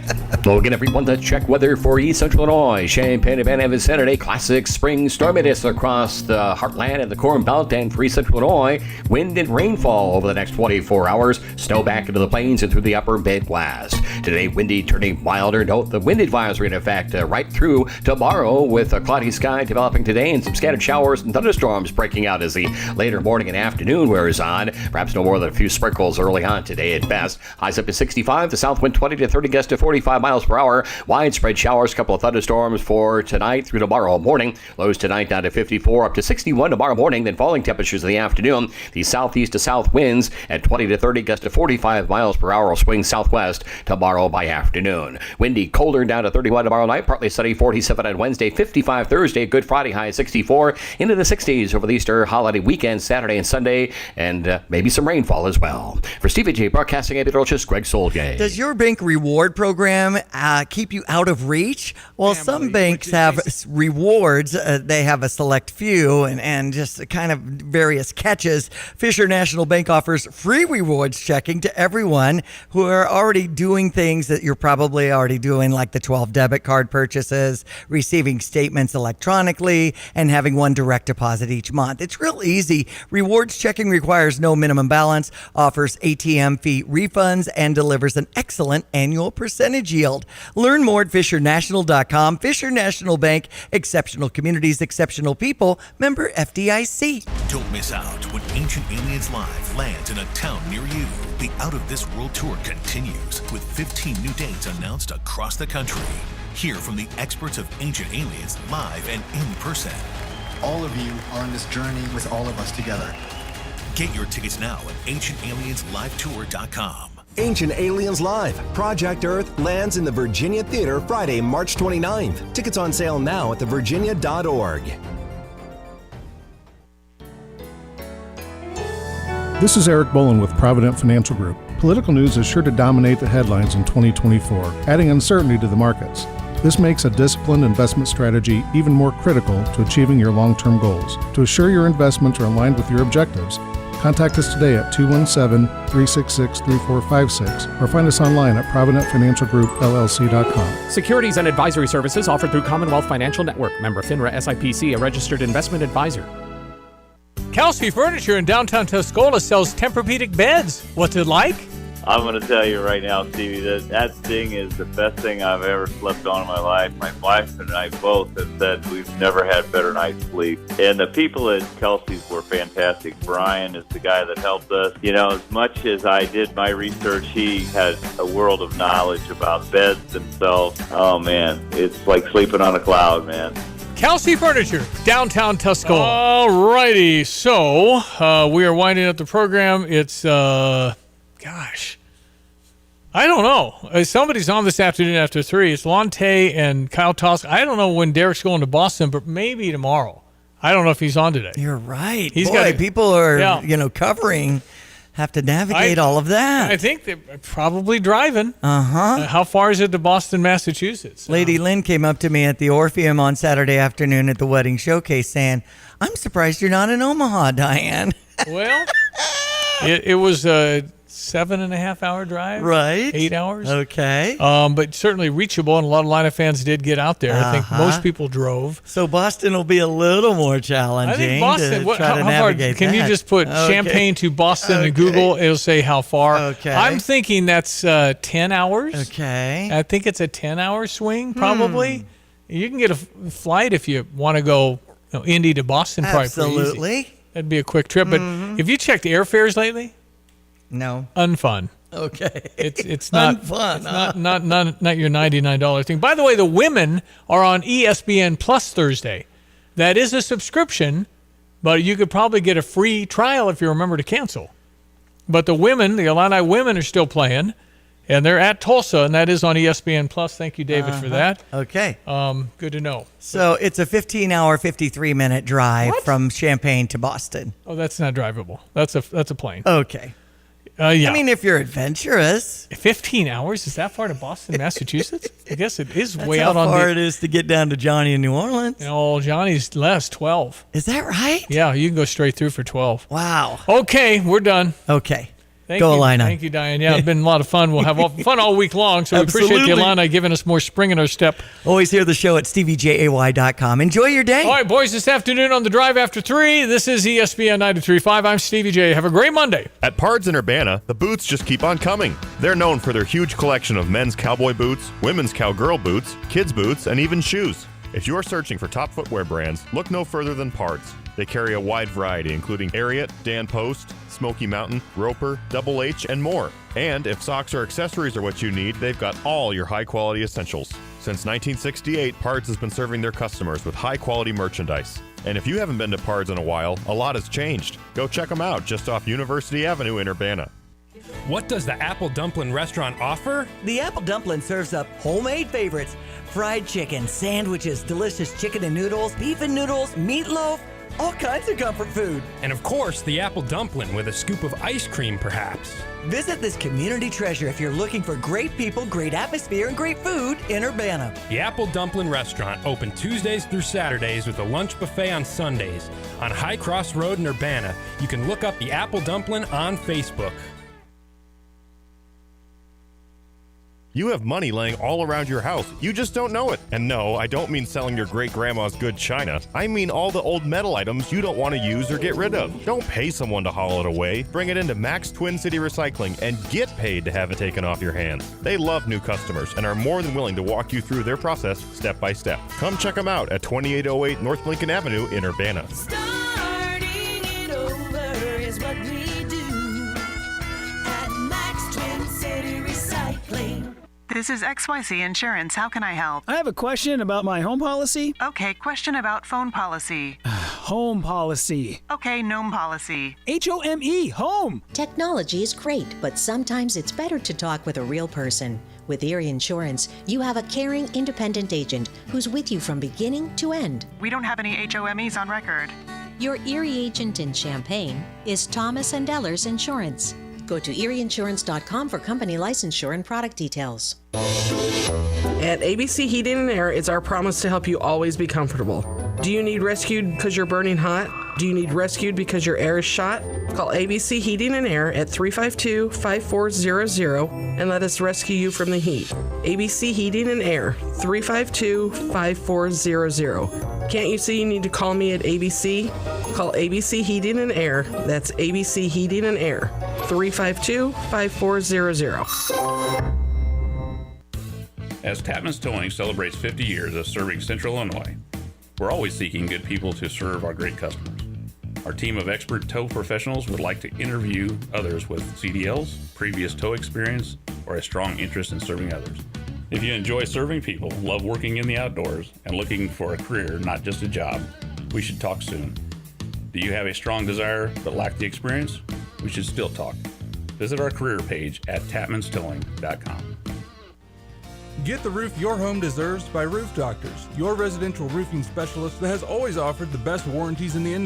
Well, again, everyone, to check weather for East Central Illinois. Champaign-Urbana and Vicinity, classic spring storminess across the heartland and the Corn Belt and for East Central Illinois. Wind and rainfall over the next 24 hours. Snow back into the plains and through the upper Midwest. Today, windy turning milder. Note the wind advisory in effect right through tomorrow with a cloudy sky developing today and some scattered showers and thunderstorms breaking out as the later morning and afternoon wears on. Perhaps no more than a few sprinkles early on today at best. Highs up to 65. The south wind 20 to 30 gusts to 45 miles per hour. Widespread showers, couple of thunderstorms for tonight through tomorrow morning. Lows tonight down to 54, up to 61 tomorrow morning. Then falling temperatures in the afternoon. The southeast to south winds at 20 to 30 gusts to 45 miles per hour will swing southwest tomorrow by afternoon. Windy, colder down to 31 tomorrow night. Partly sunny, 47 on Wednesday, 55 Thursday. Good Friday, high 64. Into the 60s over the Easter holiday weekend, Saturday and Sunday. And maybe some rainfall as well. For Stevie Jay Broadcasting, Abby Roches, Greg Solgay. Does your bank reward program keep you out of reach? Well, some banks have rewards. They have a select few and just kind of various catches. Fisher National Bank offers free rewards checking to everyone who are already doing things that you're probably already doing, like the 12 debit card purchases, receiving statements electronically, and having one direct deposit each month. It's real easy. Rewards checking requires no minimum balance, offers ATM fee refunds, and delivers an excellent annual percentage yield. Learn more at FisherNational.com. Fisher National Bank, exceptional communities, exceptional people, member FDIC. Don't miss out when Ancient Aliens Live lands in a town near you. The Out of This World Tour continues with 15 new dates announced across the country. Hear from the experts of Ancient Aliens live and in person. All of you are on this journey with all of us together. Get your tickets now at AncientAliensLiveTour.com. Ancient Aliens Live. Project Earth lands in the Virginia Theater Friday, March 29th. Tickets on sale now at thevirginia.org. This is Eric Bolin with Provident Financial Group. Political news is sure to dominate the headlines in 2024, adding uncertainty to the markets. This makes a disciplined investment strategy even more critical to achieving your long-term goals. To assure your investments are aligned with your objectives, contact us today at 217-366-3456 or find us online at providentfinancialgroupllc.com. Securities and advisory services offered through Commonwealth Financial Network. Member FINRA SIPC, a registered investment advisor. Kelsey Furniture in downtown Tuscola sells Tempur-Pedic beds. What's it like? I'm going to tell you right now, Stevie, that thing is the best thing I've ever slept on in my life. My wife and I both have said we've never had better night's sleep. And the people at Kelsey's were fantastic. Brian is the guy that helped us. You know, as much as I did my research, he had a world of knowledge about beds themselves. Oh, man, it's like sleeping on a cloud, man. Kelsey Furniture, downtown Tuscola. All righty. So we are winding up the program. It's, gosh, I don't know. Somebody's on this afternoon after 3. It's Lonte and Kyle Tosk. I don't know when Derek's going to Boston, but maybe tomorrow. I don't know if he's on today. You're right. He's Boy, people are, Yeah. Covering, have to navigate all of that. I think they're probably driving. Uh-huh. How far is it to Boston, Massachusetts? Lady Lynn came up to me at the Orpheum on Saturday afternoon at the wedding showcase saying, I'm surprised you're not in Omaha, Diane. Well, it was a 7.5 hour drive. Right. 8 hours. Okay. But certainly reachable, and a lot of Atlanta fans did get out there. I think most people drove. So Boston will be a little more challenging. I think Boston, to try to how far? navigate Can you that. just put Champaign to Boston in Google? It'll say how far. Okay. I'm thinking that's 10 hours. Okay. I think it's a 10-hour swing, probably. You can get a flight if you want to go Indy to Boston. Probably pretty easy. Absolutely. That'd be a quick trip. But have you checked airfares lately? No. Unfun. Okay. It's not Unfun, It's not your $99 thing. By the way, the women are on ESPN Plus Thursday. That is a subscription, but you could probably get a free trial if you remember to cancel. But the women, the Illini women, are still playing, and they're at Tulsa, and that is on ESPN Plus. Thank you, David, for that. Okay. Good to know. So it's a 15-hour, 53-minute drive from Champaign to Boston. Oh, that's not drivable. That's a plane. Okay. Yeah. I mean, if you're adventurous. 15 hours? Is that far to Boston, Massachusetts? I guess it is That's way how out on far it is to get down to Johnny in New Orleans. No, Johnny's less, 12. Is that right? Yeah, you can go straight through for 12. Wow. Okay, we're done. Okay. Thank Go you. Illini. Thank you, Diane. Yeah, it's been a lot of fun. We'll have fun all week long, so we appreciate the Absolutely. Illini giving us more spring in our step. Always hear the show at StevieJay.com. Enjoy your day. All right, boys, this afternoon on the Drive After 3, this is ESPN 93.5. I'm Stevie J. Have a great Monday. At Pards in Urbana, the boots just keep on coming. They're known for their huge collection of men's cowboy boots, women's cowgirl boots, kids' boots, and even shoes. If you're searching for top footwear brands, look no further than Pards. They carry a wide variety, including Ariat, Dan Post, Smoky Mountain, Roper, Double H, and more. And if socks or accessories are what you need, they've got all your high-quality essentials. Since 1968, Pards has been serving their customers with high-quality merchandise. And if you haven't been to Pards in a while, a lot has changed. Go check them out just off University Avenue in Urbana. What does the Apple Dumpling restaurant offer? The Apple Dumpling serves up homemade favorites, fried chicken, sandwiches, delicious chicken and noodles, beef and noodles, meatloaf, all kinds of comfort food. And of course, the Apple Dumpling with a scoop of ice cream, perhaps. Visit this community treasure if you're looking for great people, great atmosphere, and great food in Urbana. The Apple Dumpling Restaurant, open Tuesdays through Saturdays with a lunch buffet on Sundays. On High Cross Road in Urbana, you can look up the Apple Dumpling on Facebook. You have money laying all around your house. You just don't know it. And no, I don't mean selling your great-grandma's good china. I mean all the old metal items you don't want to use or get rid of. Don't pay someone to haul it away. Bring it into Max Twin City Recycling and get paid to have it taken off your hands. They love new customers and are more than willing to walk you through their process step by step. Come check them out at 2808 North Lincoln Avenue in Urbana. Starting it over is what we do at Max Twin City Recycling. This is XYZ Insurance. How can I help? I have a question about my home policy. Okay, question about phone policy. Home policy. Okay, gnome policy. HOME, home. Technology is great, but sometimes it's better to talk with a real person. With Erie Insurance, you have a caring, independent agent who's with you from beginning to end. We don't have any HOMEs on record. Your Erie agent in Champaign is Thomas & Ellers Insurance. Go to erieinsurance.com for company licensure and product details. At ABC Heating and Air, it's our promise to help you always be comfortable. Do you need rescued because you're burning hot? Do you need rescued because your air is shot? Call ABC Heating and Air at 352-5400 and let us rescue you from the heat. ABC Heating and Air, 352-5400. Can't you see you need to call me at ABC? Call ABC Heating and Air. That's ABC Heating and Air. 352-5400. As Tapman's Towing celebrates 50 years of serving Central Illinois, we're always seeking good people to serve our great customers. Our team of expert tow professionals would like to interview others with CDLs, previous tow experience, or a strong interest in serving others. If you enjoy serving people, love working in the outdoors, and looking for a career, not just a job, we should talk soon. Do you have a strong desire but lack the experience? We should still talk. Visit our career page at tapmanstowing.com. Get the roof your home deserves by Roof Doctors, your residential roofing specialist that has always offered the best warranties in the industry.